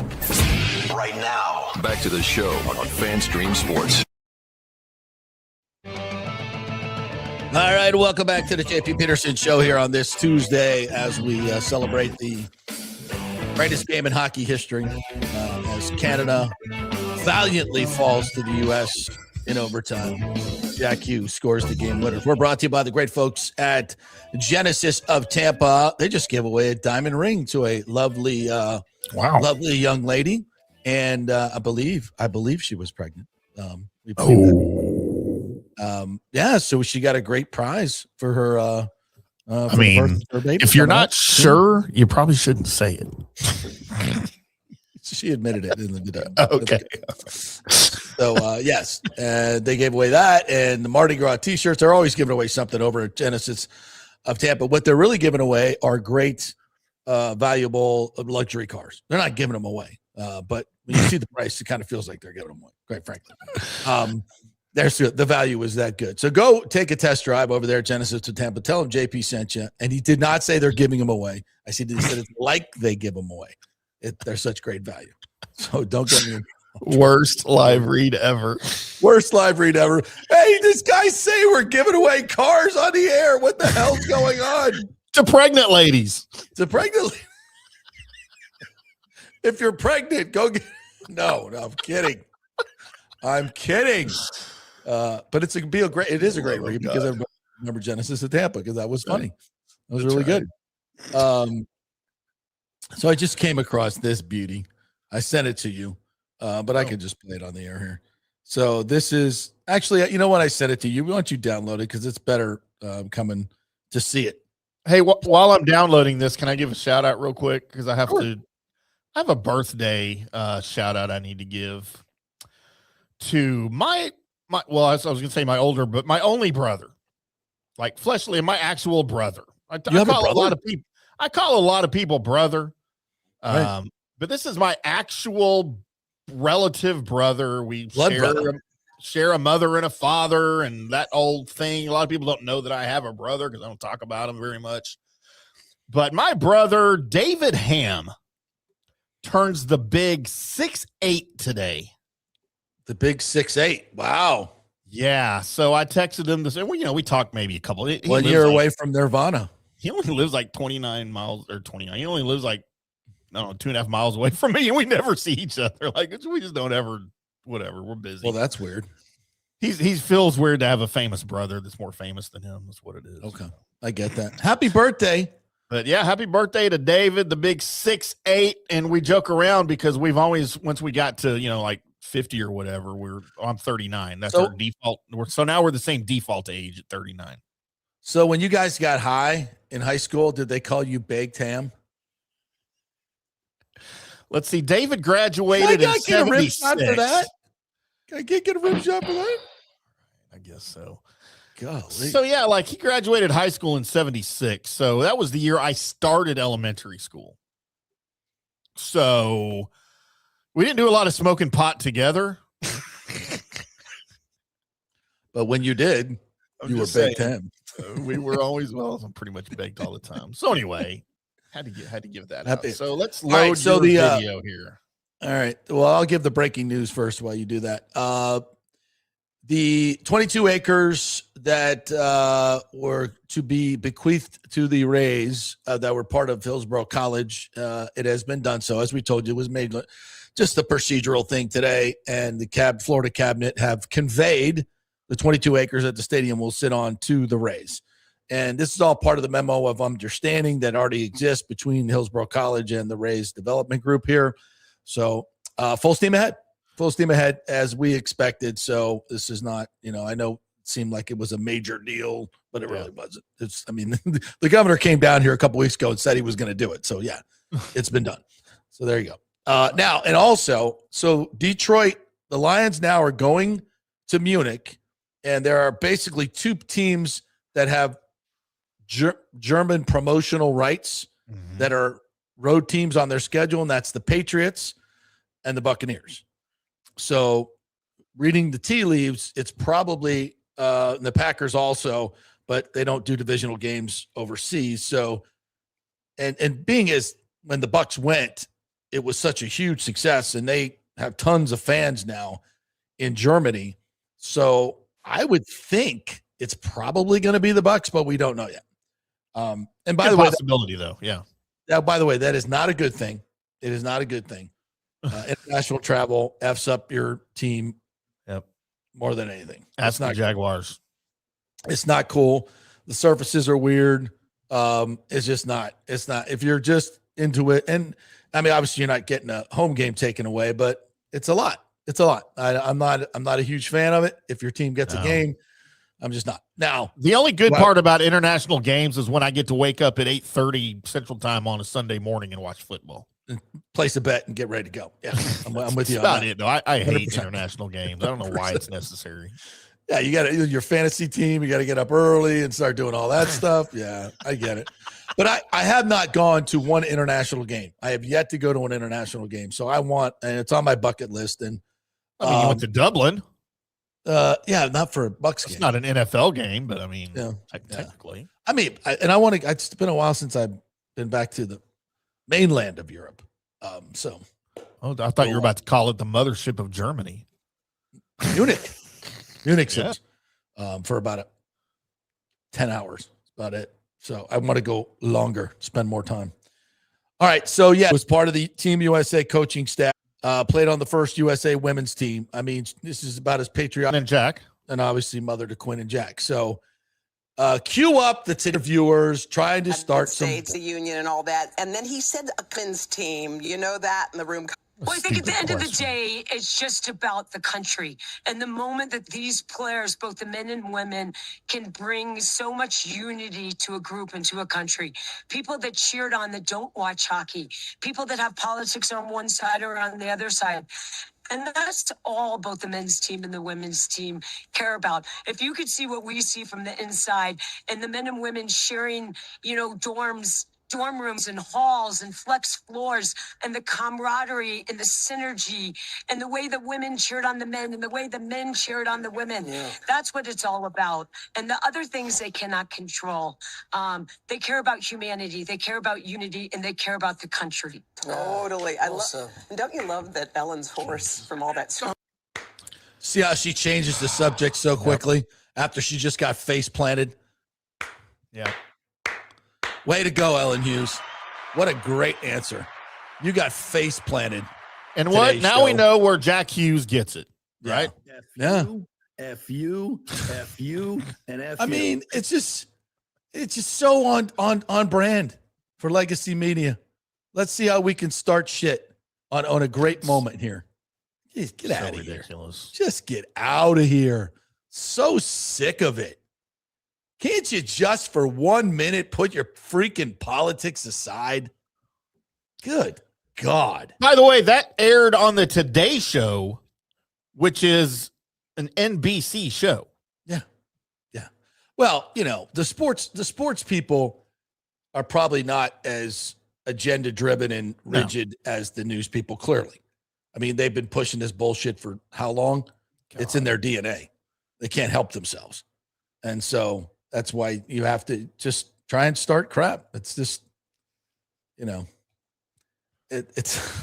Right now, back to the show on FanStream Sports. All right, welcome back to the JP Peterson Show here on this Tuesday as we celebrate the greatest game in hockey history as Canada valiantly falls to the U.S. in overtime. Jack Hughes scores the game winners. We're brought to you by the great folks at Genesis of Tampa. They just gave away a diamond ring to a lovely, lovely young lady, and I believe she was pregnant. So she got a great prize for her. For her baby. If you're not sure, you probably shouldn't say it. She admitted it in the Okay. So, yes, they gave away that. And the Mardi Gras T-shirts are always giving away something over at Genesis of Tampa. What they're really giving away are great, valuable luxury cars. They're not giving them away. But when you see the price, it kind of feels like they're giving them away, quite frankly. The value is that good. So go take a test drive over there at Genesis of Tampa. Tell them JP sent you. And he did not say they're giving them away. He said it's like they give them away. They're such great value. So don't get me. Worst live read ever. Worst live read ever. Hey, this guy say we're giving away cars on the air. What the hell's going on? To pregnant ladies. If you're pregnant, go get. No, I'm kidding. I'm kidding. But it is a great read because everybody remember Genesis of Tampa because that was funny. That was really good. So I just came across this beauty. I sent it to you, but I can just play it on the air here. So this is actually, you know what? I sent it to you. Why don't you download it because it's better coming to see it. Hey, while I'm downloading this, can I give a shout out real quick? Because I have a birthday shout out I need to give to my I was going to say my older, but my only brother, like fleshly, my actual brother. I call a lot of people. I call a lot of people brother, right. But this is my actual relative brother. We share a mother and a father, and that old thing. A lot of people don't know that I have a brother because I don't talk about him very much. But my brother David Ham turns the big 6'8" today. The big 6'8". Wow. Yeah. So I texted him to say, we talked maybe a couple. 1 year away from Nirvana. He only lives like 29 miles or 29. He only lives like, 2.5 miles away from me. And we never see each other. Like, we just don't ever, whatever. We're busy. Well, that's weird. He feels weird to have a famous brother that's more famous than him. That's what it is. Okay. I get that. Happy birthday. But yeah, happy birthday to David, the big 6'8". And we joke around because we've always, once we got to, like 50 or whatever, I'm 39. That's our default. So now we're the same default age at 39. So when you guys got high in high school, did they call you Baked Ham? Let's see. David graduated in 76. Can I get a rim shot for that? I guess so. Golly. So yeah, like he graduated high school in 76. So that was the year I started elementary school. So we didn't do a lot of smoking pot together. But when you did, you were Baked Ham. We were always, I'm pretty much baked all the time. So anyway, had to give that out. So let's load the video here. All right. Well, I'll give the breaking news first while you do that. The 22 acres that were to be bequeathed to the Rays that were part of Hillsborough College, it has been done. So as we told you, it was made just a procedural thing today, and the Florida cabinet have conveyed the 22 acres that the stadium will sit on to the Rays. And this is all part of the memo of understanding that already exists between Hillsborough College and the Rays development group here. So full steam ahead as we expected. So this is not, I know it seemed like it was a major deal, but it really wasn't. The governor came down here a couple weeks ago and said he was going to do it. So yeah, it's been done. So there you go. Now, and also, so Detroit, the Lions now are going to Munich, and there are basically two teams that have German promotional rights that are road teams on their schedule, and that's the Patriots and the Buccaneers. So reading the tea leaves, it's probably the Packers also, but they don't do divisional games overseas. So, and being as when the Bucs went, it was such a huge success, and they have tons of fans now in Germany. So I would think it's probably going to be the Bucs, but we don't know yet. And by the way, possibility though, yeah. By the way, that is not a good thing. It is not a good thing. International travel F's up your team. Yep. More than anything. That's not Jaguars. It's not cool. The surfaces are weird. It's just not. It's not. If you're just into it, and I mean, obviously, you're not getting a home game taken away, but it's a lot. It's a lot. I'm not a huge fan of it. If your team gets a game, I'm just not. Now, the only good part about international games is when I get to wake up at 8:30 Central Time on a Sunday morning and watch football. Place a bet and get ready to go. Yeah, I'm with you. That's about it, though. I hate international games. I don't know why it's necessary. Yeah, you got to your fantasy team. You got to get up early and start doing all that stuff. Yeah, I get it. But I have not gone to one international game. I have yet to go to an international game. So I want, and it's on my bucket list. And I mean, you went to Dublin. Yeah, not for a Bucs game. It's not an NFL game, but I mean, Yeah. technically. I mean, it's been a while since I've been back to the mainland of Europe. So. Oh, I thought you were about to call it the mothership of Germany. Munich since, for about 10 hours. That's about it. So I want to go longer, spend more time. All right. So, yeah, was part of the Team USA coaching staff, played on the first USA women's team. I mean, this is about as patriotic. And Jack. And obviously mother to Quinn and Jack. So cue up the interviewers trying to start some. States, the union and all that. And then he said a men's team, you know that in the room. Well, I think at the end of the day, it's just about the country. And the moment that these players, both the men and women, can bring so much unity to a group and to a country. People that cheered on that don't watch hockey. People that have politics on one side or on the other side. And that's all both the men's team and the women's team care about. If you could see what we see from the inside and the men and women sharing, dorm rooms and halls and flex floors and the camaraderie and the synergy and the way the women cheered on the men and the way the men cheered on the women. Yeah. That's what it's all about. And the other things they cannot control. They care about humanity. They care about unity and they care about the country. Totally. Don't you love that Ellen's horse from all that stuff? See how she changes the subject so quickly after she just got face planted? Yeah. Way to go, Ellen Hughes. What a great answer. You got face planted. And what? Now we know where Jack Hughes gets it, right? Yeah. F you, and F I mean, it's just so on brand for Legacy Media. Let's see how we can start shit on a great moment here. Jeez, get out of here. Just get out of here. So sick of it. Can't you just for 1 minute put your freaking politics aside? Good God. By the way, that aired on the Today Show, which is an NBC show. Yeah. Yeah. Well, the sports people are probably not as agenda driven and rigid as the news people, clearly. I mean, they've been pushing this bullshit for how long? God. It's in their DNA. They can't help themselves. And so that's why you have to just try and start crap. It's just, it's,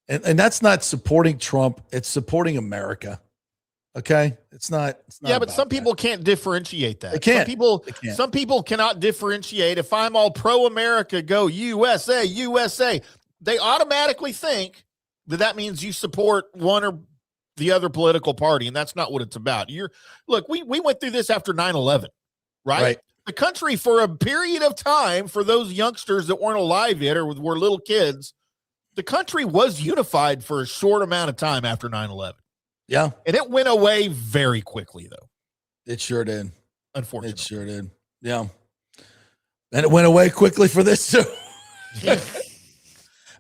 and that's not supporting Trump. It's supporting America. Okay. It's not yeah, but some people can't differentiate that. They can't. Some people cannot differentiate. If I'm all pro America, go USA, USA, they automatically think that means you support one or the other political party, and that's not what it's about. Look, we went through this after 9/11, right? The country, for a period of time, for those youngsters that weren't alive yet or were little kids, the country was unified for a short amount of time after 9/11. Yeah. And it went away very quickly, though. It sure did. Unfortunately. It sure did. Yeah. And it went away quickly for this too.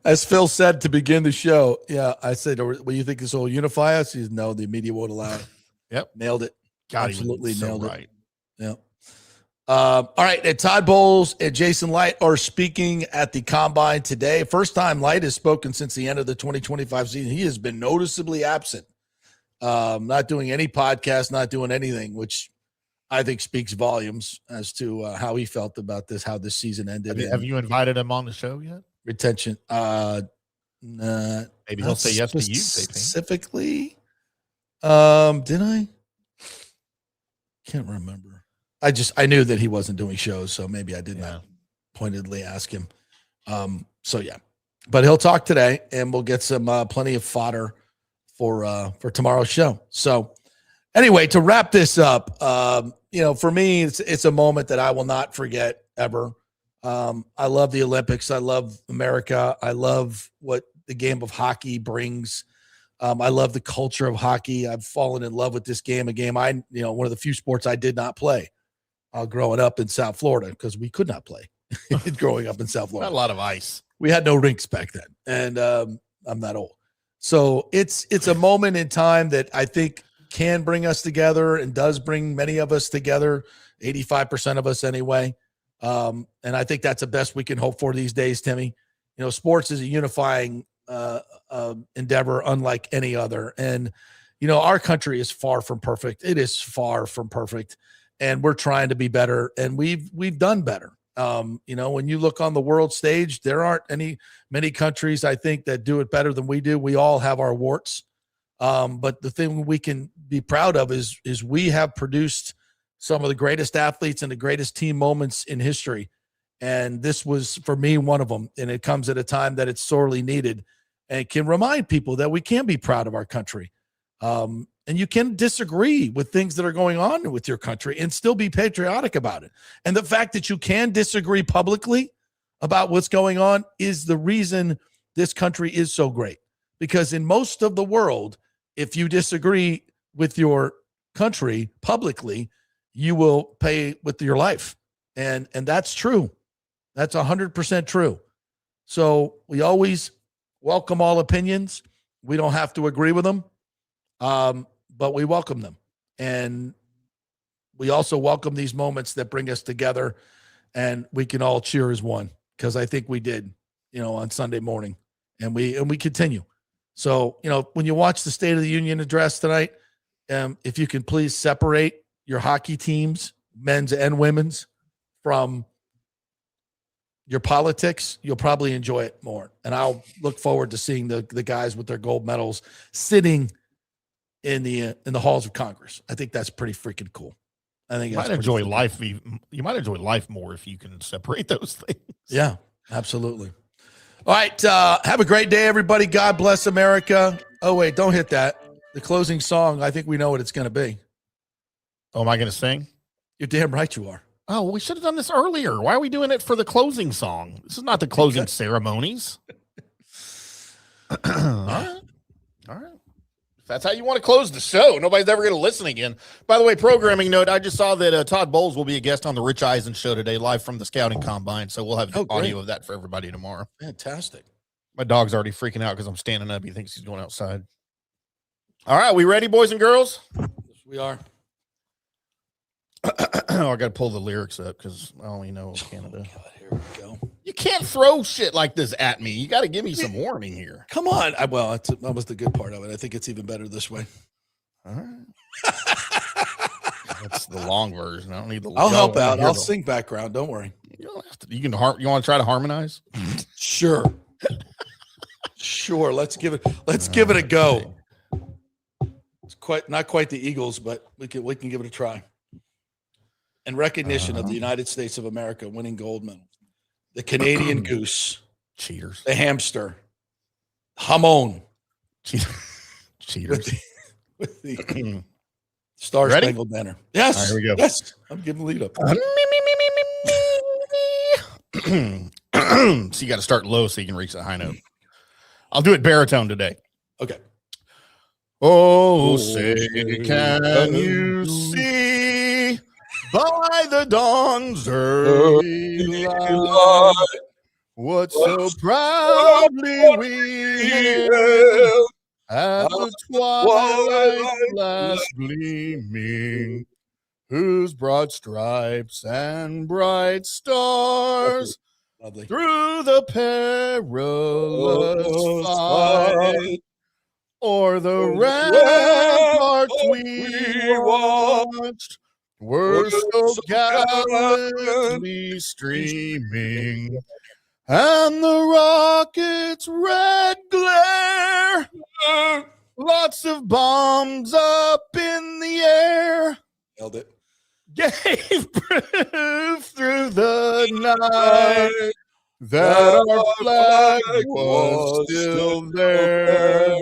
As Phil said to begin the show, I said, "Will you think this will unify us?" He said, "No, the media won't allow it." Yep, nailed it. God, absolutely nailed right. it. Yeah. All right, and Todd Bowles and Jason Licht are speaking at the Combine today. First time Licht has spoken since the end of the 2025 season. He has been noticeably absent, not doing any podcast, not doing anything, which I think speaks volumes as to how he felt about this, how this season ended. Have you invited him on the show yet? Retention. Maybe he'll say yes to you, specifically. Did I? Can't remember. I knew that he wasn't doing shows, so maybe I did not pointedly ask him. So yeah, but he'll talk today, and we'll get some plenty of fodder for tomorrow's show. So anyway, to wrap this up, for me, it's a moment that I will not forget ever. I love the Olympics. I love America. I love what the game of hockey brings. I love the culture of hockey. I've fallen in love with this game. One of the few sports I did not play growing up in South Florida, because we could not play growing up in South Florida. Not a lot of ice. We had no rinks back then, and I'm not old. So it's a moment in time that I think can bring us together and does bring many of us together, 85% of us anyway. And I think that's the best we can hope for these days, Timmy. Sports is a unifying endeavor unlike any other. And, our country is far from perfect. It is far from perfect. And we're trying to be better. And we've done better. When you look on the world stage, there aren't many countries, I think, that do it better than we do. We all have our warts. But the thing we can be proud of is we have produced some of the greatest athletes and the greatest team moments in history. And this was, for me, one of them. And it comes at a time that it's sorely needed and can remind people that we can be proud of our country. And you can disagree with things that are going on with your country and still be patriotic about it. And the fact that you can disagree publicly about what's going on is the reason this country is so great. Because in most of the world, if you disagree with your country publicly, you will pay with your life. And that's true. That's 100% true. So we always welcome all opinions. We don't have to agree with them, but we welcome them. And we also welcome these moments that bring us together, and we can all cheer as one, because I think we did, on Sunday morning, and we continue. So, when you watch the State of the Union address tonight, if you can please separate your hockey teams, men's and women's, from your politics, you'll probably enjoy it more. And I'll look forward to seeing the guys with their gold medals sitting in the halls of Congress. I think that's pretty freaking cool. I think you might enjoy life. You might enjoy life more if you can separate those things. Yeah, absolutely. All right. Have a great day, everybody. God bless America. Oh, wait, don't hit that. The closing song, I think we know what it's going to be. Oh, am I going to sing? You're damn right you are. Oh, we should have done this earlier. Why are we doing it for the closing song? This is not the closing ceremonies. All right. If that's how you want to close the show, nobody's ever going to listen again. By the way, programming note, I just saw that Todd Bowles will be a guest on the Rich Eisen show today, live from the Scouting Combine. So we'll have audio of that for everybody tomorrow. Fantastic. My dog's already freaking out because I'm standing up. He thinks he's going outside. All right, we ready, boys and girls? Yes, we are. Oh, I got to pull the lyrics up because I only know Canada. God, here we go. You can't throw shit like this at me. You got to give me some warning here. Come on. That was the good part of it. I think it's even better this way. All right. That's the long version. I don't need the. I'll help out. I'll sing background. Don't worry. You don't have to. You can. You want to try to harmonize? Sure. Sure. Let's give it a go. It's not quite the Eagles, but we can give it a try. In recognition of the United States of America winning gold medal, the Canadian goose, cheaters, the hamster, hamon, cheaters, with the Star Spangled Banner. Yes, right, here we go. Yes, I'm giving the lead up. So you got to start low so you can reach the high note. I'll do it baritone today. Okay. Oh, say, can you see by the dawn's early light what so proudly we hailed at the twilight's last gleaming, whose broad stripes and bright stars Lovely. through the perilous fight o'er the ramparts we watched were so gallantly streaming, and the rocket's red glare, lots of bombs up in the air, Nailed it. gave proof through the night that our flag was still there.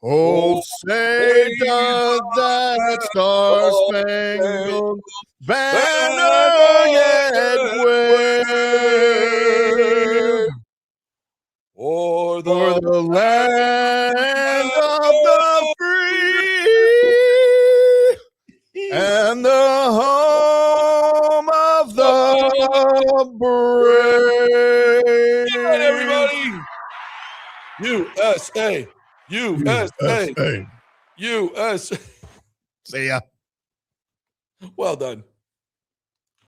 Oh, say does that star-spangled banner yet wave Or for the land of the free and the home of the brave. Good night, everybody. USA. USA. USA. See ya. Well done.